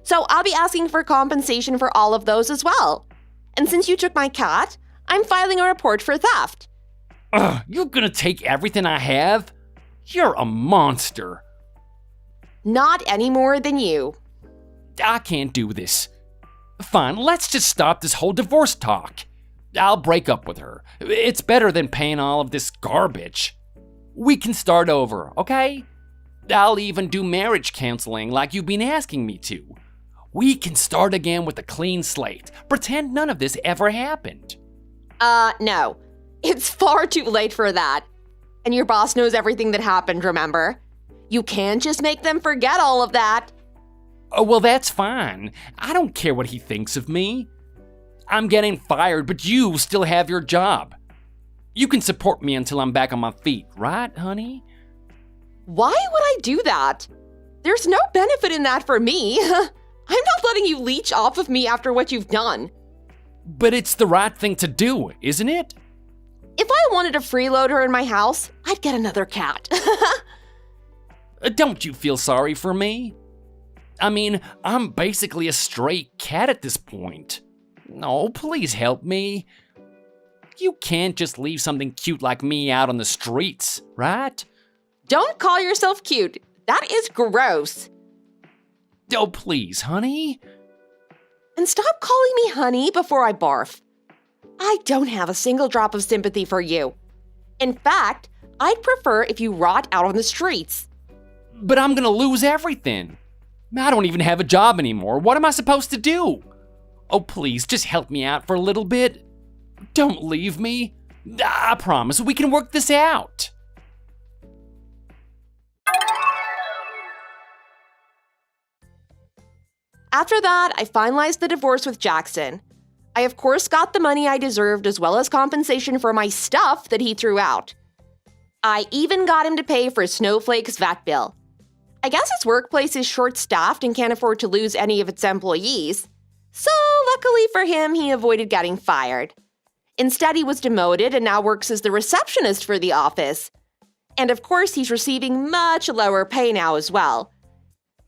So I'll be asking for compensation for all of those as well. And since you took my cat, I'm filing a report for theft. Ugh, you're gonna take everything I have? You're a monster. Not any more than you. I can't do this. Fine, let's just stop this whole divorce talk. I'll break up with her. It's better than paying all of this garbage. We can start over, okay? I'll even do marriage counseling like you've been asking me to. We can start again with a clean slate. Pretend none of this ever happened. No. It's far too late for that. And your boss knows everything that happened, remember? You can't just make them forget all of that. Oh, well, that's fine. I don't care what he thinks of me. I'm getting fired, but you still have your job. You can support me until I'm back on my feet, right, honey? Why would I do that? There's no benefit in that for me. I'm not letting you leech off of me after what you've done. But it's the right thing to do, isn't it? If I wanted a freeloader in my house, I'd get another cat. Don't you feel sorry for me? I mean, I'm basically a stray cat at this point. No, please help me. You can't just leave something cute like me out on the streets, right? Don't call yourself cute. That is gross. Oh, please, honey. And stop calling me honey before I barf. I don't have a single drop of sympathy for you. In fact, I'd prefer if you rot out on the streets. But I'm gonna lose everything. I don't even have a job anymore. What am I supposed to do? Oh, please, just help me out for a little bit. Don't leave me. I promise we can work this out. After that, I finalized the divorce with Jackson. I, of course, got the money I deserved as well as compensation for my stuff that he threw out. I even got him to pay for Snowflake's vet bill. I guess his workplace is short-staffed and can't afford to lose any of its employees. So, luckily for him, he avoided getting fired. Instead, he was demoted and now works as the receptionist for the office. And of course, he's receiving much lower pay now as well.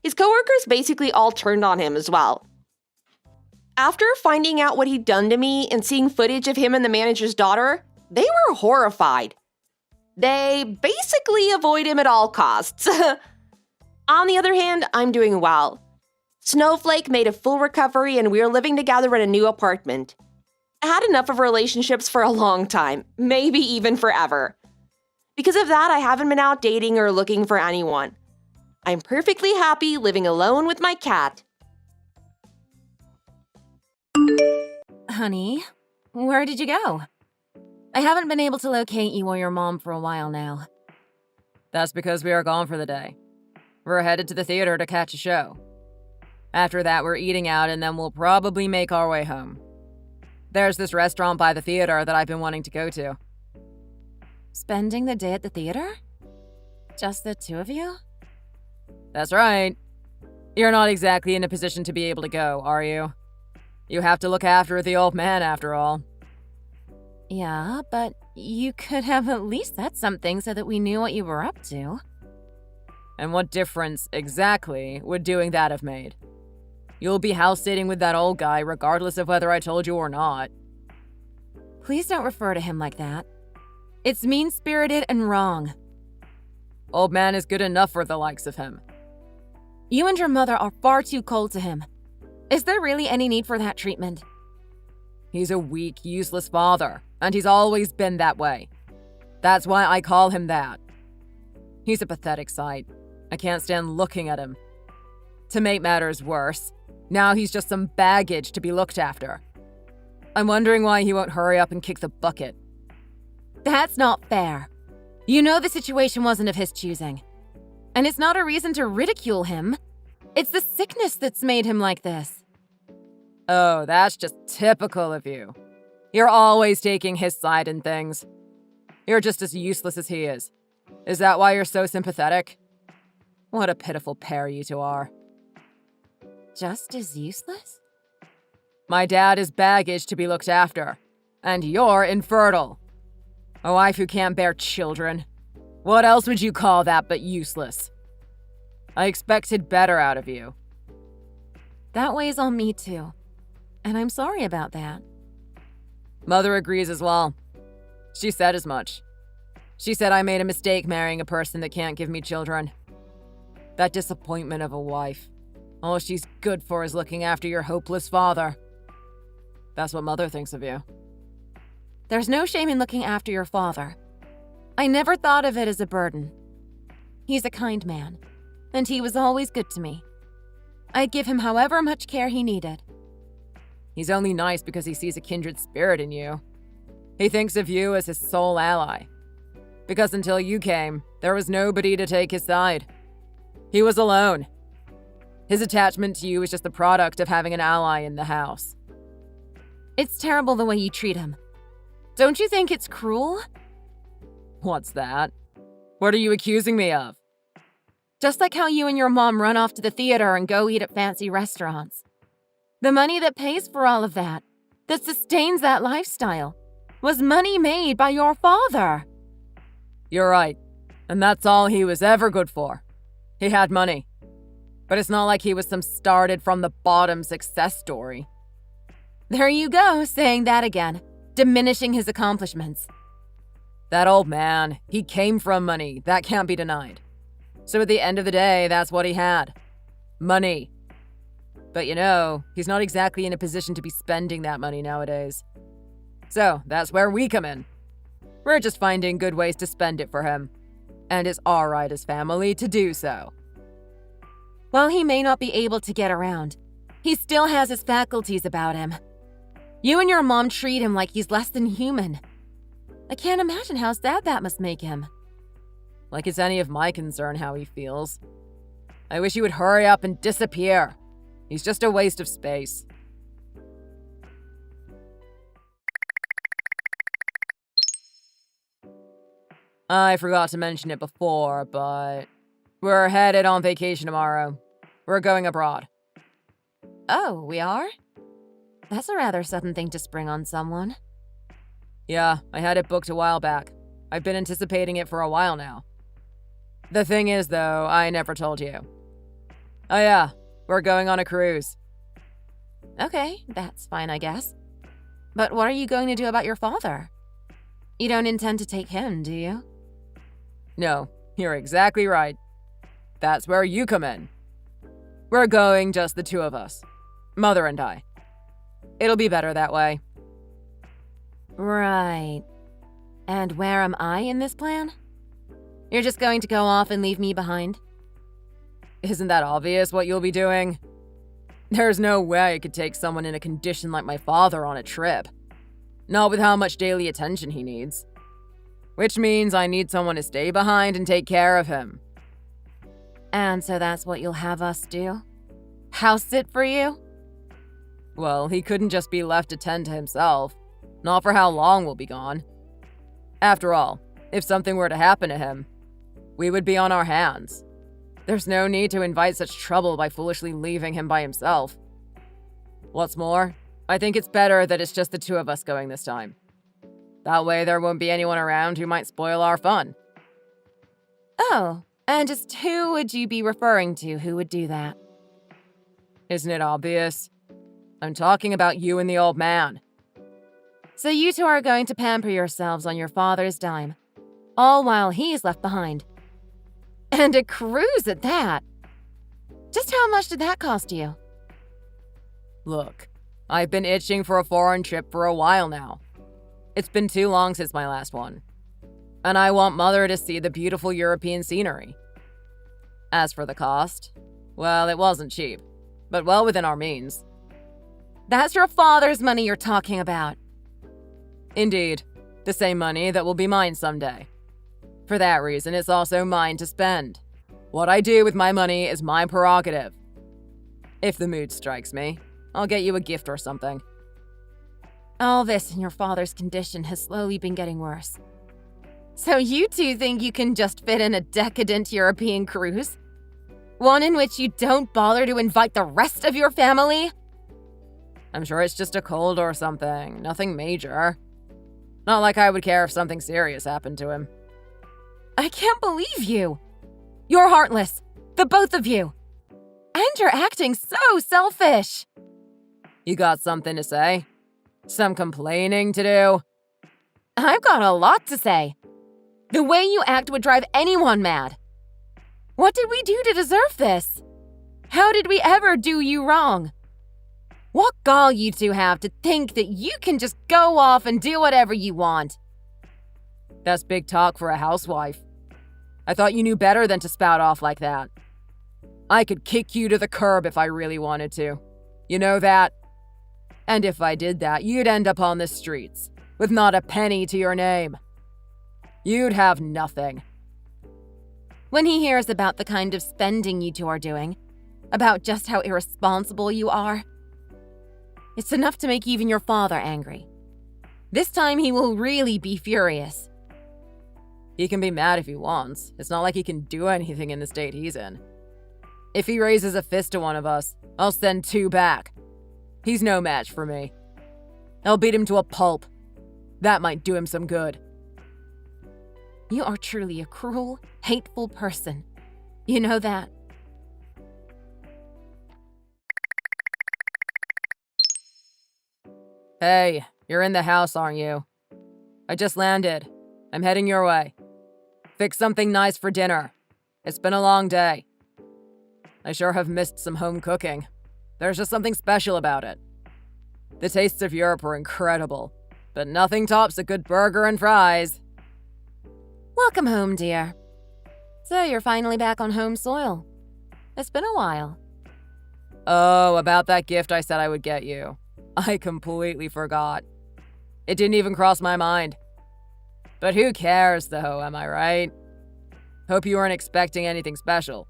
His coworkers basically all turned on him as well. After finding out what he'd done to me and seeing footage of him and the manager's daughter, they were horrified. They basically avoid him at all costs. On the other hand, I'm doing well. Snowflake made a full recovery and we're living together in a new apartment. I had enough of relationships for a long time, maybe even forever. Because of that, I haven't been out dating or looking for anyone. I'm perfectly happy living alone with my cat. Honey, where did you go? I haven't been able to locate you or your mom for a while now. That's because we are gone for the day. We're headed to the theater to catch a show. After that, we're eating out and then we'll probably make our way home. There's this restaurant by the theater that I've been wanting to go to. Spending the day at the theater? Just the two of you? That's right. You're not exactly in a position to be able to go, are you? You have to look after the old man after all. Yeah, but you could have at least said something so that we knew what you were up to. And what difference, exactly, would doing that have made? You'll be house-sitting with that old guy regardless of whether I told you or not. Please don't refer to him like that. It's mean-spirited and wrong. Old man is good enough for the likes of him. You and your mother are far too cold to him. Is there really any need for that treatment? He's a weak, useless father, and he's always been that way. That's why I call him that. He's a pathetic sight. I can't stand looking at him. To make matters worse, now he's just some baggage to be looked after. I'm wondering why he won't hurry up and kick the bucket. That's not fair. You know the situation wasn't of his choosing. And it's not a reason to ridicule him. It's the sickness that's made him like this. Oh, that's just typical of you. You're always taking his side in things. You're just as useless as he is. Is that why you're so sympathetic? What a pitiful pair you two are. Just as useless? My dad is baggage to be looked after. And you're infertile. A wife who can't bear children. What else would you call that but useless? I expected better out of you. That weighs on me too. And I'm sorry about that. Mother agrees as well. She said as much. She said I made a mistake marrying a person that can't give me children. That disappointment of a wife. All she's good for is looking after your hopeless father. That's what Mother thinks of you. There's no shame in looking after your father. I never thought of it as a burden. He's a kind man, and he was always good to me. I'd give him however much care he needed. He's only nice because he sees a kindred spirit in you. He thinks of you as his sole ally. Because until you came, there was nobody to take his side. He was alone. His attachment to you is just the product of having an ally in the house. It's terrible the way you treat him. Don't you think it's cruel? What's that? What are you accusing me of? Just like how you and your mom run off to the theater and go eat at fancy restaurants. The money that pays for all of that sustains that lifestyle, was money made by your father. You're right. And that's all he was ever good for. He had money. But it's not like he was some started from the bottom success story. There you go, saying that again, diminishing his accomplishments. That old man, he came from money, that can't be denied. So at the end of the day, that's what he had. Money. But you know, he's not exactly in a position to be spending that money nowadays. So that's where we come in. We're just finding good ways to spend it for him. And it's our right as family to do so. While he may not be able to get around, he still has his faculties about him. You and your mom treat him like he's less than human. I can't imagine how sad that must make him. Like it's any of my concern how he feels. I wish he would hurry up and disappear. He's just a waste of space. I forgot to mention it before, but we're headed on vacation tomorrow. We're going abroad. Oh, we are? That's a rather sudden thing to spring on someone. Yeah, I had it booked a while back. I've been anticipating it for a while now. The thing is, though, I never told you. Oh yeah, we're going on a cruise. Okay, that's fine, I guess. But what are you going to do about your father? You don't intend to take him, do you? No, you're exactly right. That's where you come in. We're going just the two of us. Mother and I. It'll be better that way. Right. And where am I in this plan? You're just going to go off and leave me behind? Isn't that obvious what you'll be doing? There's no way I could take someone in a condition like my father on a trip. Not with how much daily attention he needs. Which means I need someone to stay behind and take care of him. And so that's what you'll have us do? House sit for you? Well, he couldn't just be left to tend to himself. Not for how long we'll be gone. After all, if something were to happen to him, we would be on our hands. There's no need to invite such trouble by foolishly leaving him by himself. What's more, I think it's better that it's just the two of us going this time. That way there won't be anyone around who might spoil our fun. Oh, and just who would you be referring to who would do that? Isn't it obvious? I'm talking about you and the old man. So you two are going to pamper yourselves on your father's dime, all while he's left behind. And a cruise at that. Just how much did that cost you? Look, I've been itching for a foreign trip for a while now. It's been too long since my last one. And I want Mother to see the beautiful European scenery. As for the cost, well, it wasn't cheap, but well within our means. That's your father's money you're talking about. Indeed. The same money that will be mine someday. For that reason, it's also mine to spend. What I do with my money is my prerogative. If the mood strikes me, I'll get you a gift or something. All this and your father's condition has slowly been getting worse. So you two think you can just fit in a decadent European cruise? One in which you don't bother to invite the rest of your family? I'm sure it's just a cold or something. Nothing major. Not like I would care if something serious happened to him. I can't believe you! You're heartless, the both of you! And you're acting so selfish! You got something to say? Some complaining to do? I've got a lot to say. The way you act would drive anyone mad. What did we do to deserve this? How did we ever do you wrong? What gall you two have to think that you can just go off and do whatever you want? That's big talk for a housewife. I thought you knew better than to spout off like that. I could kick you to the curb if I really wanted to. You know that? And if I did that, you'd end up on the streets, with not a penny to your name. You'd have nothing. When he hears about the kind of spending you two are doing, about just how irresponsible you are, it's enough to make even your father angry. This time he will really be furious. He can be mad if he wants. It's not like he can do anything in the state he's in. If he raises a fist to one of us, I'll send 2 back. He's no match for me. I'll beat him to a pulp. That might do him some good. You are truly a cruel, hateful person. You know that. Hey, you're in the house, aren't you? I just landed. I'm heading your way. Fix something nice for dinner. It's been a long day. I sure have missed some home cooking. There's just something special about it. The tastes of Europe are incredible, but nothing tops a good burger and fries. Welcome home, dear. So you're finally back on home soil. It's been a while. Oh, about that gift I said I would get you. I completely forgot. It didn't even cross my mind. But who cares, though, am I right? Hope you weren't expecting anything special.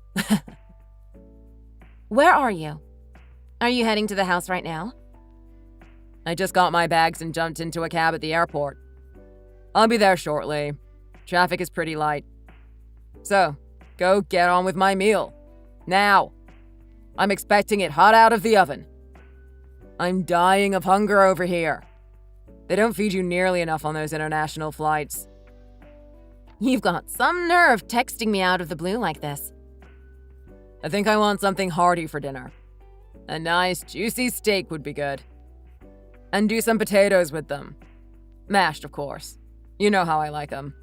Where are you? Are you heading to the house right now? I just got my bags and jumped into a cab at the airport. I'll be there shortly. Traffic is pretty light. So, go get on with my meal. Now. I'm expecting it hot out of the oven. I'm dying of hunger over here. They don't feed you nearly enough on those international flights. You've got some nerve texting me out of the blue like this. I think I want something hearty for dinner. A nice, juicy steak would be good. And do some potatoes with them. Mashed, of course. You know how I like them.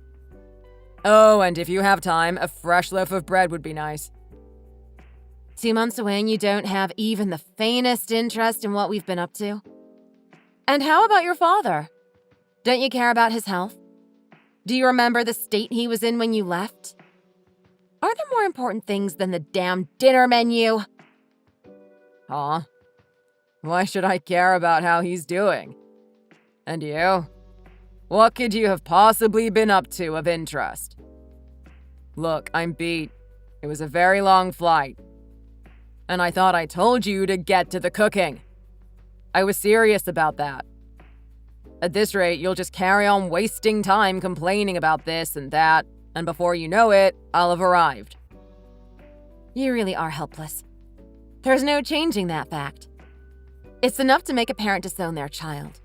Oh, and if you have time, a fresh loaf of bread would be nice. 2 months away and you don't have even the faintest interest in what we've been up to? And how about your father? Don't you care about his health? Do you remember the state he was in when you left? Are there more important things than the damn dinner menu? Huh? Why should I care about how he's doing? And you? What could you have possibly been up to of interest? Look, I'm beat. It was a very long flight. And I thought I told you to get to the cooking. I was serious about that. At this rate, you'll just carry on wasting time complaining about this and that, and before you know it, I'll have arrived. You really are helpless. There's no changing that fact. It's enough to make a parent disown their child.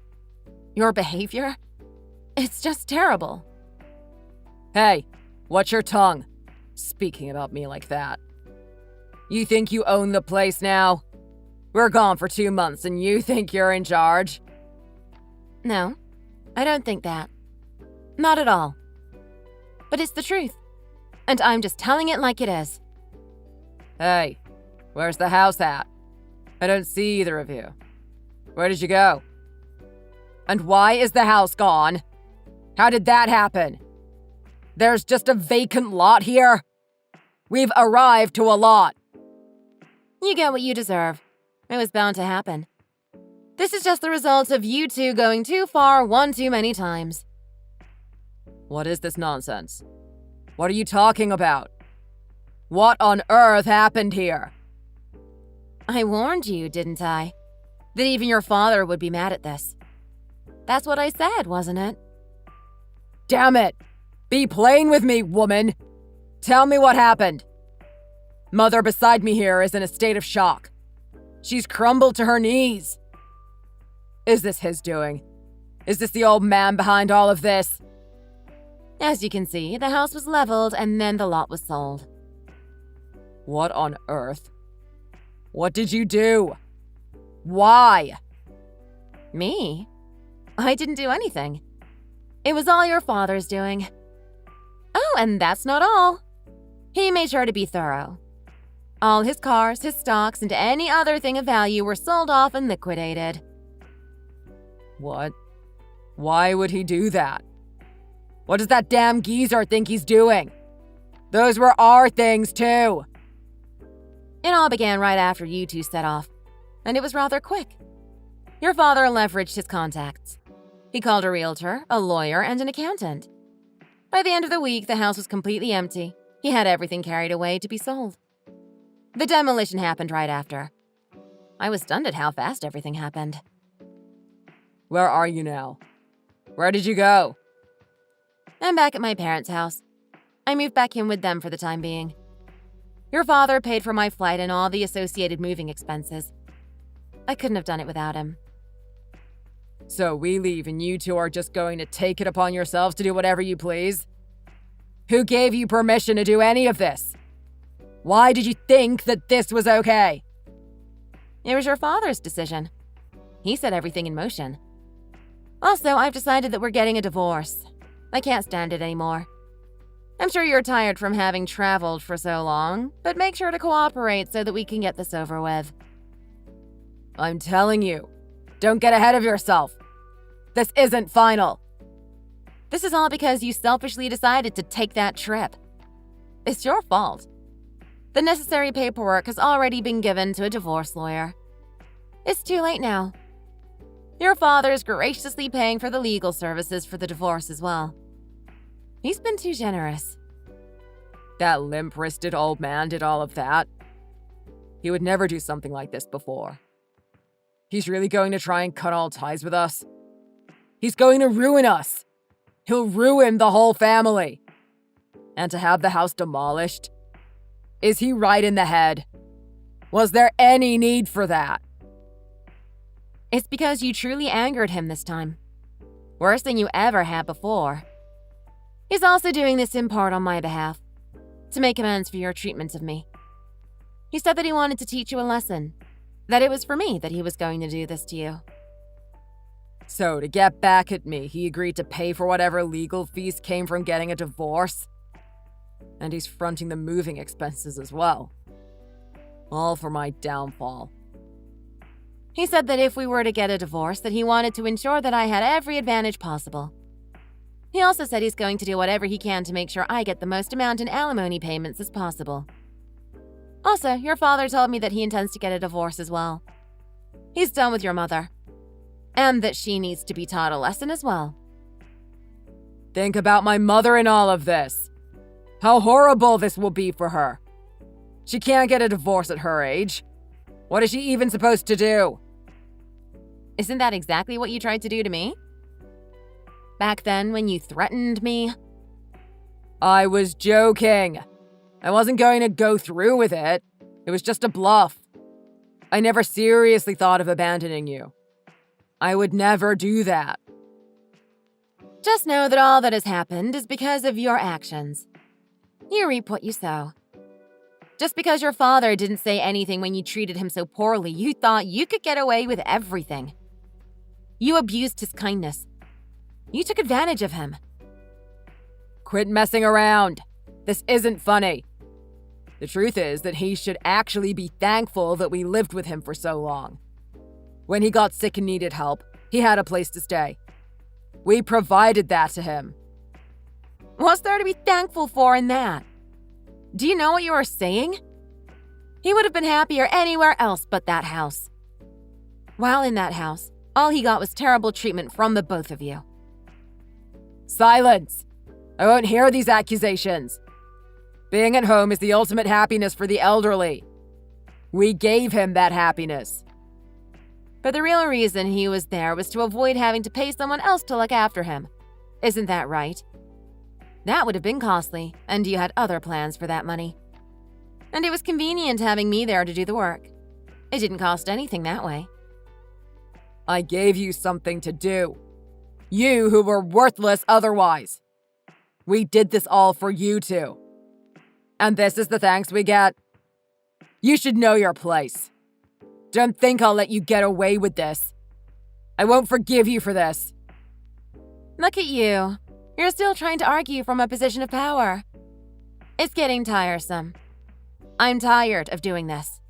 Your behavior? It's just terrible. Hey, watch your tongue. Speaking about me like that. You think you own the place now? We're gone for 2 months and you think you're in charge? No, I don't think that. Not at all. But it's the truth. And I'm just telling it like it is. Hey, where's the house at? I don't see either of you. Where did you go? And why is the house gone? How did that happen? There's just a vacant lot here. We've arrived to a lot. You get what you deserve. It was bound to happen. This is just the result of you two going too far one too many times. What is this nonsense? What are you talking about? What on earth happened here? I warned you, didn't I? That even your father would be mad at this. That's what I said, wasn't it? Damn it! Be plain with me, woman! Tell me what happened. Mother beside me here is in a state of shock. She's crumbled to her knees. Is this his doing? Is this the old man behind all of this? As you can see, the house was leveled and then the lot was sold. What on earth? What did you do? Why? Me? I didn't do anything. It was all your father's doing. Oh, and that's not all. He made sure to be thorough. All his cars, his stocks, and any other thing of value were sold off and liquidated. What? Why would he do that? What does that damn geezer think he's doing? Those were our things, too. It all began right after you two set off, and it was rather quick. Your father leveraged his contacts. He called a realtor, a lawyer, and an accountant. By the end of the week, the house was completely empty. He had everything carried away to be sold. The demolition happened right after. I was stunned at how fast everything happened. Where are you now? Where did you go? I'm back at my parents' house. I moved back in with them for the time being. Your father paid for my flight and all the associated moving expenses. I couldn't have done it without him. So we leave and you two are just going to take it upon yourselves to do whatever you please? Who gave you permission to do any of this? Why did you think that this was okay? It was your father's decision. He set everything in motion. Also, I've decided that we're getting a divorce. I can't stand it anymore. I'm sure you're tired from having traveled for so long, but make sure to cooperate so that we can get this over with. I'm telling you, don't get ahead of yourself. This isn't final. This is all because you selfishly decided to take that trip. It's your fault. The necessary paperwork has already been given to a divorce lawyer. It's too late now. Your father's graciously paying for the legal services for the divorce as well. He's been too generous. That limp-wristed old man did all of that. He would never do something like this before. He's really going to try and cut all ties with us. He's going to ruin us. He'll ruin the whole family. And to have the house demolished? Is he right in the head? Was there any need for that? It's because you truly angered him this time. Worse than you ever had before. He's also doing this in part on my behalf, to make amends for your treatment of me. He said that he wanted to teach you a lesson, that it was for me that he was going to do this to you. So, to get back at me, he agreed to pay for whatever legal fees came from getting a divorce? And he's fronting the moving expenses as well. All for my downfall. He said that if we were to get a divorce, that he wanted to ensure that I had every advantage possible. He also said he's going to do whatever he can to make sure I get the most amount in alimony payments as possible. Also, your father told me that he intends to get a divorce as well. He's done with your mother. And that she needs to be taught a lesson as well. Think about my mother in all of this. How horrible this will be for her. She can't get a divorce at her age. What is she even supposed to do? Isn't that exactly what you tried to do to me? Back then, when you threatened me? I was joking. I wasn't going to go through with it. It was just a bluff. I never seriously thought of abandoning you. I would never do that. Just know that all that has happened is because of your actions. You reap what you sow. Just because your father didn't say anything when you treated him so poorly, you thought you could get away with everything. You abused his kindness. You took advantage of him. Quit messing around. This isn't funny. The truth is that he should actually be thankful that we lived with him for so long. When he got sick and needed help, he had a place to stay. We provided that to him. What's there to be thankful for in that? Do you know what you are saying? He would have been happier anywhere else but that house. While in that house, all he got was terrible treatment from the both of you. Silence! I won't hear these accusations. Being at home is the ultimate happiness for the elderly. We gave him that happiness. But the real reason he was there was to avoid having to pay someone else to look after him. Isn't that right? That would have been costly, and you had other plans for that money. And it was convenient having me there to do the work. It didn't cost anything that way. I gave you something to do. You who were worthless otherwise. We did this all for you two. And this is the thanks we get? You should know your place. Don't think I'll let you get away with this. I won't forgive you for this. Look at you. You're still trying to argue from a position of power. It's getting tiresome. I'm tired of doing this.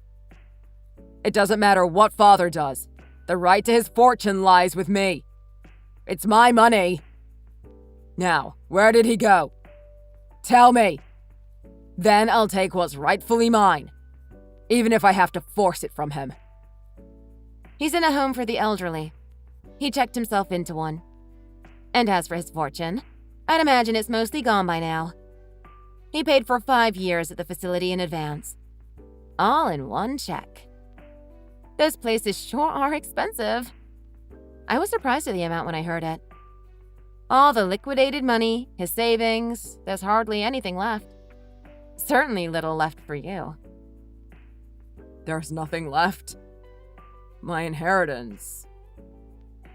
It doesn't matter what father does. The right to his fortune lies with me. It's my money. Now, where did he go? Tell me. Then I'll take what's rightfully mine, even if I have to force it from him. He's in a home for the elderly. He checked himself into one. And as for his fortune, I'd imagine it's mostly gone by now. He paid for 5 years at the facility in advance. All in one check. Those places sure are expensive. I was surprised at the amount when I heard it. All the liquidated money, his savings, there's hardly anything left. Certainly little left for you. There's nothing left. My inheritance.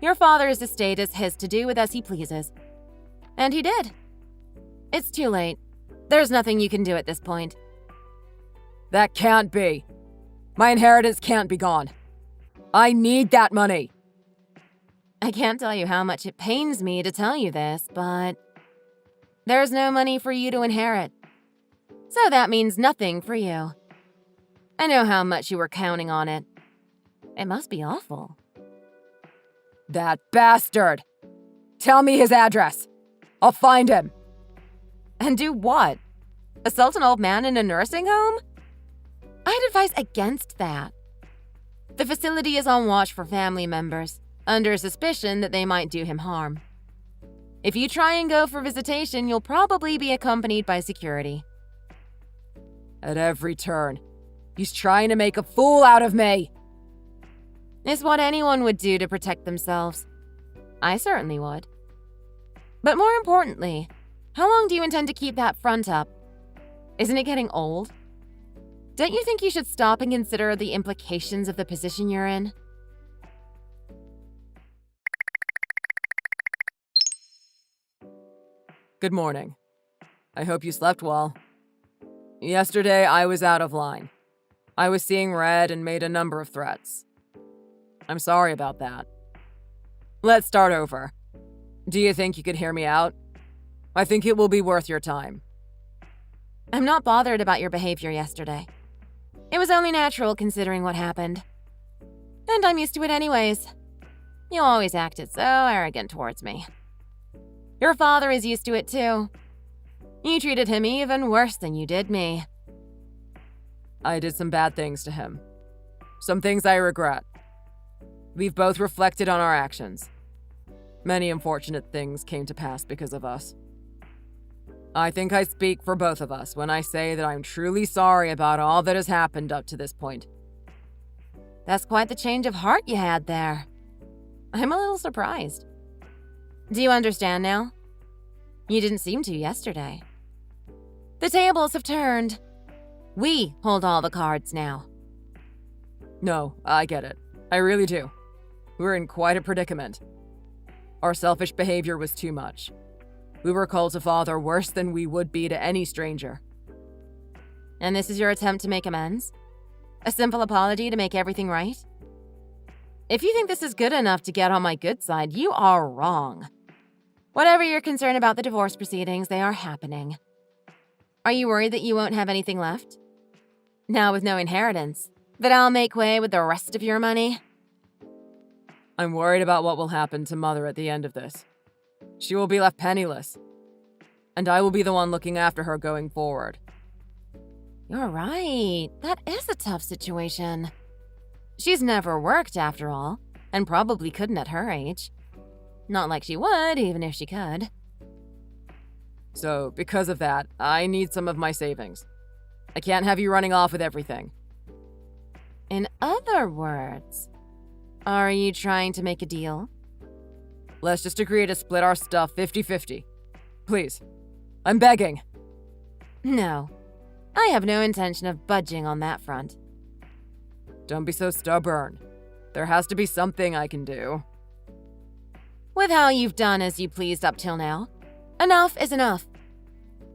Your father's estate is his to do with as he pleases. And he did. It's too late. There's nothing you can do at this point. That can't be. My inheritance can't be gone. I need that money. I can't tell you how much it pains me to tell you this, but there's no money for you to inherit. So that means nothing for you. I know how much you were counting on it. It must be awful. That bastard! Tell me his address. I'll find him. And do what? Assault an old man in a nursing home? I'd advise against that. The facility is on watch for family members, under suspicion that they might do him harm. If you try and go for visitation, you'll probably be accompanied by security. At every turn, he's trying to make a fool out of me. It's what anyone would do to protect themselves. I certainly would. But more importantly, how long do you intend to keep that front up? Isn't it getting old? Don't you think you should stop and consider the implications of the position you're in? Good morning. I hope you slept well. Yesterday, I was out of line. I was seeing red and made a number of threats. I'm sorry about that. Let's start over. Do you think you could hear me out? I think it will be worth your time. I'm not bothered about your behavior yesterday. It was only natural considering what happened. And I'm used to it anyways. You always acted so arrogant towards me. Your father is used to it too. You treated him even worse than you did me. I did some bad things to him. Some things I regret. We've both reflected on our actions. Many unfortunate things came to pass because of us. I think I speak for both of us when I say that I'm truly sorry about all that has happened up to this point. That's quite the change of heart you had there. I'm a little surprised. Do you understand now? You didn't seem to yesterday. The tables have turned. We hold all the cards now. No, I get it. I really do. We're in quite a predicament. Our selfish behavior was too much. We were called to father worse than we would be to any stranger. And this is your attempt to make amends? A simple apology to make everything right? If you think this is good enough to get on my good side, you are wrong. Whatever you're concerned about the divorce proceedings, they are happening. Are you worried that you won't have anything left? Now with no inheritance, that I'll make way with the rest of your money? I'm worried about what will happen to Mother at the end of this. She will be left penniless, and I will be the one looking after her going forward. You're right. That is a tough situation. She's never worked, after all, and probably couldn't at her age. Not like she would, even if she could. So, because of that, I need some of my savings. I can't have you running off with everything. In other words, are you trying to make a deal? Let's just agree to split our stuff 50-50. Please. I'm begging. No. I have no intention of budging on that front. Don't be so stubborn. There has to be something I can do. With how you've done as you pleased up till now, enough is enough.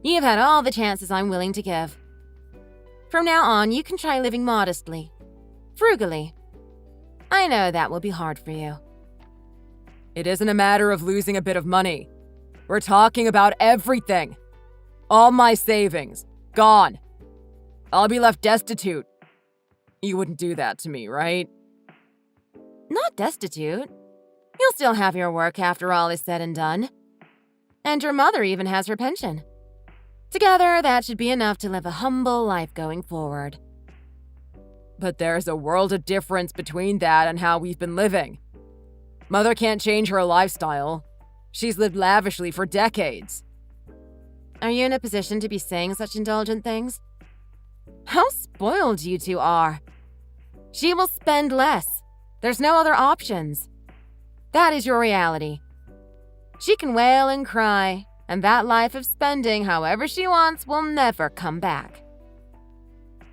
You've had all the chances I'm willing to give. From now on, you can try living modestly, frugally. I know that will be hard for you. It isn't a matter of losing a bit of money. We're talking about everything. All my savings. Gone. I'll be left destitute. You wouldn't do that to me, right? Not destitute. You'll still have your work after all is said and done. And your mother even has her pension. Together, that should be enough to live a humble life going forward. But there's a world of difference between that and how we've been living. Mother can't change her lifestyle. She's lived lavishly for decades. Are you in a position to be saying such indulgent things? How spoiled you two are. She will spend less. There's no other options. That is your reality. She can wail and cry, and that life of spending however she wants will never come back.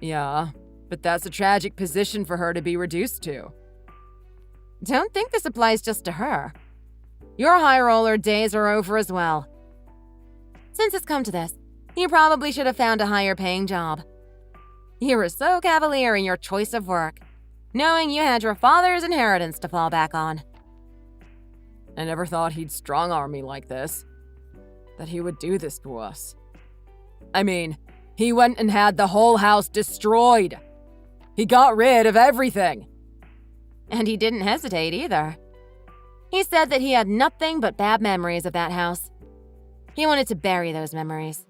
Yeah, but that's a tragic position for her to be reduced to. Don't think this applies just to her. Your high roller days are over as well. Since it's come to this, you probably should have found a higher paying job. You were so cavalier in your choice of work, knowing you had your father's inheritance to fall back on. I never thought he'd strong-arm me like this. That he would do this to us. I mean, he went and had the whole house destroyed. He got rid of everything. And he didn't hesitate either. He said that he had nothing but bad memories of that house. He wanted to bury those memories.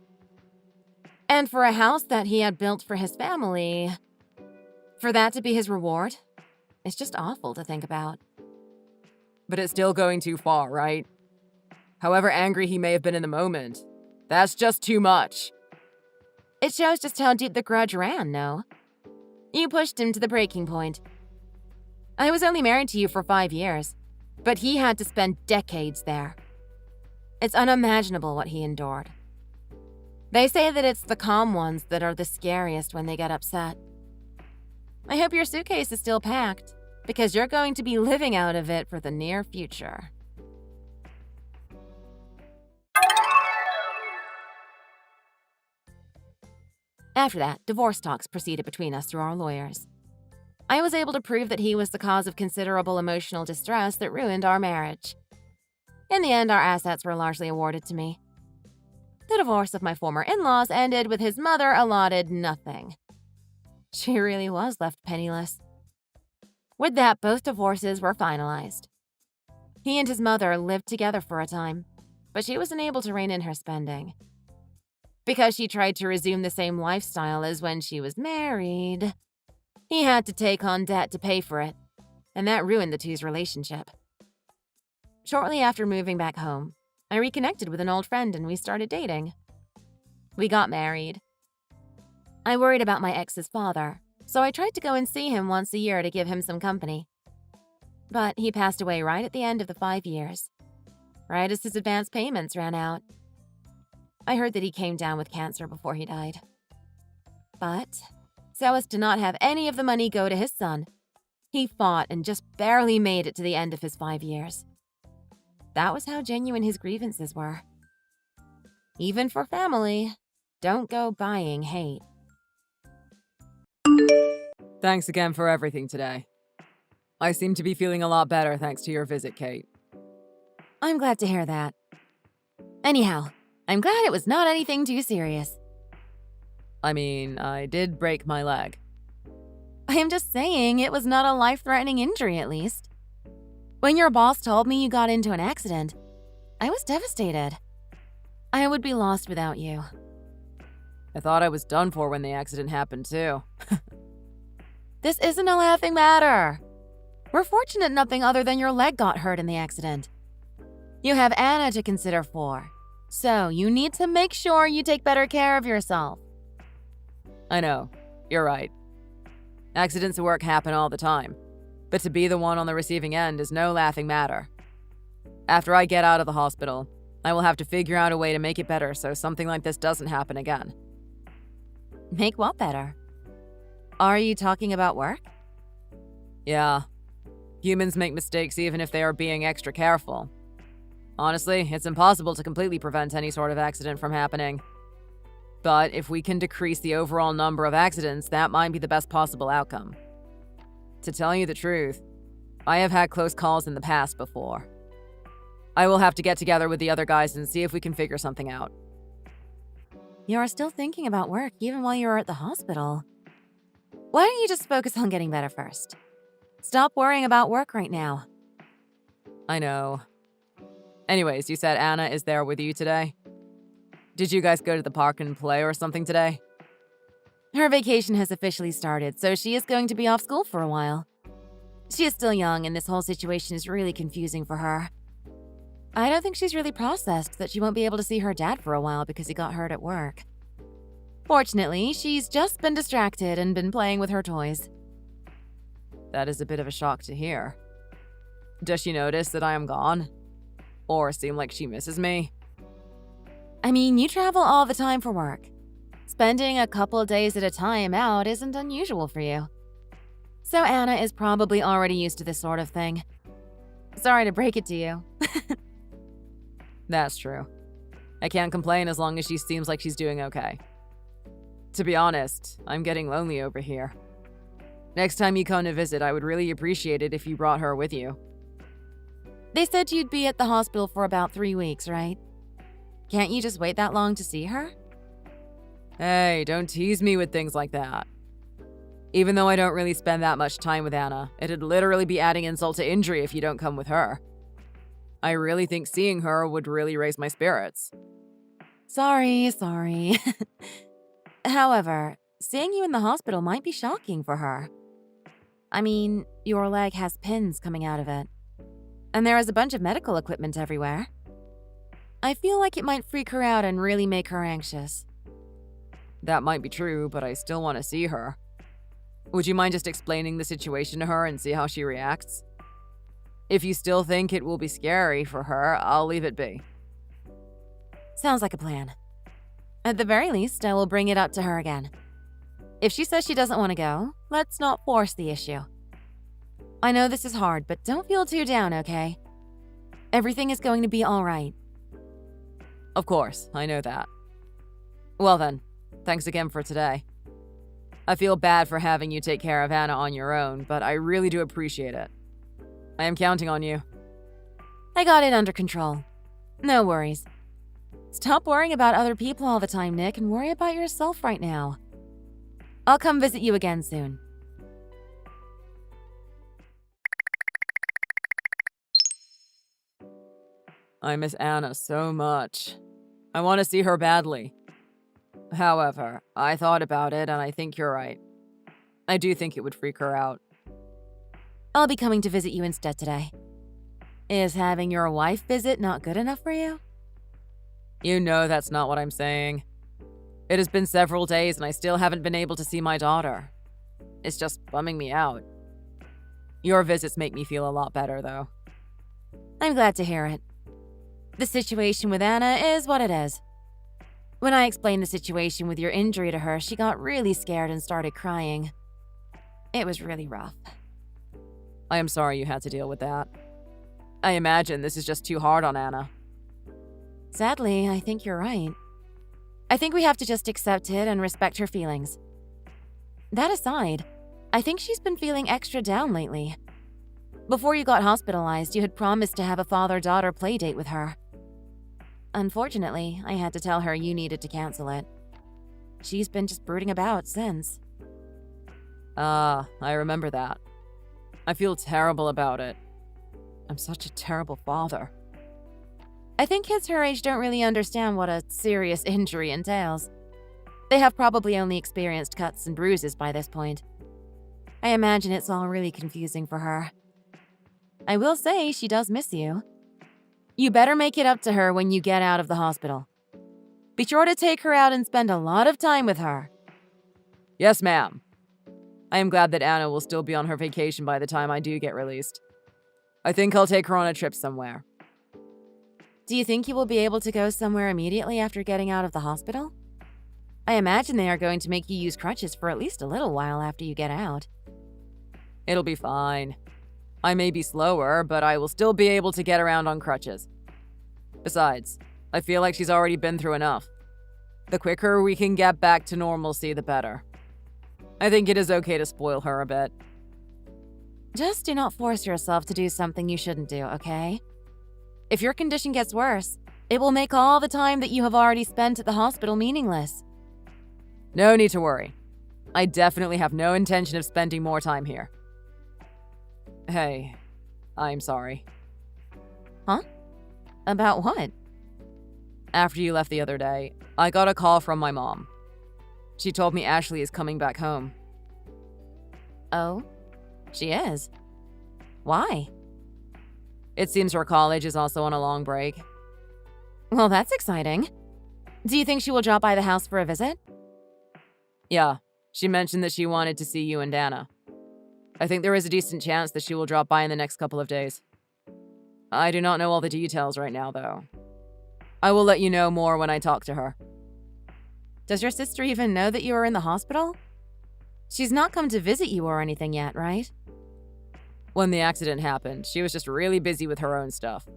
And for a house that he had built for his family, for that to be his reward, it's just awful to think about. But it's still going too far, right? However angry he may have been in the moment, that's just too much. It shows just how deep the grudge ran, no? You pushed him to the breaking point. I was only married to you for 5 years, but he had to spend decades there. It's unimaginable what he endured. They say that it's the calm ones that are the scariest when they get upset. I hope your suitcase is still packed, because you're going to be living out of it for the near future. After that, divorce talks proceeded between us through our lawyers. I was able to prove that he was the cause of considerable emotional distress that ruined our marriage. In the end, our assets were largely awarded to me. The divorce of my former in-laws ended with his mother allotted nothing. She really was left penniless. With that, both divorces were finalized. He and his mother lived together for a time, but she was unable to rein in her spending. Because she tried to resume the same lifestyle as when she was married, he had to take on debt to pay for it, and that ruined the two's relationship. Shortly after moving back home, I reconnected with an old friend and we started dating. We got married. I worried about my ex's father, so I tried to go and see him once a year to give him some company. But he passed away right at the end of the 5 years, right as his advance payments ran out. I heard that he came down with cancer before he died. But, so as to not have any of the money go to his son, he fought and just barely made it to the end of his 5 years. That was how genuine his grievances were. Even for family, don't go buying hate. Thanks again for everything today. I seem to be feeling a lot better thanks to your visit, Kate. I'm glad to hear that. Anyhow, I'm glad it was not anything too serious. I mean, I did break my leg. I am just saying it was not a life-threatening injury, at least. When your boss told me you got into an accident, I was devastated. I would be lost without you. I thought I was done for when the accident happened, too. This isn't a laughing matter. We're fortunate nothing other than your leg got hurt in the accident. You have Anna to consider for, So you need to make sure you take better care of yourself. I know. You're right. Accidents at work happen all the time. But to be the one on the receiving end is no laughing matter. After I get out of the hospital, I will have to figure out a way to make it better so something like this doesn't happen again. Make what better? Are you talking about work? Yeah. Humans make mistakes even if they are being extra careful. Honestly, it's impossible to completely prevent any sort of accident from happening. But if we can decrease the overall number of accidents, that might be the best possible outcome. To tell you the truth, I have had close calls in the past before. I will have to get together with the other guys and see if we can figure something out. You're still thinking about work even while you're at the hospital. Why don't you just focus on getting better first? Stop worrying about work right now. I know. Anyways, you said Anna is there with you today? Did you guys go to the park and play or something today? Her vacation has officially started, so she is going to be off school for a while. She is still young, and this whole situation is really confusing for her. I don't think she's really processed that she won't be able to see her dad for a while because he got hurt at work. Fortunately, she's just been distracted and been playing with her toys. That is a bit of a shock to hear. Does she notice that I am gone? Or seem like she misses me? I mean, you travel all the time for work. Spending a couple of days at a time out isn't unusual for you. So Anna is probably already used to this sort of thing. Sorry to break it to you. That's true. I can't complain as long as she seems like she's doing okay. To be honest, I'm getting lonely over here. Next time you come to visit, I would really appreciate it if you brought her with you. They said you'd be at the hospital for about 3 weeks, right? Can't you just wait that long to see her? Hey, don't tease me with things like that. Even though I don't really spend that much time with Anna, it'd literally be adding insult to injury if you don't come with her. I really think seeing her would really raise my spirits. Sorry. However, seeing you in the hospital might be shocking for her. I mean, your leg has pins coming out of it. And there is a bunch of medical equipment everywhere. I feel like it might freak her out and really make her anxious. That might be true, but I still want to see her. Would you mind just explaining the situation to her and see how she reacts? If you still think it will be scary for her, I'll leave it be. Sounds like a plan. At the very least, I will bring it up to her again. If she says she doesn't want to go, let's not force the issue. I know this is hard, but don't feel too down, okay? Everything is going to be all right. Of course, I know that. Well then, thanks again for today. I feel bad for having you take care of Anna on your own, but I really do appreciate it. I am counting on you. I got it under control. No worries. Stop worrying about other people all the time, Nick, and worry about yourself right now. I'll come visit you again soon. I miss Anna so much. I want to see her badly. However, I thought about it and I think you're right. I do think it would freak her out. I'll be coming to visit you instead today. Is having your wife visit not good enough for you? You know that's not what I'm saying. It has been several days and I still haven't been able to see my daughter. It's just bumming me out. Your visits make me feel a lot better, though. I'm glad to hear it. The situation with Anna is what it is. When I explained the situation with your injury to her, she got really scared and started crying. It was really rough. I am sorry you had to deal with that. I imagine this is just too hard on Anna. Sadly, I think you're right. I think we have to just accept it and respect her feelings. That aside, I think she's been feeling extra down lately. Before you got hospitalized, you had promised to have a father-daughter play date with her. Unfortunately, I had to tell her you needed to cancel it. She's been just brooding about since. I remember that. I feel terrible about it. I'm such a terrible father. I think kids her age don't really understand what a serious injury entails. They have probably only experienced cuts and bruises by this point. I imagine it's all really confusing for her. I will say she does miss you. You better make it up to her when you get out of the hospital. Be sure to take her out and spend a lot of time with her. Yes, ma'am. I am glad that Anna will still be on her vacation by the time I do get released. I think I'll take her on a trip somewhere. Do you think you will be able to go somewhere immediately after getting out of the hospital? I imagine they are going to make you use crutches for at least a little while after you get out. It'll be fine. I may be slower, but I will still be able to get around on crutches. Besides, I feel like she's already been through enough. The quicker we can get back to normalcy, the better. I think it is okay to spoil her a bit. Just do not force yourself to do something you shouldn't do, okay? If your condition gets worse, it will make all the time that you have already spent at the hospital meaningless. No need to worry. I definitely have no intention of spending more time here. Hey, I'm sorry. Huh? About what? After you left the other day, I got a call from my mom. She told me Ashley is coming back home. Oh, she is? Why? It seems her college is also on a long break. Well, that's exciting. Do you think she will drop by the house for a visit? Yeah, she mentioned that she wanted to see you and Anna. I think there is a decent chance that she will drop by in the next couple of days. I do not know all the details right now, though. I will let you know more when I talk to her. Does your sister even know that you are in the hospital? She's not come to visit you or anything yet, right? When the accident happened, she was just really busy with her own stuff.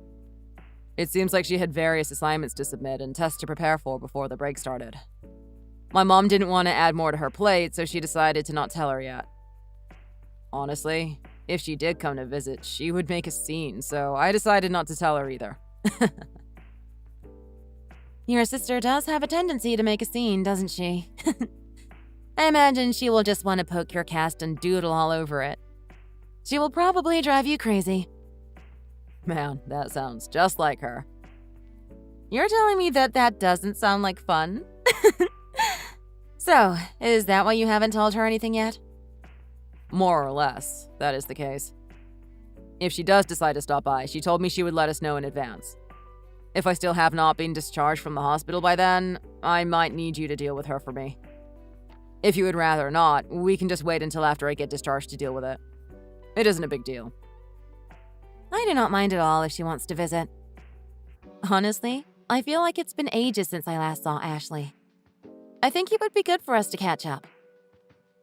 It seems like she had various assignments to submit and tests to prepare for before the break started. My mom didn't want to add more to her plate, so she decided to not tell her yet. Honestly, if she did come to visit, she would make a scene, so I decided not to tell her either. Your sister does have a tendency to make a scene, doesn't she? I imagine she will just want to poke your cast and doodle all over it. She will probably drive you crazy. Man, that sounds just like her. You're telling me that doesn't sound like fun? So, is that why you haven't told her anything yet? More or less, that is the case. If she does decide to stop by, she told me she would let us know in advance. If I still have not been discharged from the hospital by then, I might need you to deal with her for me. If you would rather not, we can just wait until after I get discharged to deal with it. It isn't a big deal. I do not mind at all if she wants to visit. Honestly, I feel like it's been ages since I last saw Ashley. I think it would be good for us to catch up.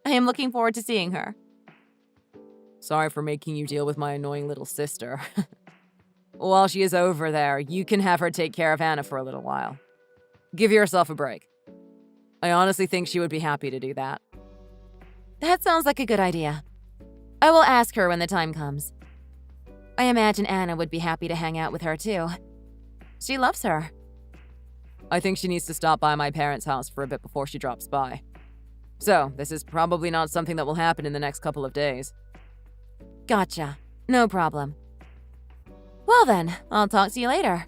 I am looking forward to seeing her. Sorry for making you deal with my annoying little sister. While she is over there, you can have her take care of Anna for a little while. Give yourself a break. I honestly think she would be happy to do that. That sounds like a good idea. I will ask her when the time comes. I imagine Anna would be happy to hang out with her too. She loves her. I think she needs to stop by my parents' house for a bit before she drops by. So, this is probably not something that will happen in the next couple of days. Gotcha. No problem. Well then, I'll talk to you later.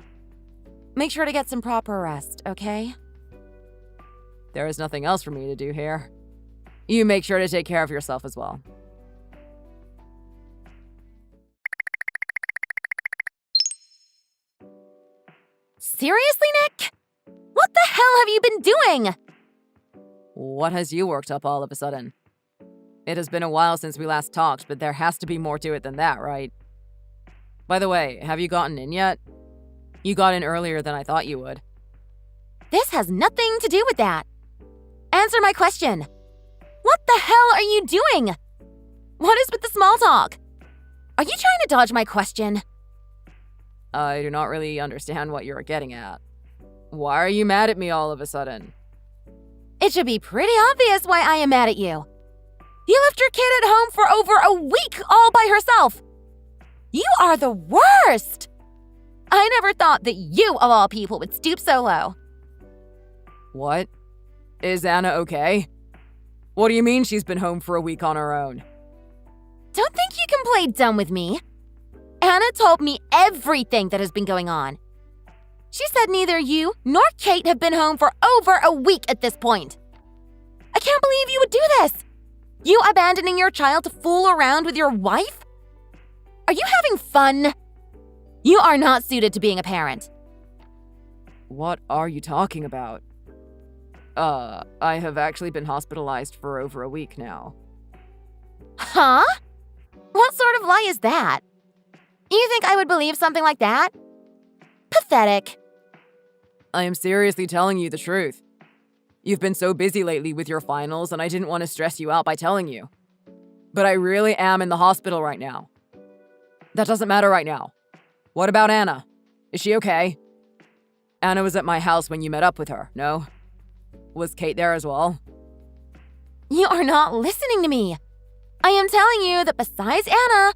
Make sure to get some proper rest, okay? There is nothing else for me to do here. You make sure to take care of yourself as well. Seriously, Nick? What the hell have you been doing? What has you worked up all of a sudden? It has been a while since we last talked, but there has to be more to it than that, right? By the way, have you gotten in yet? You got in earlier than I thought you would. This has nothing to do with that. Answer my question. What the hell are you doing? What is with the small talk? Are you trying to dodge my question? I do not really understand what you're getting at. Why are you mad at me all of a sudden? It should be pretty obvious why I am mad at you. You left your kid at home for over a week all by herself. You are the worst. I never thought that you, of all people, would stoop so low. What? Is Anna okay? What do you mean she's been home for a week on her own? Don't think you can play dumb with me. Anna told me everything that has been going on. She said neither you nor Kate have been home for over a week at this point. I can't believe you would do this. You abandoning your child to fool around with your wife? Are you having fun? You are not suited to being a parent. What are you talking about? I have actually been hospitalized for over a week now. Huh? What sort of lie is that? You think I would believe something like that? Pathetic. I am seriously telling you the truth. You've been so busy lately with your finals, and I didn't want to stress you out by telling you. But I really am in the hospital right now. That doesn't matter right now. What about Anna? Is she okay? Anna was at my house when you met up with her, no? Was Kate there as well? You are not listening to me. I am telling you that besides Anna,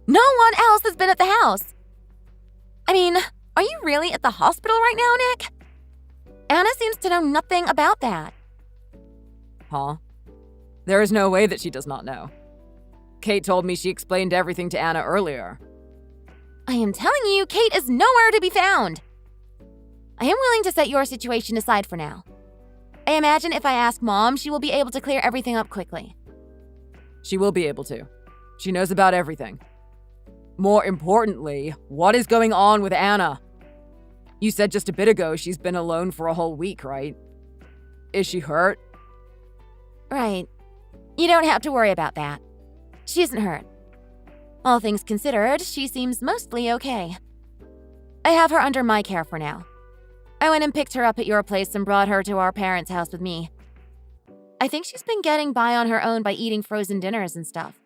no one else has been at the house. I mean, are you really at the hospital right now, Nick? Anna seems to know nothing about that. Huh? There is no way that she does not know. Kate told me she explained everything to Anna earlier. I am telling you, Kate is nowhere to be found. I am willing to set your situation aside for now. I imagine if I ask Mom, she will be able to clear everything up quickly. She will be able to. She knows about everything. More importantly, what is going on with Anna? You said just a bit ago she's been alone for a whole week, right? Is she hurt? Right. You don't have to worry about that. She isn't hurt. All things considered, she seems mostly okay. I have her under my care for now. I went and picked her up at your place and brought her to our parents' house with me. I think she's been getting by on her own by eating frozen dinners and stuff.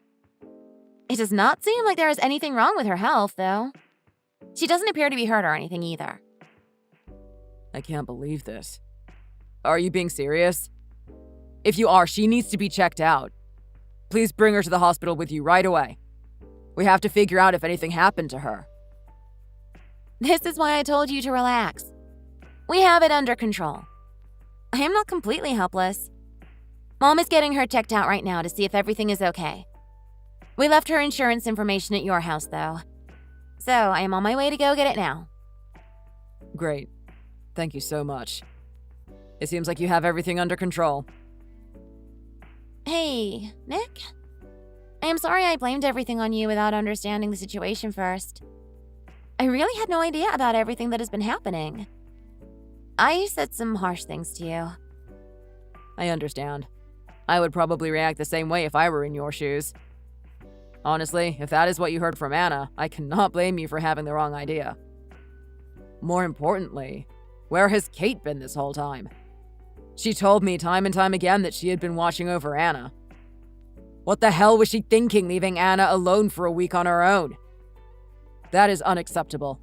It does not seem like there is anything wrong with her health, though. She doesn't appear to be hurt or anything either. I can't believe this. Are you being serious? If you are, she needs to be checked out. Please bring her to the hospital with you right away. We have to figure out if anything happened to her. This is why I told you to relax. We have it under control. I am not completely helpless. Mom is getting her checked out right now to see if everything is okay. We left her insurance information at your house, though. So I am on my way to go get it now. Great. Thank you so much. It seems like you have everything under control. Hey, Nick? I am sorry I blamed everything on you without understanding the situation first. I really had no idea about everything that has been happening. I said some harsh things to you. I understand. I would probably react the same way if I were in your shoes. Honestly, if that is what you heard from Anna, I cannot blame you for having the wrong idea. More importantly, where has Kate been this whole time? She told me time and time again that she had been watching over Anna. What the hell was she thinking leaving Anna alone for a week on her own? That is unacceptable.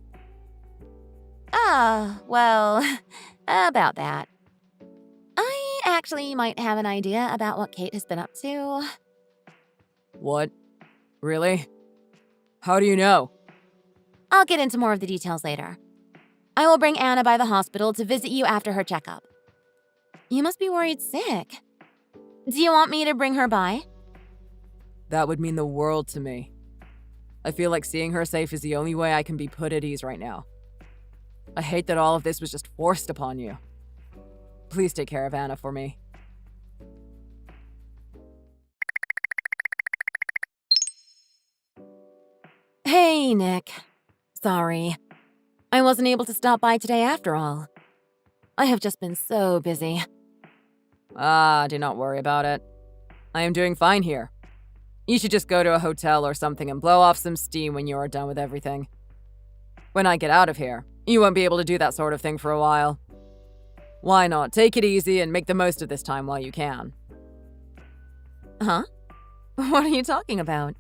Well, about that. I actually might have an idea about what Kate has been up to. What? Really? How do you know? I'll get into more of the details later. I will bring Anna by the hospital to visit you after her checkup. You must be worried sick. Do you want me to bring her by? That would mean the world to me. I feel like seeing her safe is the only way I can be put at ease right now. I hate that all of this was just forced upon you. Please take care of Anna for me. Hey, Nick. Sorry. I wasn't able to stop by today after all. I have just been so busy. Do not worry about it. I am doing fine here. You should just go to a hotel or something and blow off some steam when you are done with everything. When I get out of here, you won't be able to do that sort of thing for a while. Why not take it easy and make the most of this time while you can? Huh? What are you talking about?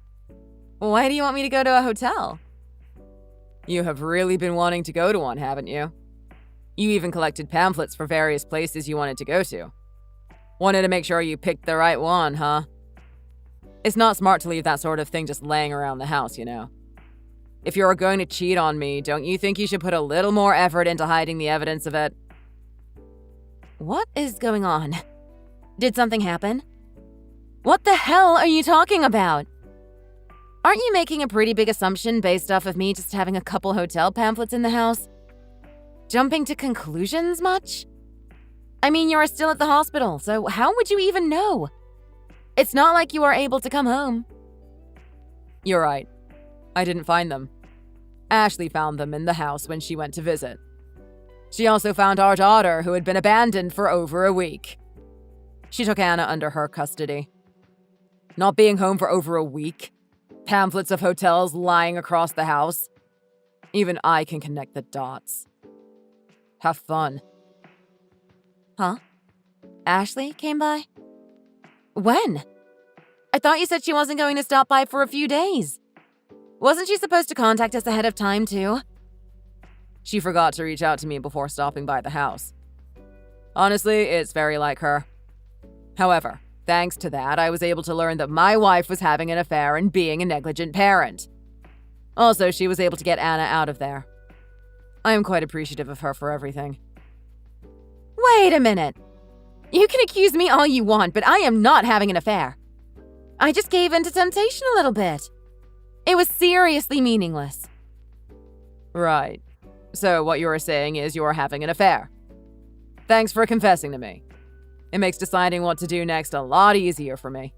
Why do you want me to go to a hotel? You have really been wanting to go to one, haven't you? You even collected pamphlets for various places you wanted to go to. Wanted to make sure you picked the right one, huh? It's not smart to leave that sort of thing just laying around the house, you know. If you are going to cheat on me, don't you think you should put a little more effort into hiding the evidence of it? What is going on? Did something happen? What the hell are you talking about? Aren't you making a pretty big assumption based off of me just having a couple hotel pamphlets in the house? Jumping to conclusions much? I mean, you are still at the hospital, so how would you even know? It's not like you are able to come home. You're right. I didn't find them. Ashley found them in the house when she went to visit. She also found our daughter, who had been abandoned for over a week. She took Anna under her custody. Not being home for over a week, pamphlets of hotels lying across the house. Even I can connect the dots. Have fun. Huh? Ashley came by? When? I thought you said she wasn't going to stop by for a few days. Wasn't she supposed to contact us ahead of time, too? She forgot to reach out to me before stopping by the house. Honestly, it's very like her. However, thanks to that, I was able to learn that my wife was having an affair and being a negligent parent. Also, she was able to get Anna out of there. I am quite appreciative of her for everything. Wait a minute. You can accuse me all you want, but I am not having an affair. I just gave in to temptation a little bit. It was seriously meaningless. Right. So what you are saying is you are having an affair. Thanks for confessing to me. It makes deciding what to do next a lot easier for me.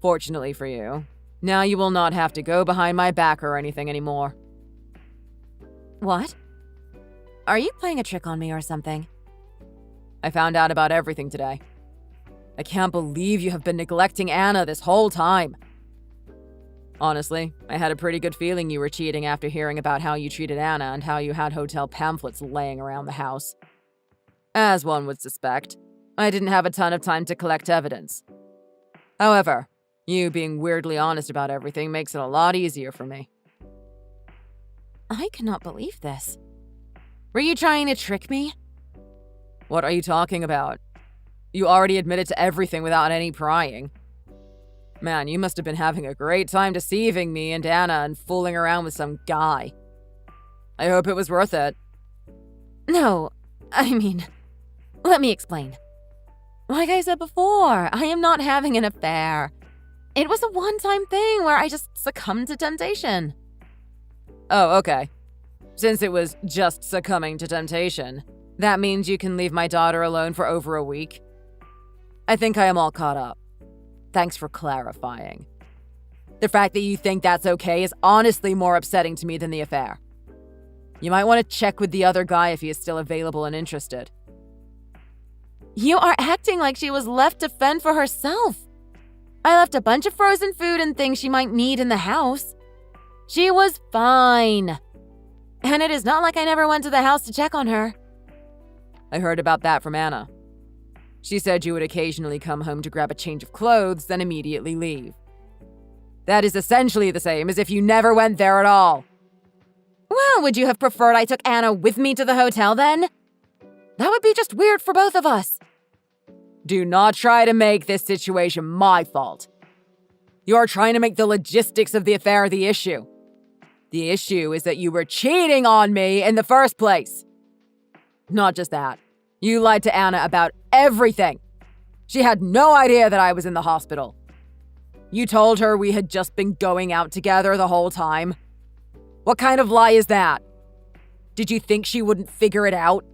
Fortunately for you, now you will not have to go behind my back or anything anymore. What? Are you playing a trick on me or something? I found out about everything today. I can't believe you have been neglecting Anna this whole time. Honestly, I had a pretty good feeling you were cheating after hearing about how you treated Anna and how you had hotel pamphlets laying around the house. As one would suspect, I didn't have a ton of time to collect evidence. However, you being weirdly honest about everything makes it a lot easier for me. I cannot believe this. Were you trying to trick me? What are you talking about? You already admitted to everything without any prying. Man, you must have been having a great time deceiving me and Anna and fooling around with some guy. I hope it was worth it. No, I mean, let me explain. Like I said before, I am not having an affair. It was a one-time thing where I just succumbed to temptation. Oh, okay. Since it was just succumbing to temptation, that means you can leave my daughter alone for over a week. I think I am all caught up. Thanks for clarifying. The fact that you think that's okay is honestly more upsetting to me than the affair. You might want to check with the other guy if he is still available and interested. You are acting like she was left to fend for herself. I left a bunch of frozen food and things she might need in the house. She was fine. And it is not like I never went to the house to check on her. I heard about that from Anna. She said you would occasionally come home to grab a change of clothes, then immediately leave. That is essentially the same as if you never went there at all. Well, would you have preferred I took Anna with me to the hotel then? That would be just weird for both of us. Do not try to make this situation my fault. You are trying to make the logistics of the affair the issue. The issue is that you were cheating on me in the first place. Not just that. You lied to Anna about everything. She had no idea that I was in the hospital. You told her we had just been going out together the whole time. What kind of lie is that? Did you think she wouldn't figure it out?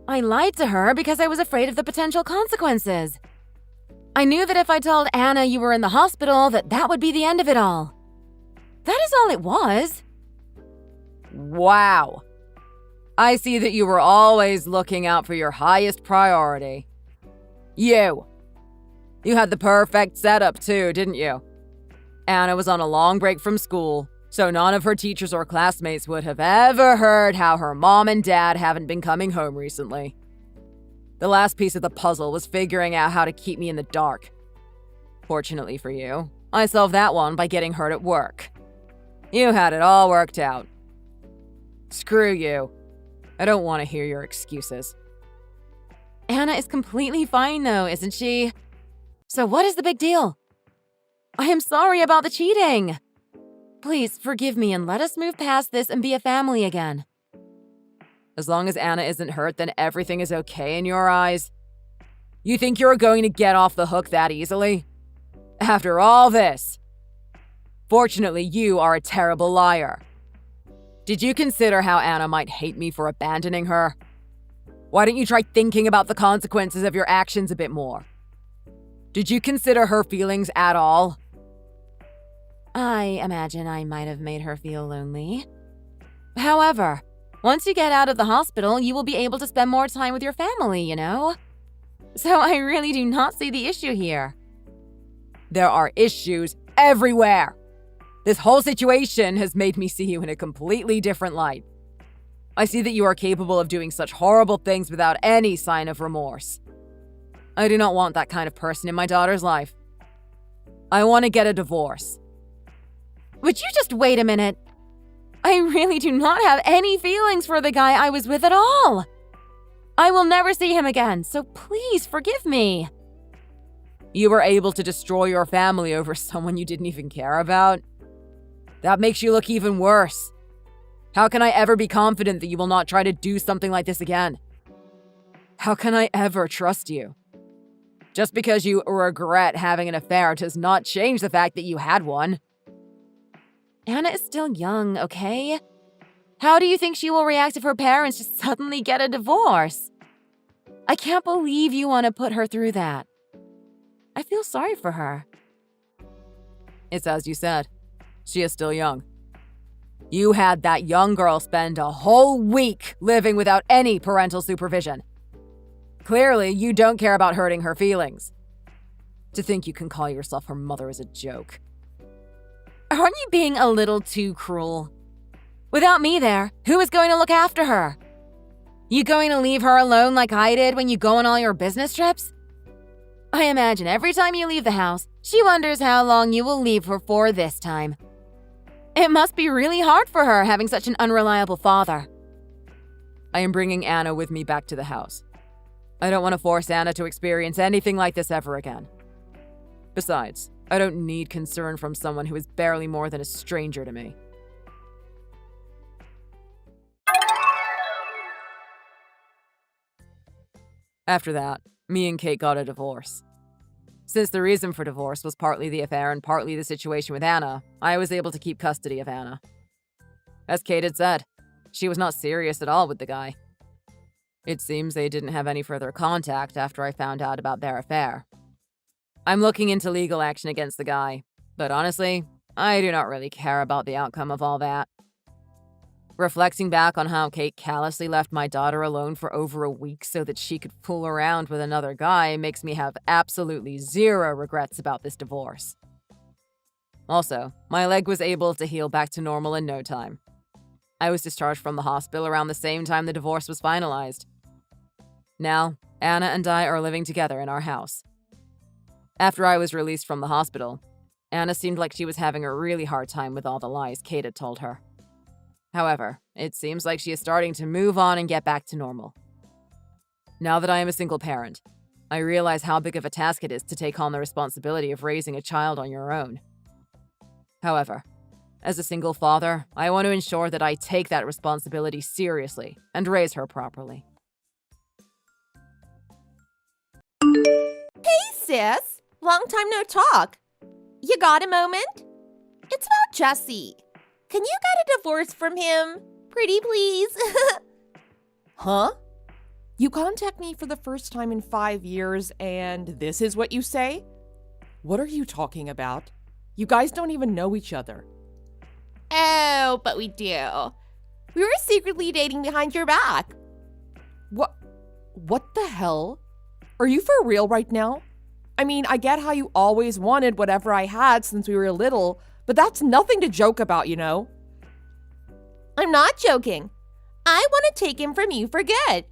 I lied to her because I was afraid of the potential consequences. I knew that if I told Anna you were in the hospital, that would be the end of it all. That is all it was. Wow. I see that you were always looking out for your highest priority. You. You had the perfect setup too, didn't you? Anna was on a long break from school, so none of her teachers or classmates would have ever heard how her mom and dad haven't been coming home recently. The last piece of the puzzle was figuring out how to keep me in the dark. Fortunately for you, I solved that one by getting hurt at work. You had it all worked out. Screw you. I don't want to hear your excuses. Anna is completely fine though, isn't she? So what is the big deal? I am sorry about the cheating. Please forgive me and let us move past this and be a family again. As long as Anna isn't hurt, then everything is okay in your eyes. You think you're going to get off the hook that easily? After all this? Fortunately, you are a terrible liar. Did you consider how Anna might hate me for abandoning her? Why don't you try thinking about the consequences of your actions a bit more? Did you consider her feelings at all? I imagine I might have made her feel lonely. However, once you get out of the hospital, you will be able to spend more time with your family, you know? So I really do not see the issue here. There are issues everywhere. This whole situation has made me see you in a completely different light. I see that you are capable of doing such horrible things without any sign of remorse. I do not want that kind of person in my daughter's life. I want to get a divorce. Would you just wait a minute? I really do not have any feelings for the guy I was with at all. I will never see him again, so please forgive me. You were able to destroy your family over someone you didn't even care about? That makes you look even worse. How can I ever be confident that you will not try to do something like this again? How can I ever trust you? Just because you regret having an affair does not change the fact that you had one. Anna is still young, okay? How do you think she will react if her parents just suddenly get a divorce? I can't believe you want to put her through that. I feel sorry for her. It's as you said. She is still young. You had that young girl spend a whole week living without any parental supervision. Clearly, you don't care about hurting her feelings. To think you can call yourself her mother is a joke. Aren't you being a little too cruel? Without me there, who is going to look after her? You going to leave her alone like I did when you go on all your business trips? I imagine every time you leave the house, she wonders how long you will leave her for this time. It must be really hard for her having such an unreliable father. I am bringing Anna with me back to the house. I don't want to force Anna to experience anything like this ever again. Besides, I don't need concern from someone who is barely more than a stranger to me. After that, me and Kate got a divorce. Since the reason for divorce was partly the affair and partly the situation with Anna, I was able to keep custody of Anna. As Kate had said, she was not serious at all with the guy. It seems they didn't have any further contact after I found out about their affair. I'm looking into legal action against the guy, but honestly, I do not really care about the outcome of all that. Reflecting back on how Kate callously left my daughter alone for over a week so that she could fool around with another guy makes me have absolutely zero regrets about this divorce. Also, my leg was able to heal back to normal in no time. I was discharged from the hospital around the same time the divorce was finalized. Now, Anna and I are living together in our house. After I was released from the hospital, Anna seemed like she was having a really hard time with all the lies Kate had told her. However, it seems like she is starting to move on and get back to normal. Now that I am a single parent, I realize how big of a task it is to take on the responsibility of raising a child on your own. However, as a single father, I want to ensure that I take that responsibility seriously and raise her properly. Hey, sis. Long time no talk. You got a moment? It's about Jesse. Can you get a divorce from him? Pretty please. Huh? You contact me for the first time in 5 years and this is what you say? What are you talking about? You guys don't even know each other. Oh, but we do. We were secretly dating behind your back. What the hell? Are you for real right now? I mean, I get how you always wanted whatever I had since we were little, but that's nothing to joke about, you know? I'm not joking. I want to take him from you for good.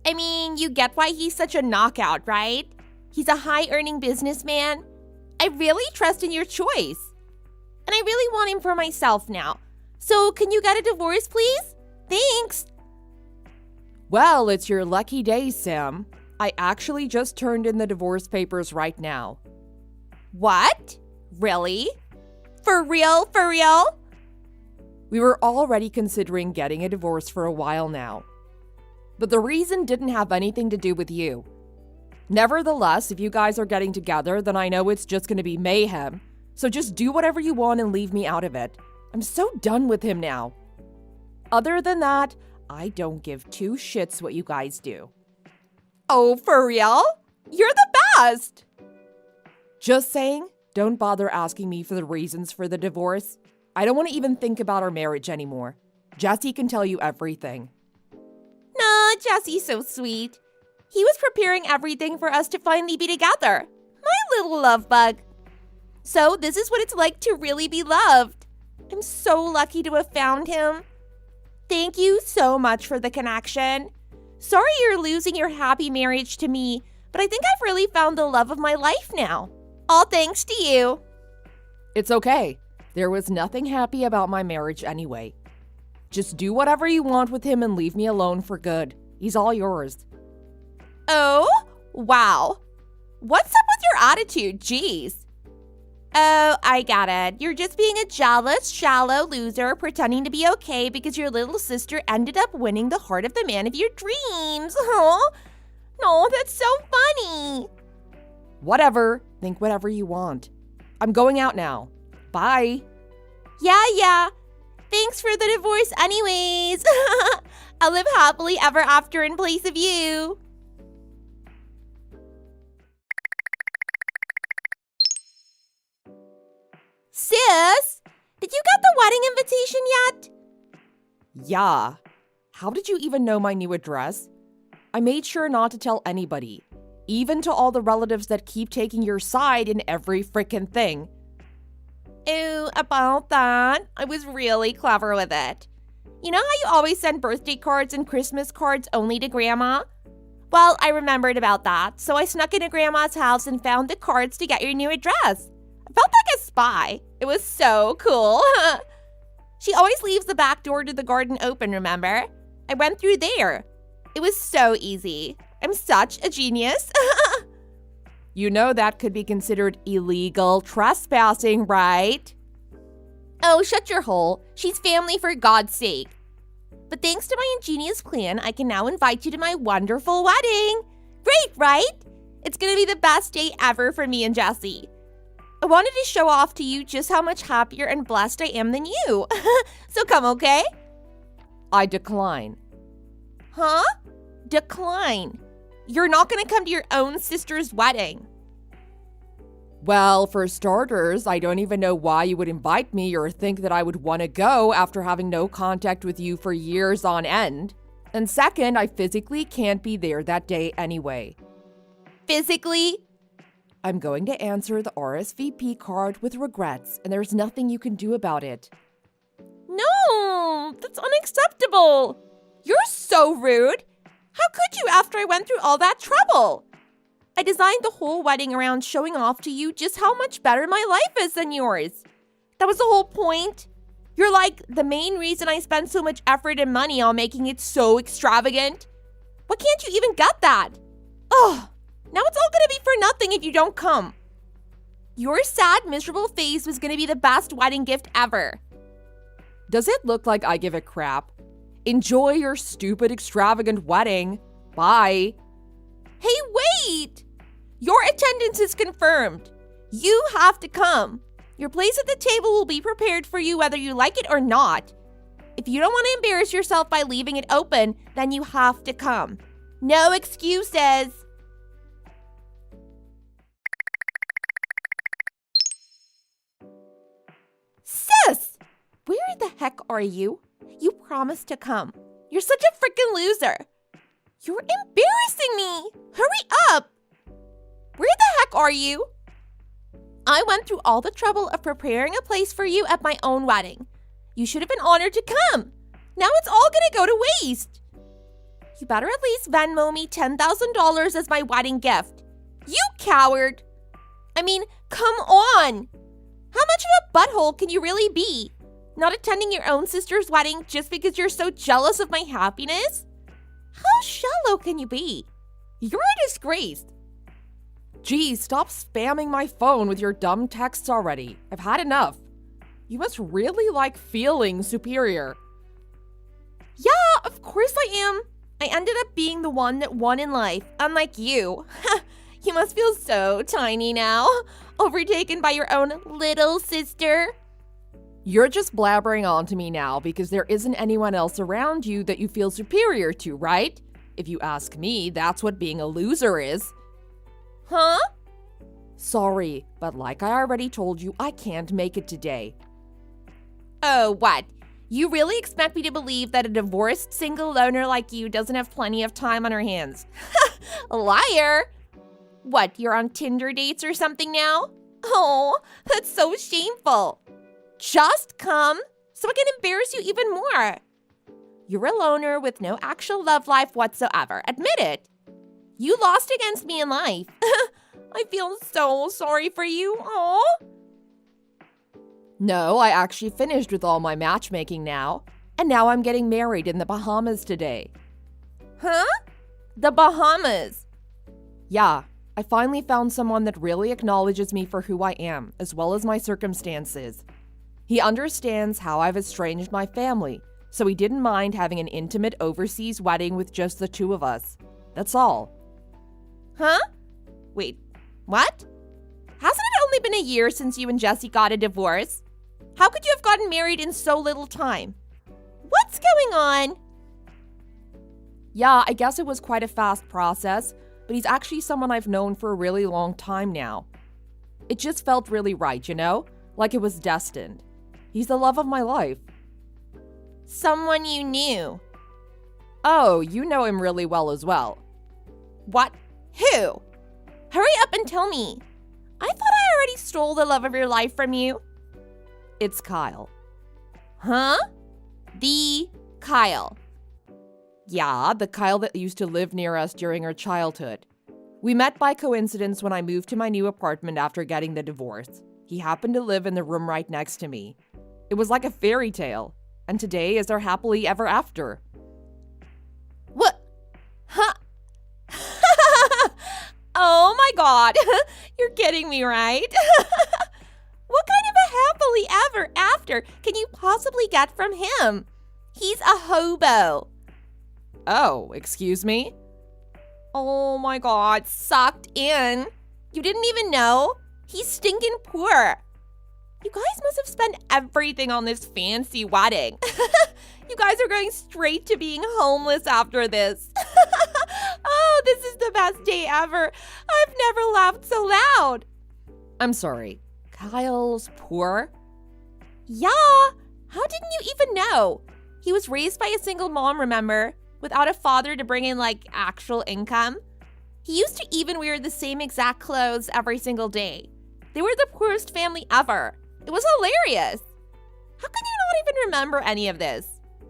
I mean, you get why he's such a knockout, right? He's a high-earning businessman. I really trust in your choice. And I really want him for myself now. So can you get a divorce, please? Thanks. Well, it's your lucky day, Sam. I actually just turned in the divorce papers right now. What? Really? For real? For real? We were already considering getting a divorce for a while now. But the reason didn't have anything to do with you. Nevertheless, if you guys are getting together, then I know it's just going to be mayhem. So just do whatever you want and leave me out of it. I'm so done with him now. Other than that, I don't give two shits what you guys do. Oh, for real? You're the best! Just saying, Don't bother asking me for the reasons for the divorce. I don't want to even think about our marriage anymore. Jesse can tell you everything. Nah, Jesse's so sweet. He was preparing everything for us to finally be together. My little love bug. So this is what it's like to really be loved. I'm so lucky to have found him. Thank you so much for the connection. Sorry you're losing your happy marriage to me, but I think I've really found the love of my life now. All thanks to you. It's okay. There was nothing happy about my marriage anyway. Just do whatever you want with him and leave me alone for good. He's all yours. Oh, wow. What's up with your attitude? Jeez. Oh, I get it. You're just being a jealous, shallow loser pretending to be okay because your little sister ended up winning the heart of the man of your dreams. Huh? No, that's so funny. Whatever. Think whatever you want. I'm going out now. Bye. Yeah. Thanks for the divorce anyways. I'll live happily ever after in place of you. Sis, did you get the wedding invitation yet? Yeah. How did you even know my new address? I made sure not to tell anybody, even to all the relatives that keep taking your side in every frickin' thing. Ooh, about that. I was really clever with it. You know how you always send birthday cards and Christmas cards only to Grandma? Well, I remembered about that, so I snuck into Grandma's house and found the cards to get your new address. I felt like a spy. It was so cool. She always leaves the back door to the garden open, remember? I went through there. It was so easy. I'm such a genius. You know that could be considered illegal trespassing, right? Oh, shut your hole. She's family for God's sake. But thanks to my ingenious plan, I can now invite you to my wonderful wedding. Great, right? It's gonna be the best day ever for me and Jesse. I wanted to show off to you just how much happier and blessed I am than you. So come, okay? I decline. Huh? Decline. You're not gonna come to your own sister's wedding. Well, for starters, I don't even know why you would invite me or think that I would want to go after having no contact with you for years on end. And second, I physically can't be there that day anyway. Physically? I'm going to answer the RSVP card with regrets, and there's nothing you can do about it. No, that's unacceptable. You're so rude. How could you after I went through all that trouble? I designed the whole wedding around showing off to you just how much better my life is than yours. That was the whole point. You're like the main reason I spend so much effort and money on making it so extravagant. Why can't you even get that? Oh, now it's all gonna be for nothing if you don't come. Your sad, miserable face was gonna be the best wedding gift ever. Does it look like I give a crap? Enjoy your stupid, extravagant wedding. Bye. Hey, wait! Your attendance is confirmed. You have to come. Your place at the table will be prepared for you whether you like it or not. If you don't want to embarrass yourself by leaving it open, then you have to come. No excuses. Sis! Where the heck are you? You promised to come. You're such a freaking loser. You're embarrassing me. Hurry up. Where the heck are you? I went through all the trouble of preparing a place for you at my own wedding. You should have been honored to come. Now it's all gonna go to waste. You better at least Venmo me $10,000 as my wedding gift. You coward. I mean, come on. How much of a butthole can you really be? Not attending your own sister's wedding just because you're so jealous of my happiness? How shallow can you be? You're a disgrace. Geez, stop spamming my phone with your dumb texts already. I've had enough. You must really like feeling superior. Yeah, of course I am. I ended up being the one that won in life, unlike you. You must feel so tiny now, overtaken by your own little sister. You're just blabbering on to me now because there isn't anyone else around you that you feel superior to, right? If you ask me, that's what being a loser is. Huh? Sorry, but like I already told you, I can't make it today. Oh, what? You really expect me to believe that a divorced single loner like you doesn't have plenty of time on her hands? Liar! What, you're on Tinder dates or something now? Oh, that's so shameful. Just come so I can embarrass you even more. You're a loner with no actual love life whatsoever. Admit it. You lost against me in life. I feel so sorry for you. Aw. No, I actually finished with all my matchmaking now. And now I'm getting married in the Bahamas today. Huh? The Bahamas. Yeah, I finally found someone that really acknowledges me for who I am, as well as my circumstances. He understands how I've estranged my family, so he didn't mind having an intimate overseas wedding with just the two of us. That's all. Huh? Wait, what? Hasn't it only been a year since you and Jesse got a divorce? How could you have gotten married in so little time? What's going on? Yeah, I guess it was quite a fast process, but he's actually someone I've known for a really long time now. It just felt really right, you know? Like it was destined. He's the love of my life. Someone you knew. Oh, you know him really well as well. What? Who? Hurry up and tell me. I thought I already stole the love of your life from you. It's Kyle. Huh? The Kyle. Yeah, the Kyle that used to live near us during our childhood. We met by coincidence when I moved to my new apartment after getting the divorce. He happened to live in the room right next to me. It was like a fairy tale, and today is our happily ever after. What? Huh? Oh my god, you're kidding me, right? What kind of a happily ever after can you possibly get from him? He's a hobo. Oh, excuse me? Oh my god, sucked in. You didn't even know? He's stinking poor. You guys must have spent everything on this fancy wedding. You guys are going straight to being homeless after this. Oh, this is the best day ever. I've never laughed so loud. I'm sorry. Kyle's poor? Yeah. How didn't you even know? He was raised by a single mom, remember? Without a father to bring in, actual income. He used to even wear the same exact clothes every single day. They were the poorest family ever. It was hilarious. How can you not even remember any of this?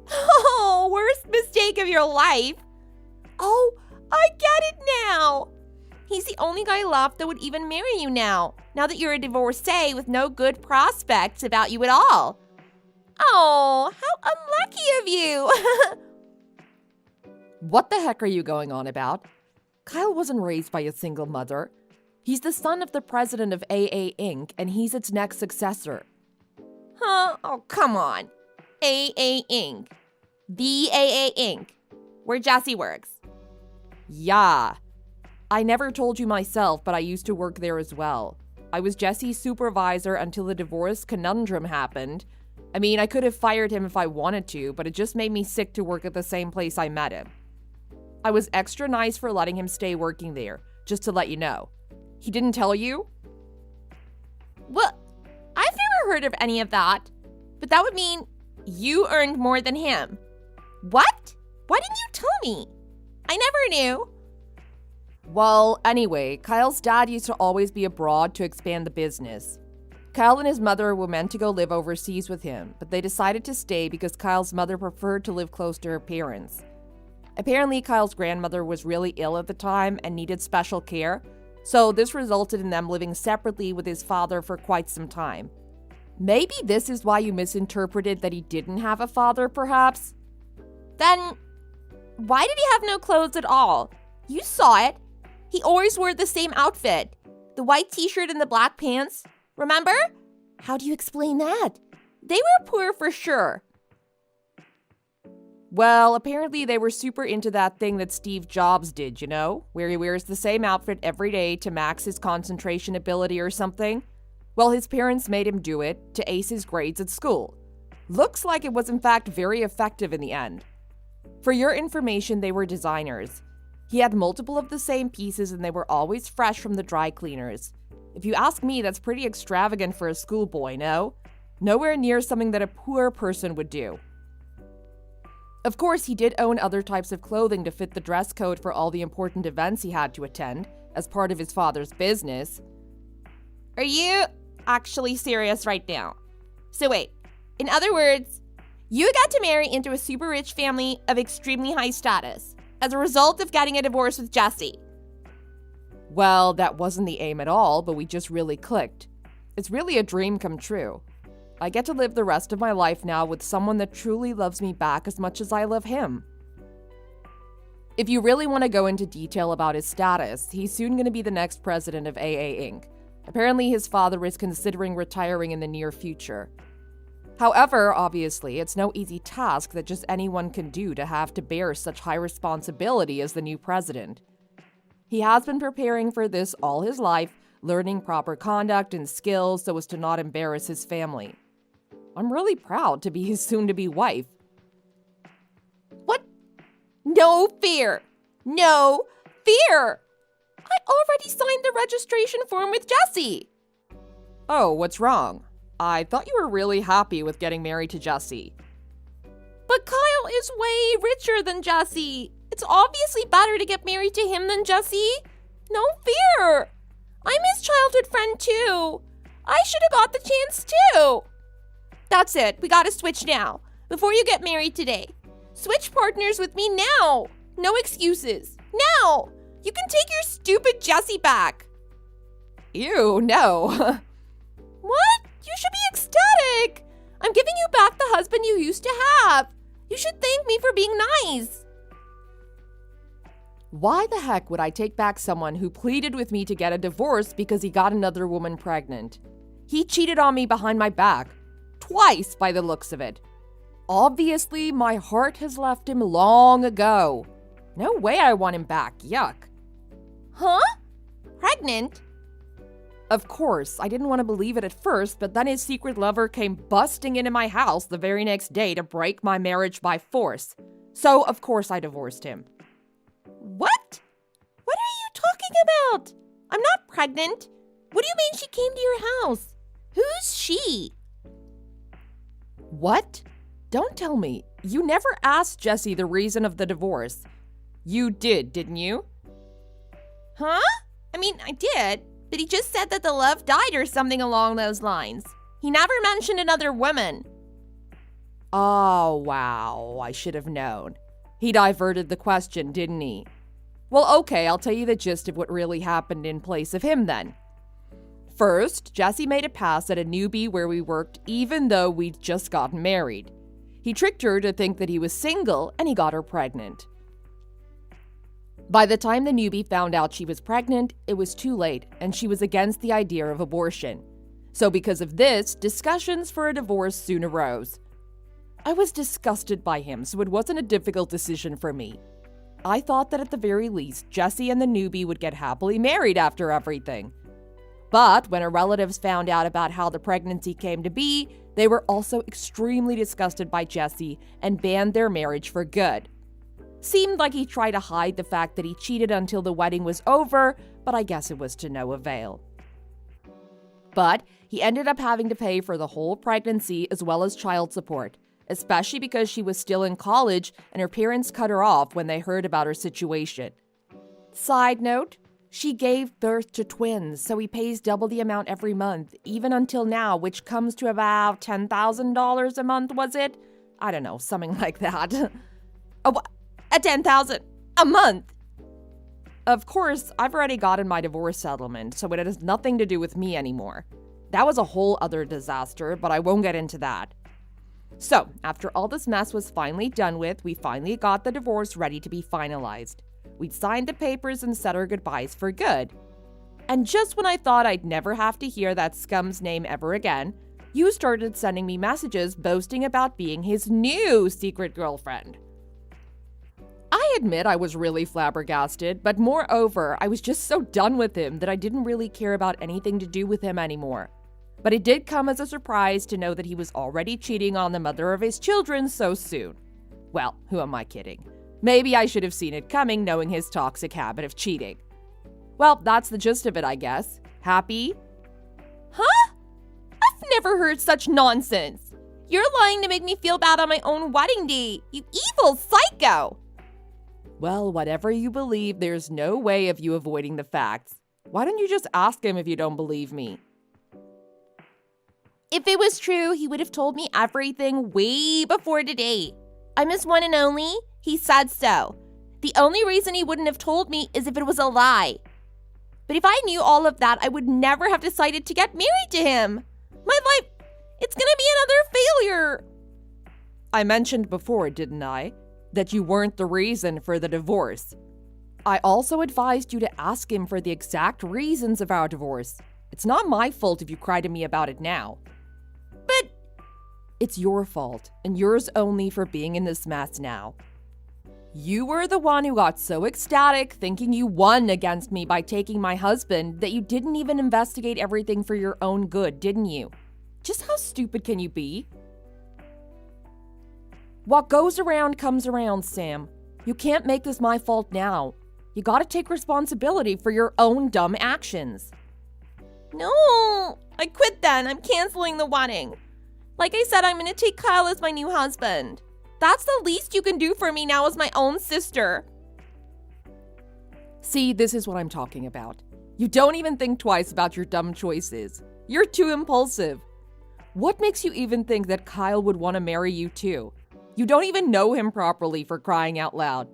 Oh, worst mistake of your life. Oh, I get it now. He's the only guy left that would even marry you now that you're a divorcee with no good prospects about you at all. Oh, how unlucky of you. What the heck are you going on about? Kyle wasn't raised by a single mother. He's the son of the president of AA Inc., and he's its next successor. Huh? Oh, come on. AA Inc. The AA Inc. Where Jesse works. Yeah. I never told you myself, but I used to work there as well. I was Jesse's supervisor until the divorce conundrum happened. I mean, I could have fired him if I wanted to, but it just made me sick to work at the same place I met him. I was extra nice for letting him stay working there, just to let you know. He didn't tell you? Well, I've never heard of any of that. But that would mean you earned more than him. What? Why didn't you tell me? I never knew. Well, anyway, Kyle's dad used to always be abroad to expand the business. Kyle and his mother were meant to go live overseas with him, but they decided to stay because Kyle's mother preferred to live close to her parents. Apparently, Kyle's grandmother was really ill at the time and needed special care, so this resulted in them living separately with his father for quite some time. Maybe this is why you misinterpreted that he didn't have a father, perhaps? Then, why did he have no clothes at all? You saw it. He always wore the same outfit. The white t-shirt and the black pants. Remember? How do you explain that? They were poor for sure. Well, apparently they were super into that thing that Steve Jobs did, you know? Where he wears the same outfit every day to max his concentration ability or something. Well, his parents made him do it to ace his grades at school. Looks like it was in fact very effective in the end. For your information, they were designers. He had multiple of the same pieces and they were always fresh from the dry cleaners. If you ask me, that's pretty extravagant for a schoolboy, no? Nowhere near something that a poor person would do. Of course, he did own other types of clothing to fit the dress code for all the important events he had to attend, as part of his father's business. Are you actually serious right now? So wait, in other words, you got to marry into a super rich family of extremely high status as a result of getting a divorce with Jesse. Well, that wasn't the aim at all, but we just really clicked. It's really a dream come true. I get to live the rest of my life now with someone that truly loves me back as much as I love him. If you really want to go into detail about his status, he's soon going to be the next president of AA Inc. Apparently, his father is considering retiring in the near future. However, obviously, it's no easy task that just anyone can do to have to bear such high responsibility as the new president. He has been preparing for this all his life, learning proper conduct and skills so as to not embarrass his family. I'm really proud to be his soon-to-be wife. What? No fear! No fear! I already signed the registration form with Jesse! Oh, what's wrong? I thought you were really happy with getting married to Jesse. But Kyle is way richer than Jesse. It's obviously better to get married to him than Jesse. No fear! I'm his childhood friend too. I should have got the chance too. That's it. We gotta switch now. Before you get married today. Switch partners with me now. No excuses. Now! You can take your stupid Jesse back. Ew, no. What? You should be ecstatic. I'm giving you back the husband you used to have. You should thank me for being nice. Why the heck would I take back someone who pleaded with me to get a divorce because he got another woman pregnant? He cheated on me behind my back. Twice, by the looks of it. Obviously, my heart has left him long ago. No way I want him back. Yuck. Huh? Pregnant? Of course, I didn't want to believe it at first, but then his secret lover came busting into my house the very next day to break my marriage by force. So, of course, I divorced him. What? What are you talking about? I'm not pregnant. What do you mean she came to your house? Who's she? What? Don't tell me. You never asked Jesse the reason of the divorce. You did, didn't you? Huh? I mean, I did, but he just said that the love died or something along those lines. He never mentioned another woman. Oh, wow. I should have known. He diverted the question, didn't he? Well, okay, I'll tell you the gist of what really happened in place of him then. First, Jesse made a pass at a newbie where we worked even though we'd just gotten married. He tricked her to think that he was single and he got her pregnant. By the time the newbie found out she was pregnant, it was too late and she was against the idea of abortion. So because of this, discussions for a divorce soon arose. I was disgusted by him, so it wasn't a difficult decision for me. I thought that at the very least, Jesse and the newbie would get happily married after everything. But when her relatives found out about how the pregnancy came to be, they were also extremely disgusted by Jesse and banned their marriage for good. Seemed like he tried to hide the fact that he cheated until the wedding was over, but I guess it was to no avail. But he ended up having to pay for the whole pregnancy as well as child support, especially because she was still in college and her parents cut her off when they heard about her situation. Side note, she gave birth to twins, so he pays double the amount every month, even until now, which comes to about $10,000 a month, was it? I don't know, something like that. At $10,000 a month. Of course, I've already gotten my divorce settlement, so it has nothing to do with me anymore. That was a whole other disaster, but I won't get into that. So, after all this mess was finally done with, we finally got the divorce ready to be finalized. We'd signed the papers and said our goodbyes for good. And just when I thought I'd never have to hear that scum's name ever again, you started sending me messages boasting about being his new secret girlfriend. I admit I was really flabbergasted, but moreover, I was just so done with him that I didn't really care about anything to do with him anymore. But it did come as a surprise to know that he was already cheating on the mother of his children so soon. Well, who am I kidding? Maybe I should have seen it coming knowing his toxic habit of cheating. Well, that's the gist of it, I guess. Happy? never heard such nonsense. You're lying to make me feel bad on my own wedding day, you evil psycho. Well, whatever you believe, there's no way of you avoiding the facts. Why don't you just ask him if you don't believe me? If it was true, he would have told me everything way before today. I'm his one and only. He said so. The only reason he wouldn't have told me is if it was a lie. But if I knew all of that, I would never have decided to get married to him. My life, it's gonna be another failure. I mentioned before, didn't I, that you weren't the reason for the divorce. I also advised you to ask him for the exact reasons of our divorce. It's not my fault if you cry to me about it now. But it's your fault, and yours only for being in this mess now. You were the one who got so ecstatic thinking you won against me by taking my husband that you didn't even investigate everything for your own good, didn't you? Just how stupid can you be? What goes around comes around, Sam. You can't make this my fault now. You gotta take responsibility for your own dumb actions. No, I quit then. I'm canceling the wedding. Like I said, I'm gonna take Kyle as my new husband. That's the least you can do for me now as my own sister. See, this is what I'm talking about. You don't even think twice about your dumb choices. You're too impulsive. What makes you even think that Kyle would want to marry you too? You don't even know him properly, for crying out loud.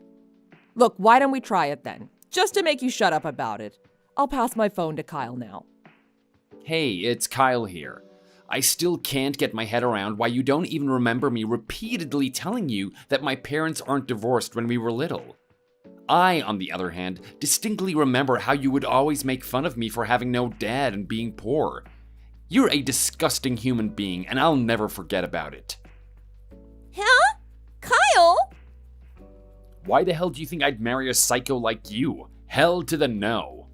Look, why don't we try it then? Just to make you shut up about it. I'll pass my phone to Kyle now. Hey, it's Kyle here. I still can't get my head around why you don't even remember me repeatedly telling you that my parents aren't divorced when we were little. I, on the other hand, distinctly remember how you would always make fun of me for having no dad and being poor. You're a disgusting human being, and I'll never forget about it. Huh? Kyle? Why the hell do you think I'd marry a psycho like you? Hell to the no.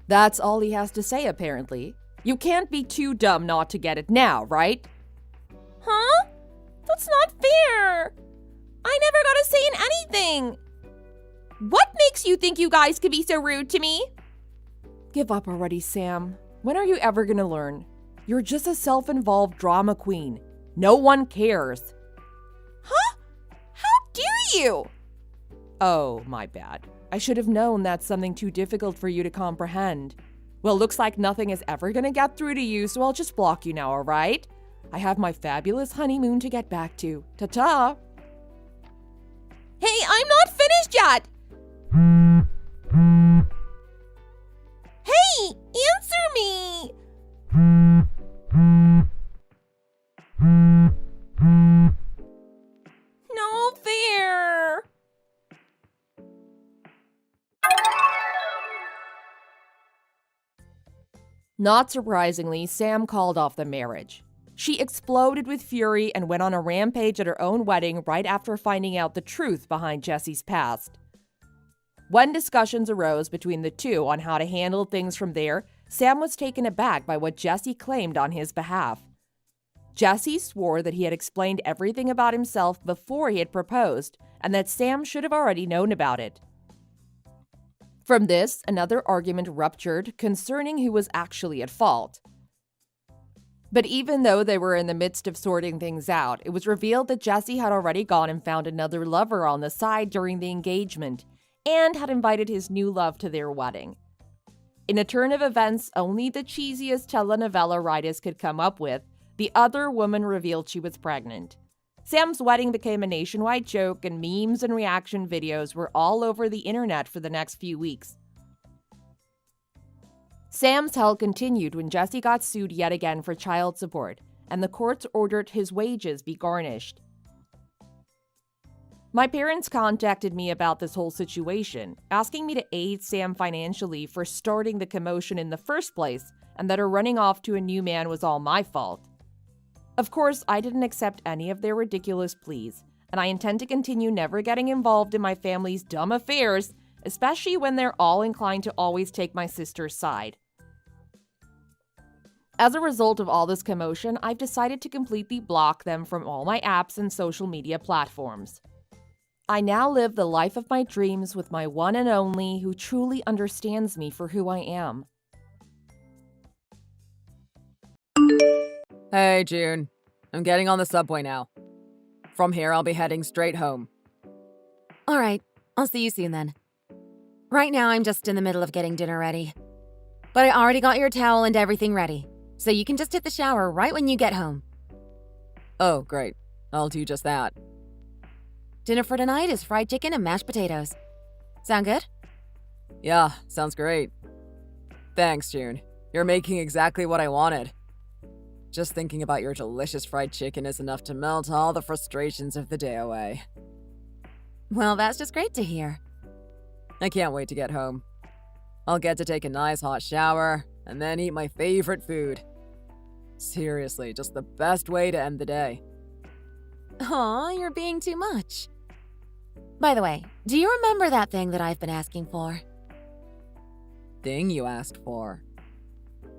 That's all he has to say, apparently. You can't be too dumb not to get it now, right? Huh? That's not fair. I never got a say in anything. What makes you think you guys could be so rude to me? Give up already, Sam. When are you ever gonna learn? You're just a self-involved drama queen. No one cares. Huh? How dare you? Oh, my bad. I should have known that's something too difficult for you to comprehend. Well, looks like nothing is ever gonna get through to you, so I'll just block you now, alright? I have my fabulous honeymoon to get back to. Ta-ta! Hey, I'm not finished yet! Hey, answer me! No fair! Not surprisingly, Sam called off the marriage. She exploded with fury and went on a rampage at her own wedding right after finding out the truth behind Jesse's past. When discussions arose between the two on how to handle things from there, Sam was taken aback by what Jesse claimed on his behalf. Jesse swore that he had explained everything about himself before he had proposed, and that Sam should have already known about it. From this, another argument ruptured concerning who was actually at fault. But even though they were in the midst of sorting things out, it was revealed that Jesse had already gone and found another lover on the side during the engagement, and had invited his new love to their wedding. In a turn of events only the cheesiest telenovela writers could come up with, the other woman revealed she was pregnant. Sam's wedding became a nationwide joke, and memes and reaction videos were all over the internet for the next few weeks. Sam's hell continued when Jesse got sued yet again for child support, and the courts ordered his wages be garnished. My parents contacted me about this whole situation, asking me to aid Sam financially for starting the commotion in the first place, and that her running off to a new man was all my fault. Of course, I didn't accept any of their ridiculous pleas, and I intend to continue never getting involved in my family's dumb affairs, especially when they're all inclined to always take my sister's side. As a result of all this commotion, I've decided to completely block them from all my apps and social media platforms. I now live the life of my dreams with my one and only who truly understands me for who I am. Hey, June. I'm getting on the subway now. From here, I'll be heading straight home. All right, I'll see you soon then. Right now, I'm just in the middle of getting dinner ready. But I already got your towel and everything ready, so you can just hit the shower right when you get home. Oh, great. I'll do just that. Dinner for tonight is fried chicken and mashed potatoes. Sound good? Yeah, sounds great. Thanks, June. You're making exactly what I wanted. Just thinking about your delicious fried chicken is enough to melt all the frustrations of the day away. Well, that's just great to hear. I can't wait to get home. I'll get to take a nice hot shower and then eat my favorite food. Seriously, just the best way to end the day. Aw, you're being too much. By the way, do you remember that thing that I've been asking for? Thing you asked for?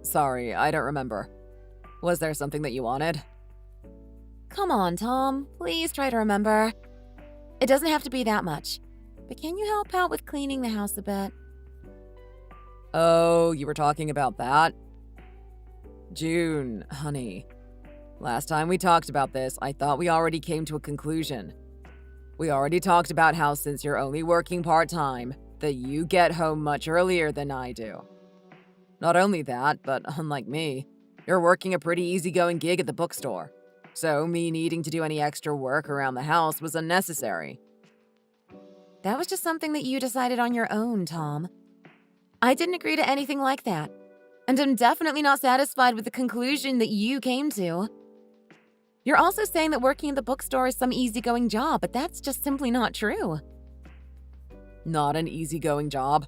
Sorry, I don't remember. Was there something that you wanted? Come on, Tom. Please try to remember. It doesn't have to be that much. But can you help out with cleaning the house a bit? Oh, you were talking about that? June, honey. Last time we talked about this, I thought we already came to a conclusion. We already talked about how since you're only working part-time, that you get home much earlier than I do. Not only that, but unlike me, you're working a pretty easygoing gig at the bookstore. So me needing to do any extra work around the house was unnecessary. That was just something that you decided on your own, Tom. I didn't agree to anything like that. And I'm definitely not satisfied with the conclusion that you came to. You're also saying that working at the bookstore is some easygoing job, but that's just simply not true. Not an easygoing job?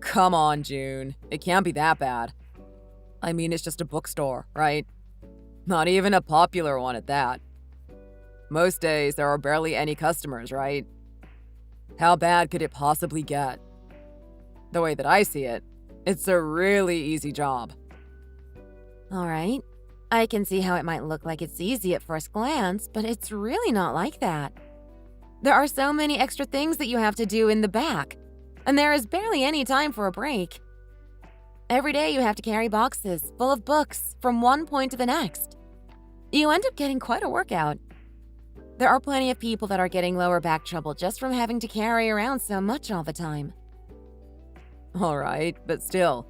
Come on, June. It can't be that bad. I mean, it's just a bookstore, right? Not even a popular one at that. Most days, there are barely any customers, right? How bad could it possibly get? The way that I see it, it's a really easy job. All right. I can see how it might look like it's easy at first glance, but it's really not like that. There are so many extra things that you have to do in the back, and there is barely any time for a break. Every day you have to carry boxes full of books from one point to the next. You end up getting quite a workout. There are plenty of people that are getting lower back trouble just from having to carry around so much all the time. All right, but still,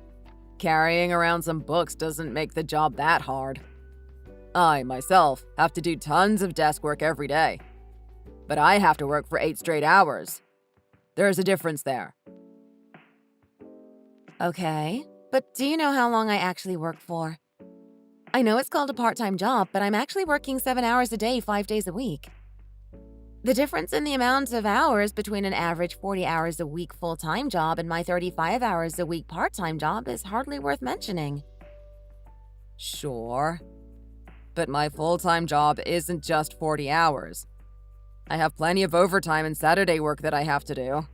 carrying around some books doesn't make the job that hard. I, myself, have to do tons of desk work every day. But I have to work for 8 straight hours. There's a difference there. Okay, but do you know how long I actually work for? I know it's called a part-time job, but I'm actually working 7 hours a day, 5 days a week. The difference in the amount of hours between an average 40 hours a week full-time job and my 35 hours a week part-time job is hardly worth mentioning. Sure. But my full-time job isn't just 40 hours. I have plenty of overtime and Saturday work that I have to do.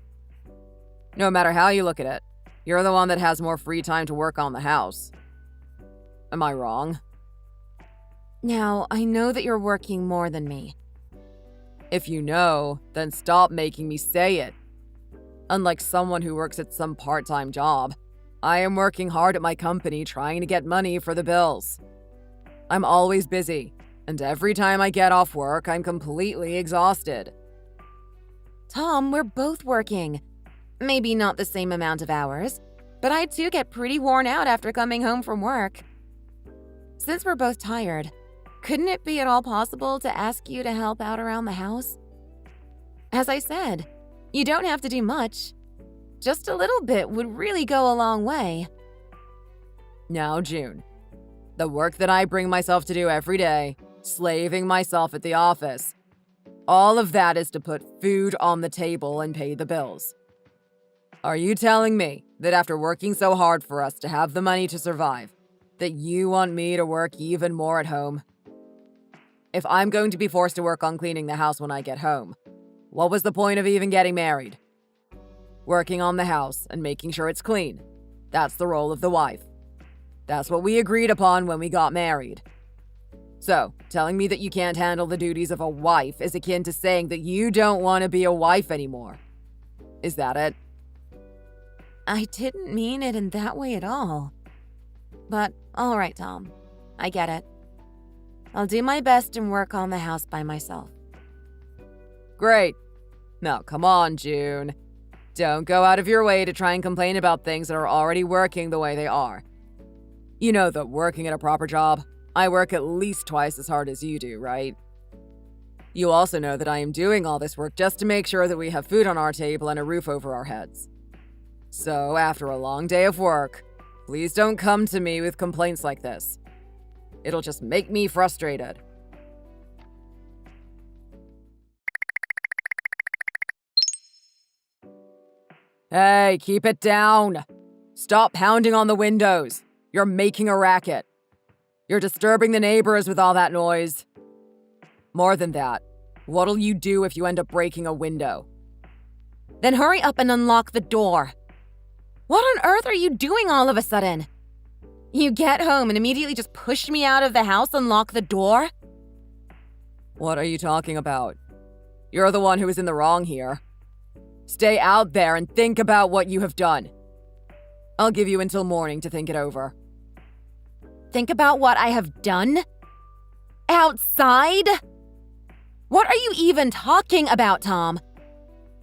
No matter how you look at it, you're the one that has more free time to work on the house. Am I wrong? Now, I know that you're working more than me. If you know, then stop making me say it. Unlike someone who works at some part-time job, I am working hard at my company trying to get money for the bills. I'm always busy, and every time I get off work, I'm completely exhausted. Tom, we're both working. Maybe not the same amount of hours, but I too get pretty worn out after coming home from work. Since we're both tired, couldn't it be at all possible to ask you to help out around the house? As I said, you don't have to do much. Just a little bit would really go a long way. Now, June, the work that I bring myself to do every day, slaving myself at the office, all of that is to put food on the table and pay the bills. Are you telling me that after working so hard for us to have the money to survive, that you want me to work even more at home? If I'm going to be forced to work on cleaning the house when I get home, what was the point of even getting married? Working on the house and making sure it's clean. That's the role of the wife. That's what we agreed upon when we got married. So, telling me that you can't handle the duties of a wife is akin to saying that you don't want to be a wife anymore. Is that it? I didn't mean it in that way at all. But, all right, Tom. I get it. I'll do my best and work on the house by myself. Great. Now, come on, June. Don't go out of your way to try and complain about things that are already working the way they are. You know that working at a proper job, I work at least twice as hard as you do, right? You also know that I am doing all this work just to make sure that we have food on our table and a roof over our heads. So, after a long day of work, please don't come to me with complaints like this. It'll just make me frustrated. Hey, keep it down. Stop pounding on the windows. You're making a racket. You're disturbing the neighbors with all that noise. More than that, what'll you do if you end up breaking a window? Then hurry up and unlock the door. What on earth are you doing all of a sudden? You get home and immediately just push me out of the house and lock the door? What are you talking about? You're the one who is in the wrong here. Stay out there and think about what you have done. I'll give you until morning to think it over. Think about what I have done? Outside? What are you even talking about, Tom?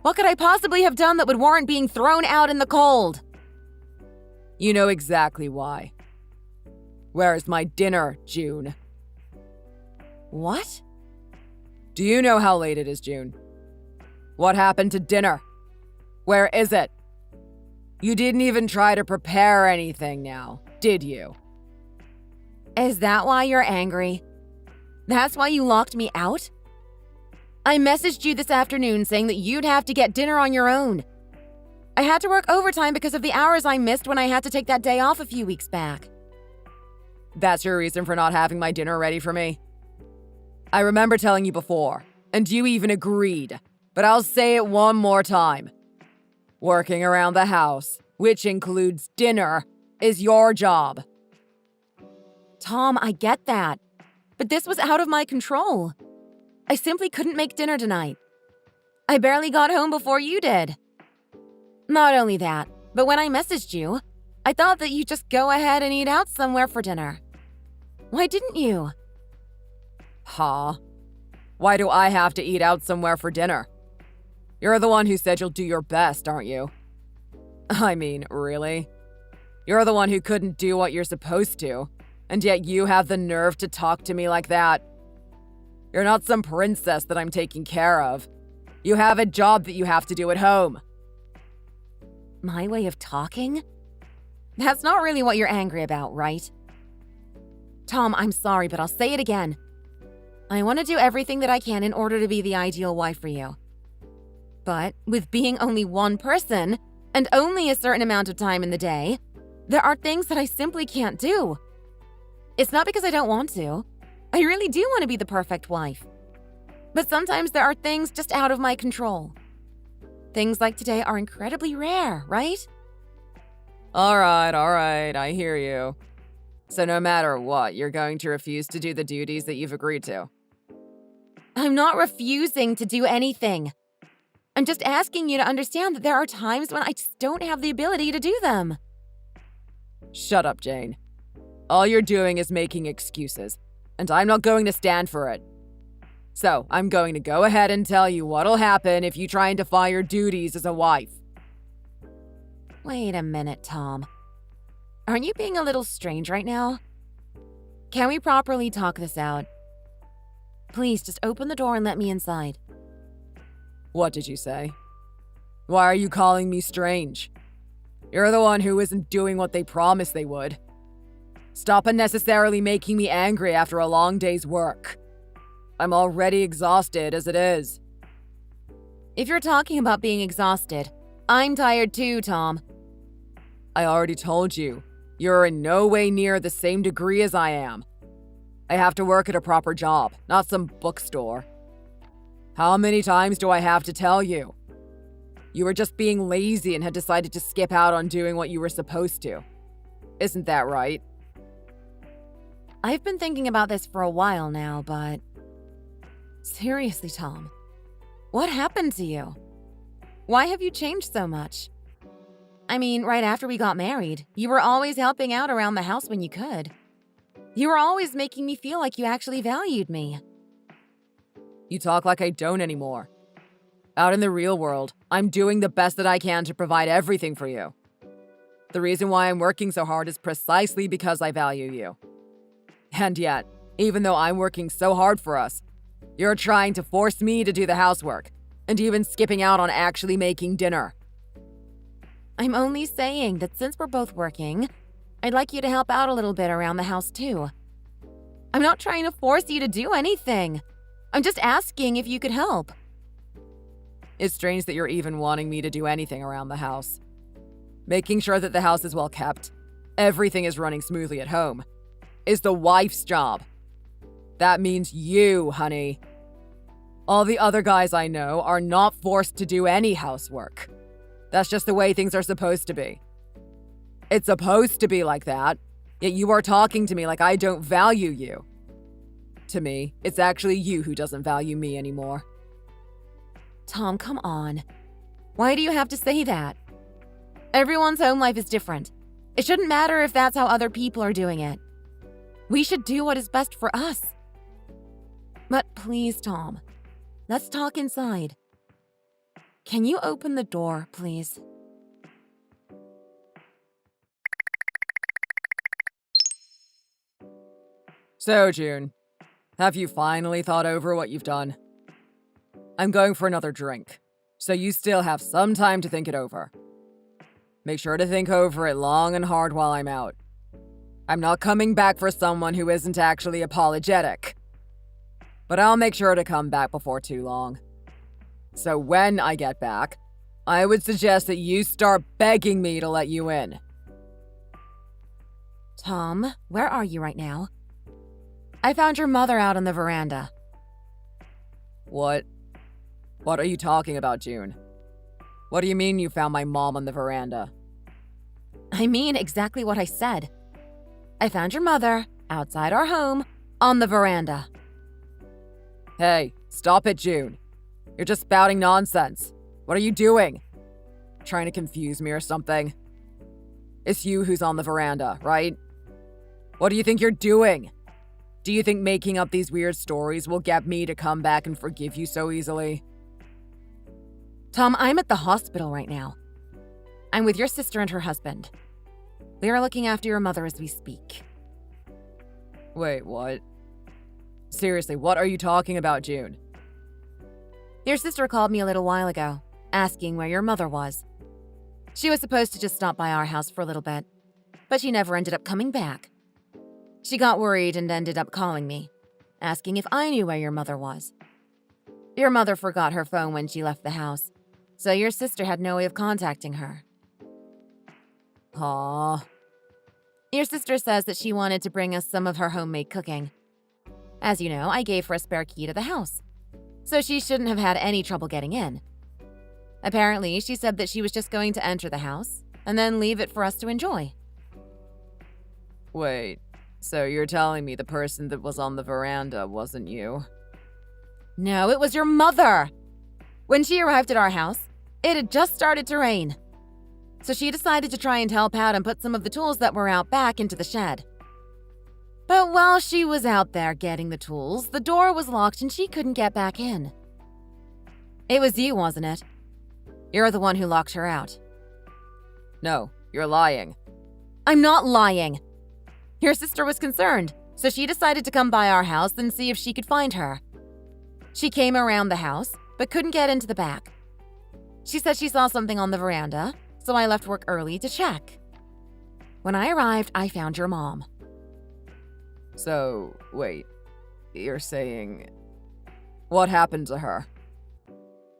What could I possibly have done that would warrant being thrown out in the cold? You know exactly why. Where is my dinner, June? What? Do you know how late it is, June? What happened to dinner? Where is it? You didn't even try to prepare anything now, did you? Is that why you're angry? That's why you locked me out? I messaged you this afternoon saying that you'd have to get dinner on your own. I had to work overtime because of the hours I missed when I had to take that day off a few weeks back. That's your reason for not having my dinner ready for me? I remember telling you before, and you even agreed, but I'll say it one more time. Working around the house, which includes dinner, is your job. Tom, I get that, but this was out of my control. I simply couldn't make dinner tonight. I barely got home before you did. Not only that, but when I messaged you, I thought that you'd just go ahead and eat out somewhere for dinner. Why didn't you? Huh? Why do I have to eat out somewhere for dinner? You're the one who said you'll do your best, aren't you? I mean, really? You're the one who couldn't do what you're supposed to, and yet you have the nerve to talk to me like that. You're not some princess that I'm taking care of. You have a job that you have to do at home. My way of talking? That's not really what you're angry about, right? Tom, I'm sorry, but I'll say it again. I want to do everything that I can in order to be the ideal wife for you. But with being only one person, and only a certain amount of time in the day, there are things that I simply can't do. It's not because I don't want to. I really do want to be the perfect wife. But sometimes there are things just out of my control. Things like today are incredibly rare, right? All right, I hear you. So no matter what, you're going to refuse to do the duties that you've agreed to. I'm not refusing to do anything. I'm just asking you to understand that there are times when I just don't have the ability to do them. Shut up, Jane. All you're doing is making excuses, and I'm not going to stand for it. So, I'm going to go ahead and tell you what'll happen if you try and defy your duties as a wife. Wait a minute, Tom. Aren't you being a little strange right now? Can we properly talk this out? Please, just open the door and let me inside. What did you say? Why are you calling me strange? You're the one who isn't doing what they promised they would. Stop unnecessarily making me angry after a long day's work. I'm already exhausted as it is. If you're talking about being exhausted, I'm tired too, Tom. I already told you, you're in no way near the same degree as I am. I have to work at a proper job, not some bookstore. How many times do I have to tell you? You were just being lazy and had decided to skip out on doing what you were supposed to. Isn't that right? I've been thinking about this for a while now, but... Seriously, Tom, what happened to you? Why have you changed so much? I mean, right after we got married, you were always helping out around the house when you could. You were always making me feel like you actually valued me. You talk like I don't anymore. Out in the real world, I'm doing the best that I can to provide everything for you. The reason why I'm working so hard is precisely because I value you. And yet, even though I'm working so hard for us, you're trying to force me to do the housework, and even skipping out on actually making dinner. I'm only saying that since we're both working, I'd like you to help out a little bit around the house too. I'm not trying to force you to do anything. I'm just asking if you could help. It's strange that you're even wanting me to do anything around the house. Making sure that the house is well kept, everything is running smoothly at home, is the wife's job. That means you, honey. All the other guys I know are not forced to do any housework. That's just the way things are supposed to be. It's supposed to be like that, yet you are talking to me like I don't value you. To me, it's actually you who doesn't value me anymore. Tom, come on. Why do you have to say that? Everyone's home life is different. It shouldn't matter if that's how other people are doing it. We should do what is best for us. But please, Tom, let's talk inside. Can you open the door, please? So, June, have you finally thought over what you've done? I'm going for another drink, so you still have some time to think it over. Make sure to think over it long and hard while I'm out. I'm not coming back for someone who isn't actually apologetic. But I'll make sure to come back before too long. So when I get back, I would suggest that you start begging me to let you in. Tom, where are you right now? I found your mother out on the veranda. What? What are you talking about, June? What do you mean you found my mom on the veranda? I mean exactly what I said. I found your mother outside our home on the veranda. Hey, stop it, June. You're just spouting nonsense. What are you doing? Trying to confuse me or something? It's you who's on the veranda, right? What do you think you're doing? Do you think making up these weird stories will get me to come back and forgive you so easily? Tom, I'm at the hospital right now. I'm with your sister and her husband. We are looking after your mother as we speak. Wait, what? Seriously, what are you talking about, June? Your sister called me a little while ago, asking where your mother was. She was supposed to just stop by our house for a little bit, but she never ended up coming back. She got worried and ended up calling me, asking if I knew where your mother was. Your mother forgot her phone when she left the house, so your sister had no way of contacting her. Aw. Your sister says that she wanted to bring us some of her homemade cooking. As you know, I gave her a spare key to the house, so she shouldn't have had any trouble getting in. Apparently, she said that she was just going to enter the house and then leave it for us to enjoy. Wait, so you're telling me the person that was on the veranda wasn't you? No, it was your mother! When she arrived at our house, it had just started to rain. So she decided to try and help out and put some of the tools that were out back into the shed. But while she was out there getting the tools, the door was locked and she couldn't get back in. It was you, wasn't it? You're the one who locked her out. No, you're lying. I'm not lying. Your sister was concerned, so she decided to come by our house and see if she could find her. She came around the house, but couldn't get into the back. She said she saw something on the veranda, so I left work early to check. When I arrived, I found your mom. So, wait, you're saying... What happened to her?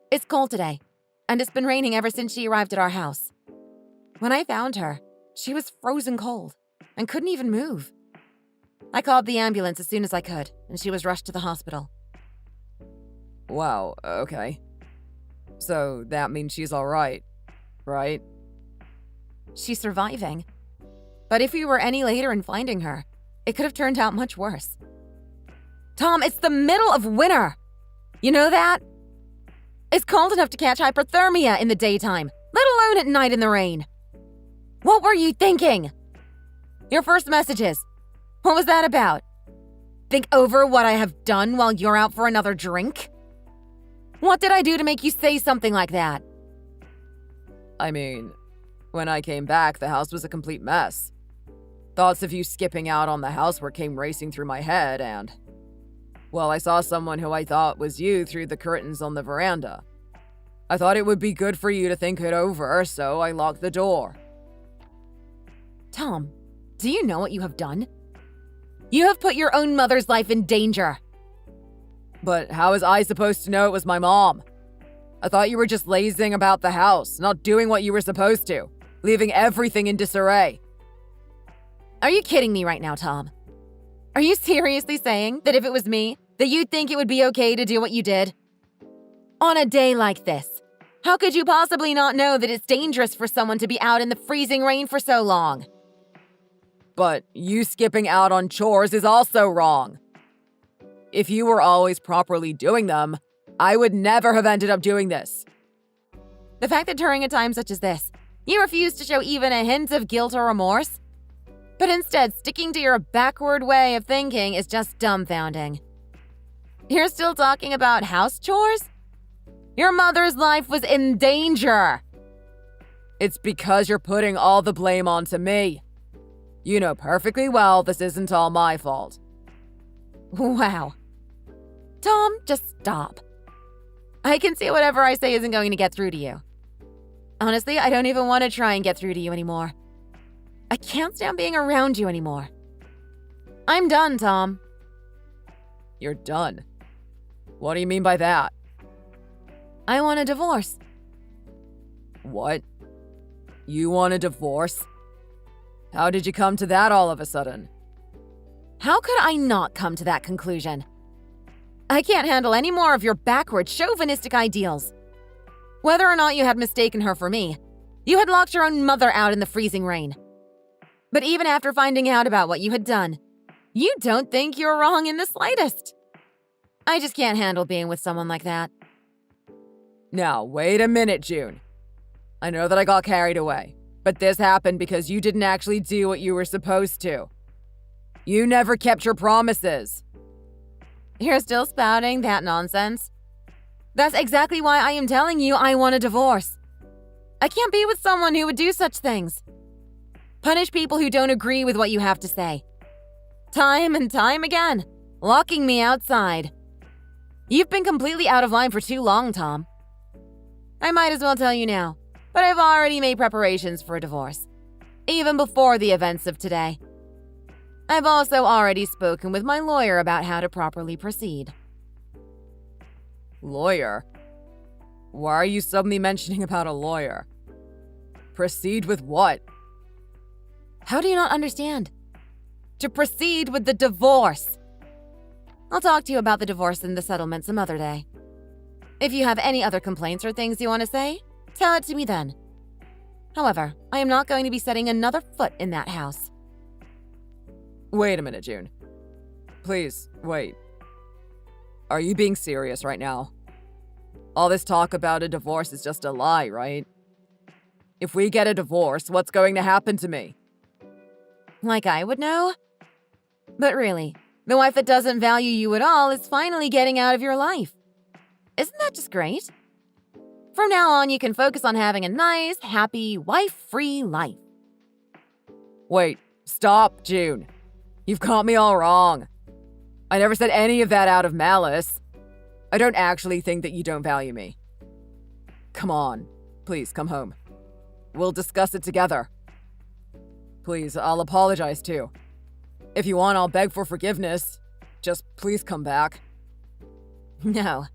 It's cold today, and it's been raining ever since she arrived at our house. When I found her, she was frozen cold and couldn't even move. I called the ambulance as soon as I could, and she was rushed to the hospital. Wow, okay. So that means she's alright, right? She's surviving. But if we were any later in finding her, it could have turned out much worse. Tom, it's the middle of winter! You know that? It's cold enough to catch hypothermia in the daytime, let alone at night in the rain. What were you thinking? Your first message is, What was that about? Think over what I have done while you're out for another drink? What did I do to make you say something like that? I mean, when I came back, the house was a complete mess. Thoughts of you skipping out on the housework came racing through my head, and, well, I saw someone who I thought was you through the curtains on the veranda. I thought it would be good for you to think it over, so I locked the door. Tom, do you know what you have done? You have put your own mother's life in danger. But how was I supposed to know it was my mom? I thought you were just lazing about the house, not doing what you were supposed to, leaving everything in disarray. Are you kidding me right now, Tom? Are you seriously saying that if it was me, that you'd think it would be okay to do what you did? On a day like this, how could you possibly not know that it's dangerous for someone to be out in the freezing rain for so long? But you skipping out on chores is also wrong. If you were always properly doing them, I would never have ended up doing this. The fact that during a time such as this, you refuse to show even a hint of guilt or remorse, but instead sticking to your backward way of thinking is just dumbfounding. You're still talking about house chores? Your mother's life was in danger. It's because you're putting all the blame onto me. You know perfectly well this isn't all my fault. Wow. Tom, just stop. I can see whatever I say isn't going to get through to you. Honestly, I don't even want to try and get through to you anymore. I can't stand being around you anymore. I'm done, Tom. You're done? What do you mean by that? I want a divorce. What? You want a divorce? How did you come to that all of a sudden? How could I not come to that conclusion? I can't handle any more of your backward, chauvinistic ideals. Whether or not you had mistaken her for me, you had locked your own mother out in the freezing rain. But even after finding out about what you had done, you don't think you're wrong in the slightest. I just can't handle being with someone like that. Now, wait a minute, June. I know that I got carried away, but this happened because you didn't actually do what you were supposed to. You never kept your promises. You're still spouting that nonsense? That's exactly why I am telling you I want a divorce. I can't be with someone who would do such things. Punish people who don't agree with what you have to say. Time and time again, locking me outside. You've been completely out of line for too long, Tom. I might as well tell you now, but I've already made preparations for a divorce, even before the events of today. I've also already spoken with my lawyer about how to properly proceed. Lawyer? Why are you suddenly mentioning about a lawyer? Proceed with what? How do you not understand? To proceed with the divorce. I'll talk to you about the divorce and the settlement some other day. If you have any other complaints or things you want to say, tell it to me then. However, I am not going to be setting another foot in that house. Wait a minute, June. Please, wait. Are you being serious right now? All this talk about a divorce is just a lie, right? If we get a divorce, what's going to happen to me? Like I would know? But really, the wife that doesn't value you at all is finally getting out of your life. Isn't that just great? From now on, you can focus on having a nice, happy, wife-free life. Wait, stop, June. You've got me all wrong. I never said any of that out of malice. I don't actually think that you don't value me. Come on, please come home. We'll discuss it together. Please, I'll apologize too. If you want, I'll beg for forgiveness. Just please come back. No,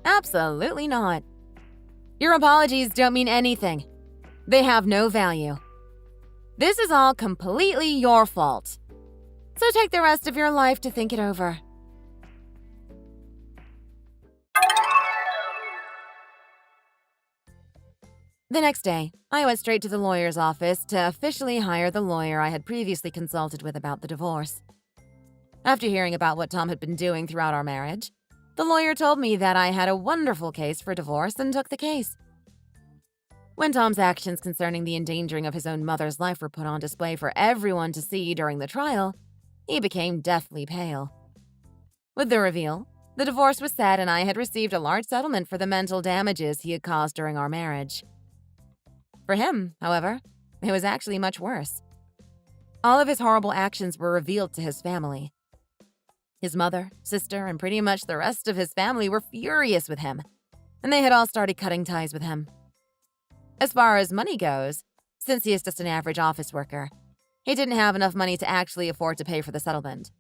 absolutely not. Your apologies don't mean anything. They have no value. This is all completely your fault. So take the rest of your life to think it over. The next day, I went straight to the lawyer's office to officially hire the lawyer I had previously consulted with about the divorce. After hearing about what Tom had been doing throughout our marriage, the lawyer told me that I had a wonderful case for divorce and took the case. When Tom's actions concerning the endangering of his own mother's life were put on display for everyone to see during the trial, he became deathly pale. With the reveal, the divorce was said and I had received a large settlement for the mental damages he had caused during our marriage. For him, however, it was actually much worse. All of his horrible actions were revealed to his family. His mother, sister, and pretty much the rest of his family were furious with him, and they had all started cutting ties with him. As far as money goes, since he is just an average office worker, he didn't have enough money to actually afford to pay for the settlement.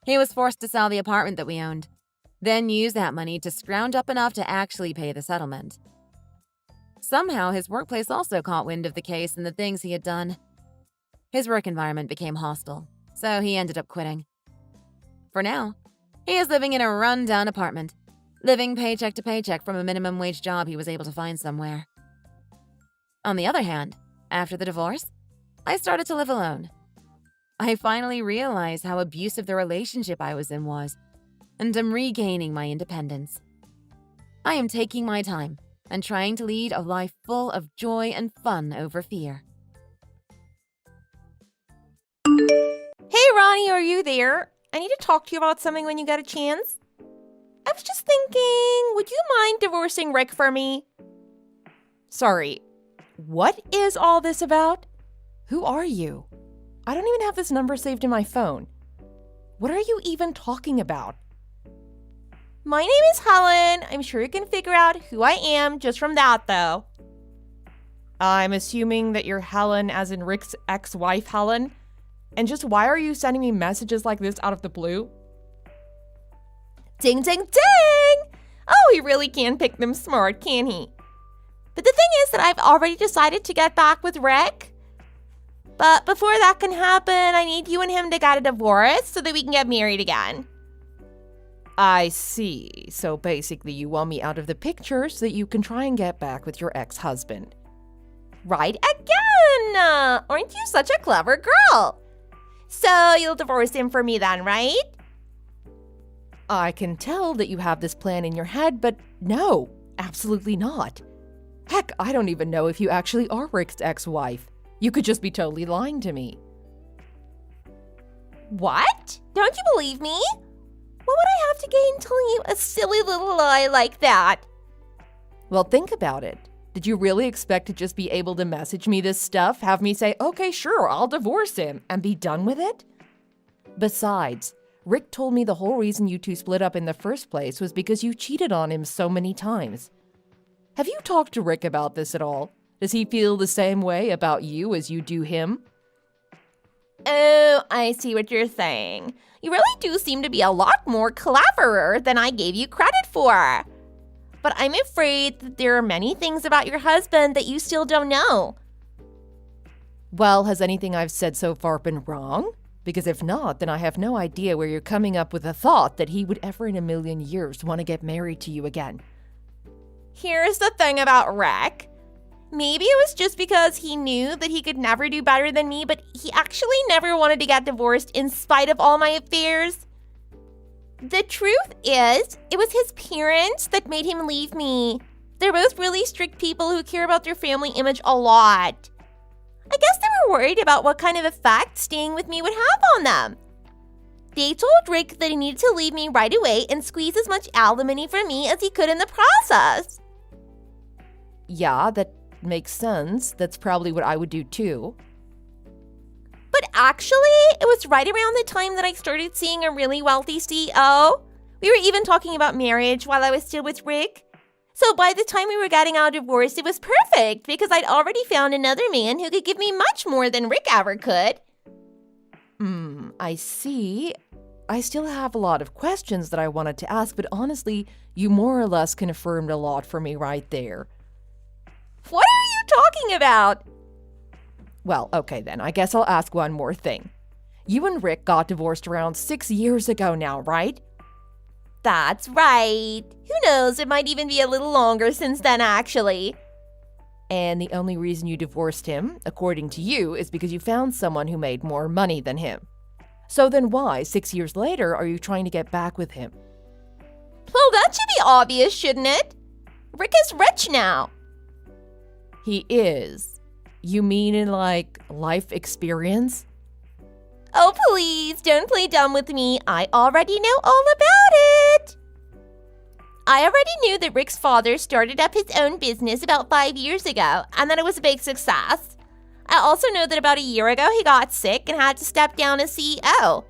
He was forced to sell the apartment that we owned, then use that money to scrounge up enough to actually pay the settlement. Somehow, his workplace also caught wind of the case and the things he had done. His work environment became hostile, so he ended up quitting. For now, he is living in a run-down apartment, living paycheck to paycheck from a minimum wage job he was able to find somewhere. On the other hand, after the divorce, I started to live alone. I finally realized how abusive the relationship I was in was, and am regaining my independence. I am taking my time and trying to lead a life full of joy and fun over fear. Hey, Ronnie, are you there? I need to talk to you about something when you get a chance. I was just thinking, would you mind divorcing Rick for me? Sorry, what is all this about? Who are you? I don't even have this number saved in my phone. What are you even talking about? My name is Helen. I'm sure you can figure out who I am just from that, though. I'm assuming that you're Helen as in Rick's ex-wife, Helen? And just why are you sending me messages like this out of the blue? Ding, ding, ding! Oh, he really can pick them smart, can he? But the thing is that I've already decided to get back with Rick. But before that can happen, I need you and him to get a divorce so that we can get married again. I see. So basically you want me out of the picture so that you can try and get back with your ex-husband. Right again! Aren't you such a clever girl? So you'll divorce him for me then, right? I can tell that you have this plan in your head, but no, absolutely not. Heck, I don't even know if you actually are Rick's ex-wife. You could just be totally lying to me. What? Don't you believe me? What would I have to gain telling you a silly little lie like that? Well, think about it. Did you really expect to just be able to message me this stuff, have me say, okay, sure, I'll divorce him, and be done with it? Besides, Rick told me the whole reason you two split up in the first place was because you cheated on him so many times. Have you talked to Rick about this at all? Does he feel the same way about you as you do him? Oh, I see what you're saying. You really do seem to be a lot more cleverer than I gave you credit for. But I'm afraid that there are many things about your husband that you still don't know. Well, has anything I've said so far been wrong? Because if not, then I have no idea where you're coming up with the thought that he would ever in a million years want to get married to you again. Here's the thing about Rick. Maybe it was just because he knew that he could never do better than me, but he actually never wanted to get divorced in spite of all my affairs. The truth is, it was his parents that made him leave me. They're both really strict people who care about their family image a lot. I guess they were worried about what kind of effect staying with me would have on them. They told Rick that he needed to leave me right away and squeeze as much alimony from me as he could in the process. Yeah, that makes sense. That's probably what I would do too. But actually, it was right around the time that I started seeing a really wealthy CEO. We were even talking about marriage while I was still with Rick. So by the time we were getting our divorce, it was perfect because I'd already found another man who could give me much more than Rick ever could. I see. I still have a lot of questions that I wanted to ask, but honestly, you more or less confirmed a lot for me right there. What are you talking about? Well, okay then, I guess I'll ask one more thing. You and Rick got divorced around 6 years ago now, right? That's right. Who knows, it might even be a little longer since then, actually. And the only reason you divorced him, according to you, is because you found someone who made more money than him. So then why, 6 years later, are you trying to get back with him? Well, that should be obvious, shouldn't it? Rick is rich now. He is. You mean in, like, life experience? Oh, please, don't play dumb with me. I already know all about it. I already knew that Rick's father started up his own business about 5 years ago and that it was a big success. I also know that about a year ago he got sick and had to step down as CEO.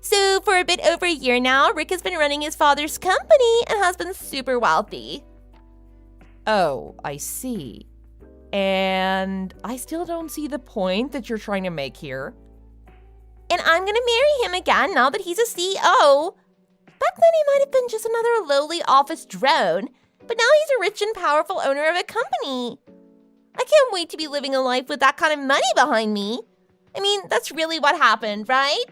So for a bit over a year now, Rick has been running his father's company and has been super wealthy. Oh, I see. And I still don't see the point that you're trying to make here. And I'm gonna marry him again now that he's a CEO. Back then he might have been just another lowly office drone, but now he's a rich and powerful owner of a company. I can't wait to be living a life with that kind of money behind me. I mean, that's really what happened, right?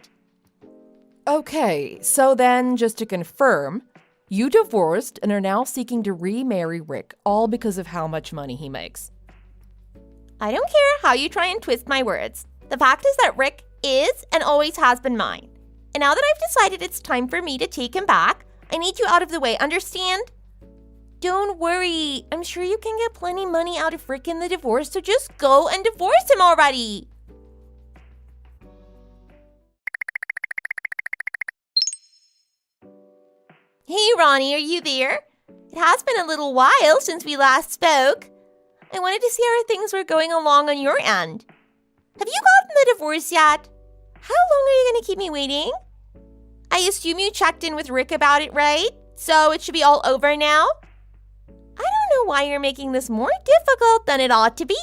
Okay, so then just to confirm, you divorced and are now seeking to remarry Rick, all because of how much money he makes. I don't care how you try and twist my words. The fact is that Rick is and always has been mine. And now that I've decided it's time for me to take him back, I need you out of the way, understand? Don't worry, I'm sure you can get plenty money out of Rick in the divorce, so just go and divorce him already. Hey Ronnie, are you there? It has been a little while since we last spoke. I wanted to see how things were going along on your end. Have you gotten the divorce yet? How long are you going to keep me waiting? I assume you checked in with Rick about it, right? So it should be all over now? I don't know why you're making this more difficult than it ought to be.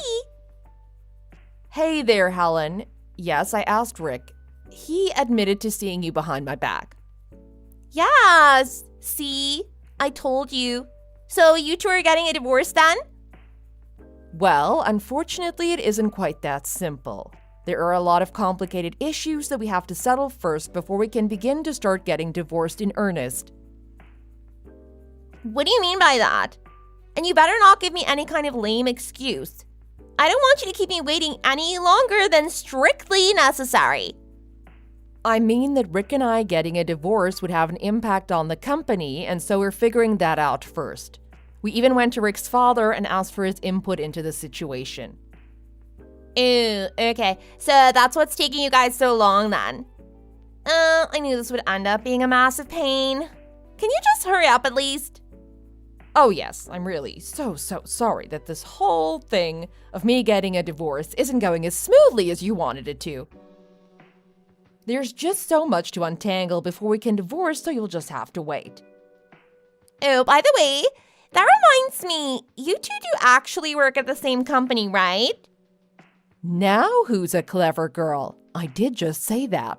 Hey there, Helen. Yes, I asked Rick. He admitted to seeing you behind my back. Yes, see? I told you. So you two are getting a divorce then? Well, unfortunately, it isn't quite that simple. There are a lot of complicated issues that we have to settle first before we can begin to start getting divorced in earnest. What do you mean by that? And you better not give me any kind of lame excuse. I don't want you to keep me waiting any longer than strictly necessary. I mean that Rick and I getting a divorce would have an impact on the company, and so we're figuring that out first. We even went to Rick's father and asked for his input into the situation. Ew, okay. So that's what's taking you guys so long then. I knew this would end up being a massive pain. Can you just hurry up at least? Oh yes, I'm really so sorry that this whole thing of me getting a divorce isn't going as smoothly as you wanted it to. There's just so much to untangle before we can divorce, so you'll just have to wait. Oh, by the way, that reminds me, you two do actually work at the same company, right? Now who's a clever girl? I did just say that.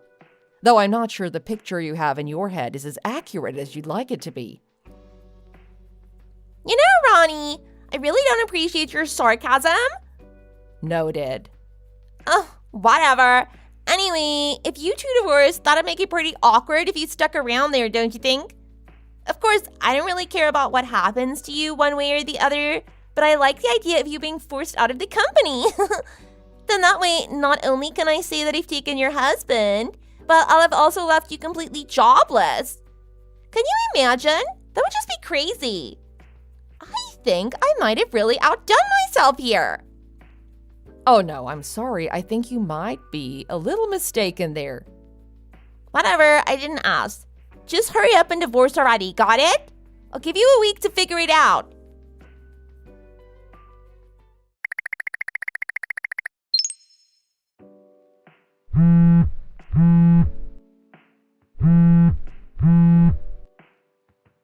Though I'm not sure the picture you have in your head is as accurate as you'd like it to be. You know, Ronnie, I really don't appreciate your sarcasm. Noted. Oh, whatever. Anyway, if you two divorced, that'd make it pretty awkward if you stuck around there, don't you think? Of course, I don't really care about what happens to you one way or the other, but I like the idea of you being forced out of the company. Then that way, not only can I say that I've taken your husband, but I'll have also left you completely jobless. Can you imagine? That would just be crazy. I think I might have really outdone myself here. Oh no, I'm sorry. I think you might be a little mistaken there. Whatever, I didn't ask. Just hurry up and divorce already, got it? I'll give you a week to figure it out.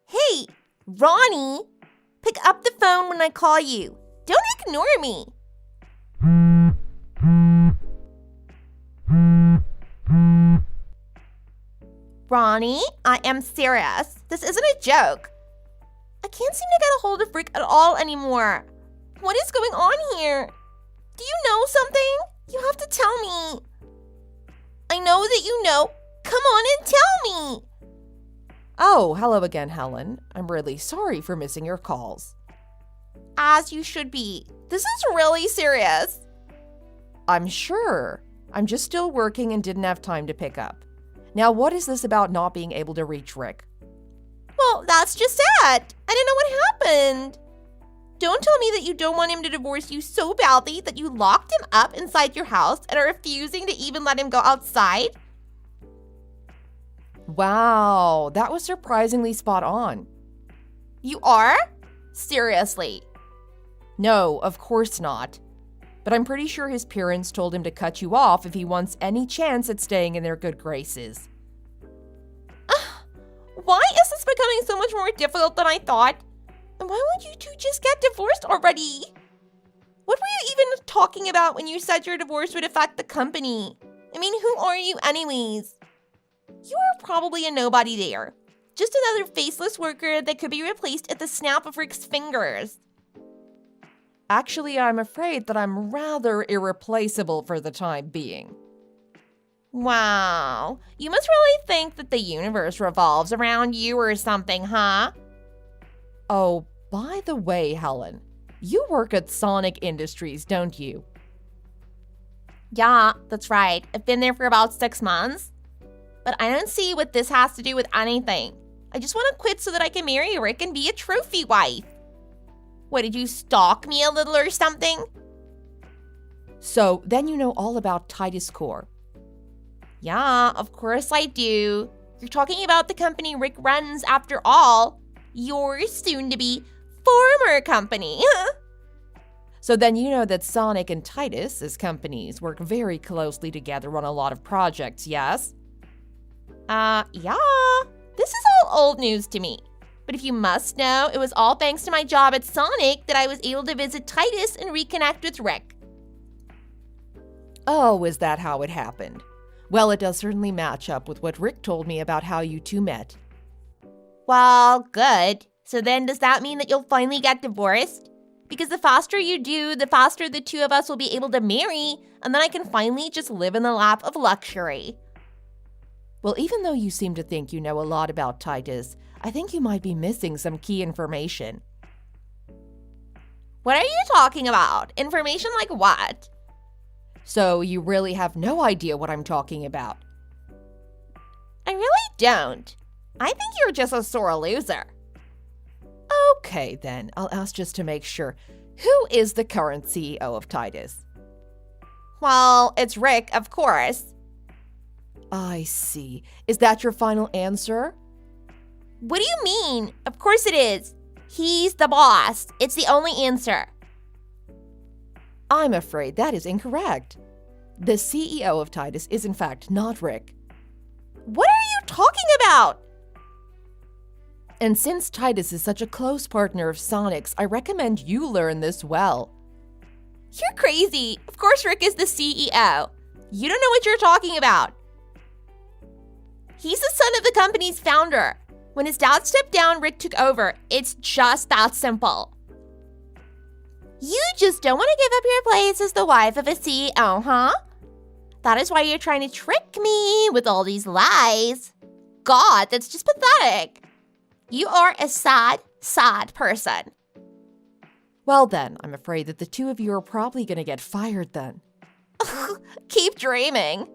Hey, Ronnie, pick up the phone when I call you. Don't ignore me. Ronnie, I am serious. This isn't a joke. I can't seem to get a hold of Rick at all anymore. What is going on here? Do you know something? You have to tell me. I know that you know. Come on and tell me. Oh, hello again, Helen. I'm really sorry for missing your calls. As you should be. This is really serious. I'm sure. I'm just still working and didn't have time to pick up. Now, what is this about not being able to reach Rick? Well, that's just it. I don't know what happened. Don't tell me that you don't want him to divorce you so badly that you locked him up inside your house and are refusing to even let him go outside. Wow, that was surprisingly spot on. You are? Seriously? No, of course not. But I'm pretty sure his parents told him to cut you off if he wants any chance at staying in their good graces. Why is this becoming so much more difficult than I thought? And why won't you two just get divorced already? What were you even talking about when you said your divorce would affect the company? I mean, who are you anyways? You are probably a nobody there. Just another faceless worker that could be replaced at the snap of Rick's fingers. Actually, I'm afraid that I'm rather irreplaceable for the time being. Wow. You must really think that the universe revolves around you or something, huh? Oh, by the way, Helen, you work at Sonic Industries, don't you? Yeah, that's right. I've been there for about 6 months. But I don't see what this has to do with anything. I just want to quit so that I can marry Rick and be a trophy wife. What, did you stalk me a little or something? So, then you know all about Titus Core. Yeah, of course I do. You're talking about the company Rick runs after all. Your soon-to-be former company. So then you know that Sonic and Titus, as companies, work very closely together on a lot of projects, yes? Yeah. This is all old news to me. But if you must know, it was all thanks to my job at Sonic that I was able to visit Titus and reconnect with Rick. Oh, is that how it happened? Well, it does certainly match up with what Rick told me about how you two met. Well, good. So then does that mean that you'll finally get divorced? Because the faster you do, the faster the two of us will be able to marry, and then I can finally just live in the lap of luxury. Well, even though you seem to think you know a lot about Titus, I think you might be missing some key information. What are you talking about? Information like what? So you really have no idea what I'm talking about? I really don't. I think you're just a sore loser. Okay, then. I'll ask just to make sure. Who is the current CEO of Titus? Well, it's Rick, of course. I see. Is that your final answer? What do you mean? Of course it is. He's the boss. It's the only answer. I'm afraid that is incorrect. The CEO of Titus is in fact not Rick. What are you talking about? And since Titus is such a close partner of Sonic's, I recommend you learn this well. You're crazy. Of course Rick is the CEO. You don't know what you're talking about. He's the son of the company's founder. When his dad stepped down, Rick took over. It's just that simple. You just don't want to give up your place as the wife of a CEO, huh? That is why you're trying to trick me with all these lies. God, that's just pathetic. You are a sad, sad person. Well then, I'm afraid that the two of you are probably going to get fired then. Keep dreaming.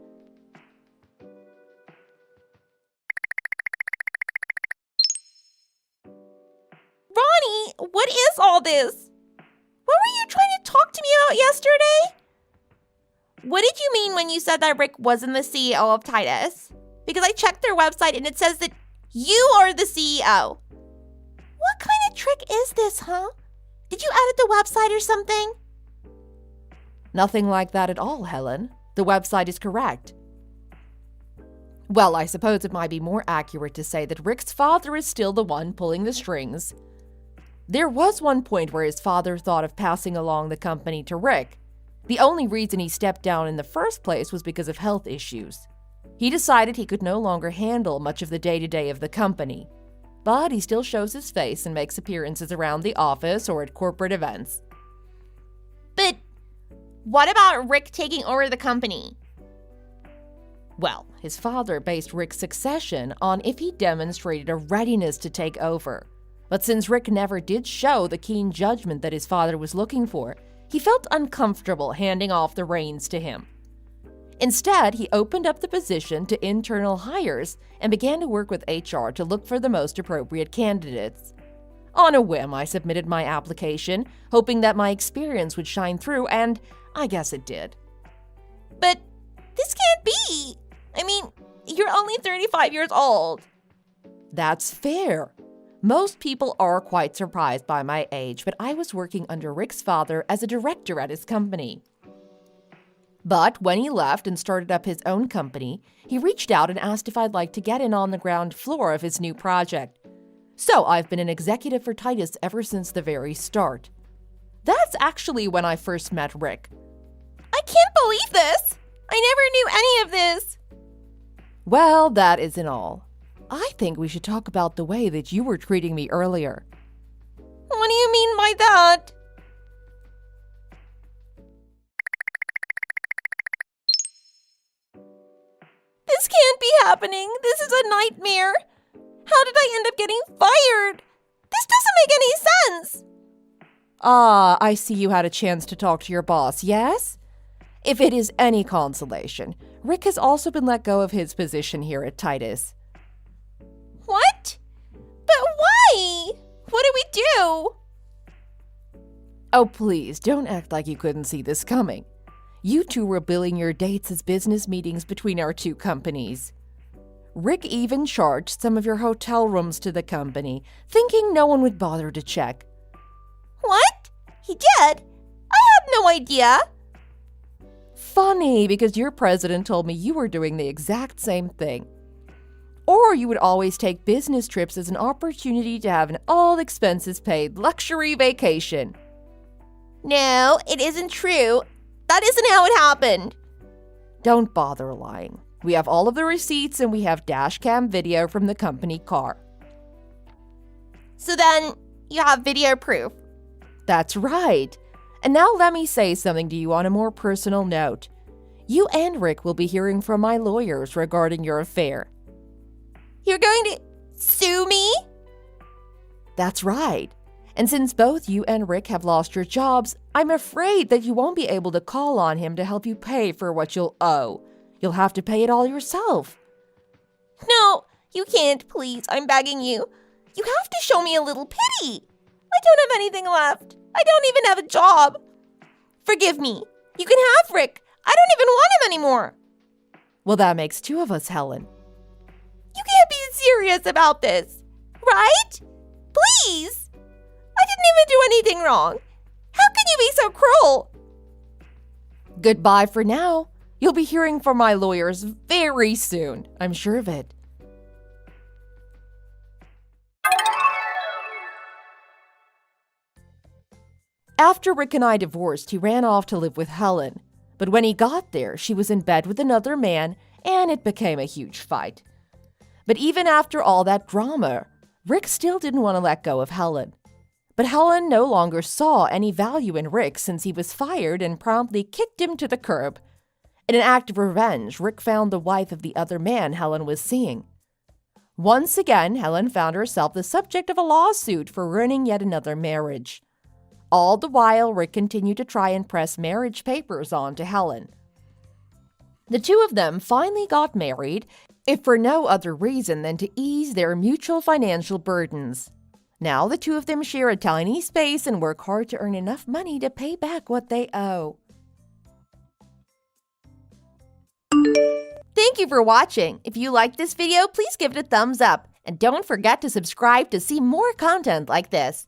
Ronnie, what is all this? What were you trying to talk to me about yesterday? What did you mean when you said that Rick wasn't the CEO of Titus? Because I checked their website and it says that you are the CEO. What kind of trick is this, huh? Did you edit the website or something? Nothing like that at all, Helen. The website is correct. Well, I suppose it might be more accurate to say that Rick's father is still the one pulling the strings. There was one point where his father thought of passing along the company to Rick. The only reason he stepped down in the first place was because of health issues. He decided he could no longer handle much of the day-to-day of the company. But he still shows his face and makes appearances around the office or at corporate events. But what about Rick taking over the company? Well, his father based Rick's succession on if he demonstrated a readiness to take over. But since Rick never did show the keen judgment that his father was looking for, he felt uncomfortable handing off the reins to him. Instead, he opened up the position to internal hires and began to work with HR to look for the most appropriate candidates. On a whim, I submitted my application, hoping that my experience would shine through, and I guess it did. But this can't be. I mean, You're only 35 years old. That's fair. Most people are quite surprised by my age, but I was working under Rick's father as a director at his company. But when he left and started up his own company, he reached out and asked if I'd like to get in on the ground floor of his new project. So I've been an executive for Titus ever since the very start. That's actually when I first met Rick. I can't believe this! I never knew any of this! Well, that isn't all. I think we should talk about the way that you were treating me earlier. What do you mean by that? This can't be happening. This is a nightmare. How did I end up getting fired? This doesn't make any sense. Ah, I see you had a chance to talk to your boss, yes? If it is any consolation, Rick has also been let go of his position here at Titus. What? But why? What did we do? Oh, please, don't act like you couldn't see this coming. You two were billing your dates as business meetings between our two companies. Rick even charged some of your hotel rooms to the company, thinking no one would bother to check. What? He did? I had no idea. Funny, because your president told me you were doing the exact same thing. Or you would always take business trips as an opportunity to have an all-expenses-paid luxury vacation. No, it isn't true. That isn't how it happened. Don't bother lying. We have all of the receipts and we have dashcam video from the company car. So then, you have video proof. That's right. And now let me say something to you on a more personal note. You and Rick will be hearing from my lawyers regarding your affair. You're going to sue me? That's right. And since both you and Rick have lost your jobs, I'm afraid that you won't be able to call on him to help you pay for what you'll owe. You'll have to pay it all yourself. No, you can't, please. I'm begging you. You have to show me a little pity. I don't have anything left. I don't even have a job. Forgive me. You can have Rick. I don't even want him anymore. Well, that makes two of us, Helen. You can't be serious about this, right? Please. I didn't even do anything wrong. How can you be so cruel? Goodbye for now. You'll be hearing from my lawyers very soon. I'm sure of it. After Rick and I divorced, he ran off to live with Helen. But when he got there, she was in bed with another man, and it became a huge fight. But even after all that drama, Rick still didn't want to let go of Helen. But Helen no longer saw any value in Rick since he was fired and promptly kicked him to the curb. In an act of revenge, Rick found the wife of the other man Helen was seeing. Once again, Helen found herself the subject of a lawsuit for ruining yet another marriage. All the while, Rick continued to try and press marriage papers onto Helen. The two of them finally got married, if for no other reason than to ease their mutual financial burdens. Now the two of them share a tiny space and work hard to earn enough money to pay back what they owe. Thank you for watching. If you liked this video, please give it a thumbs up. And don't forget to subscribe to see more content like this.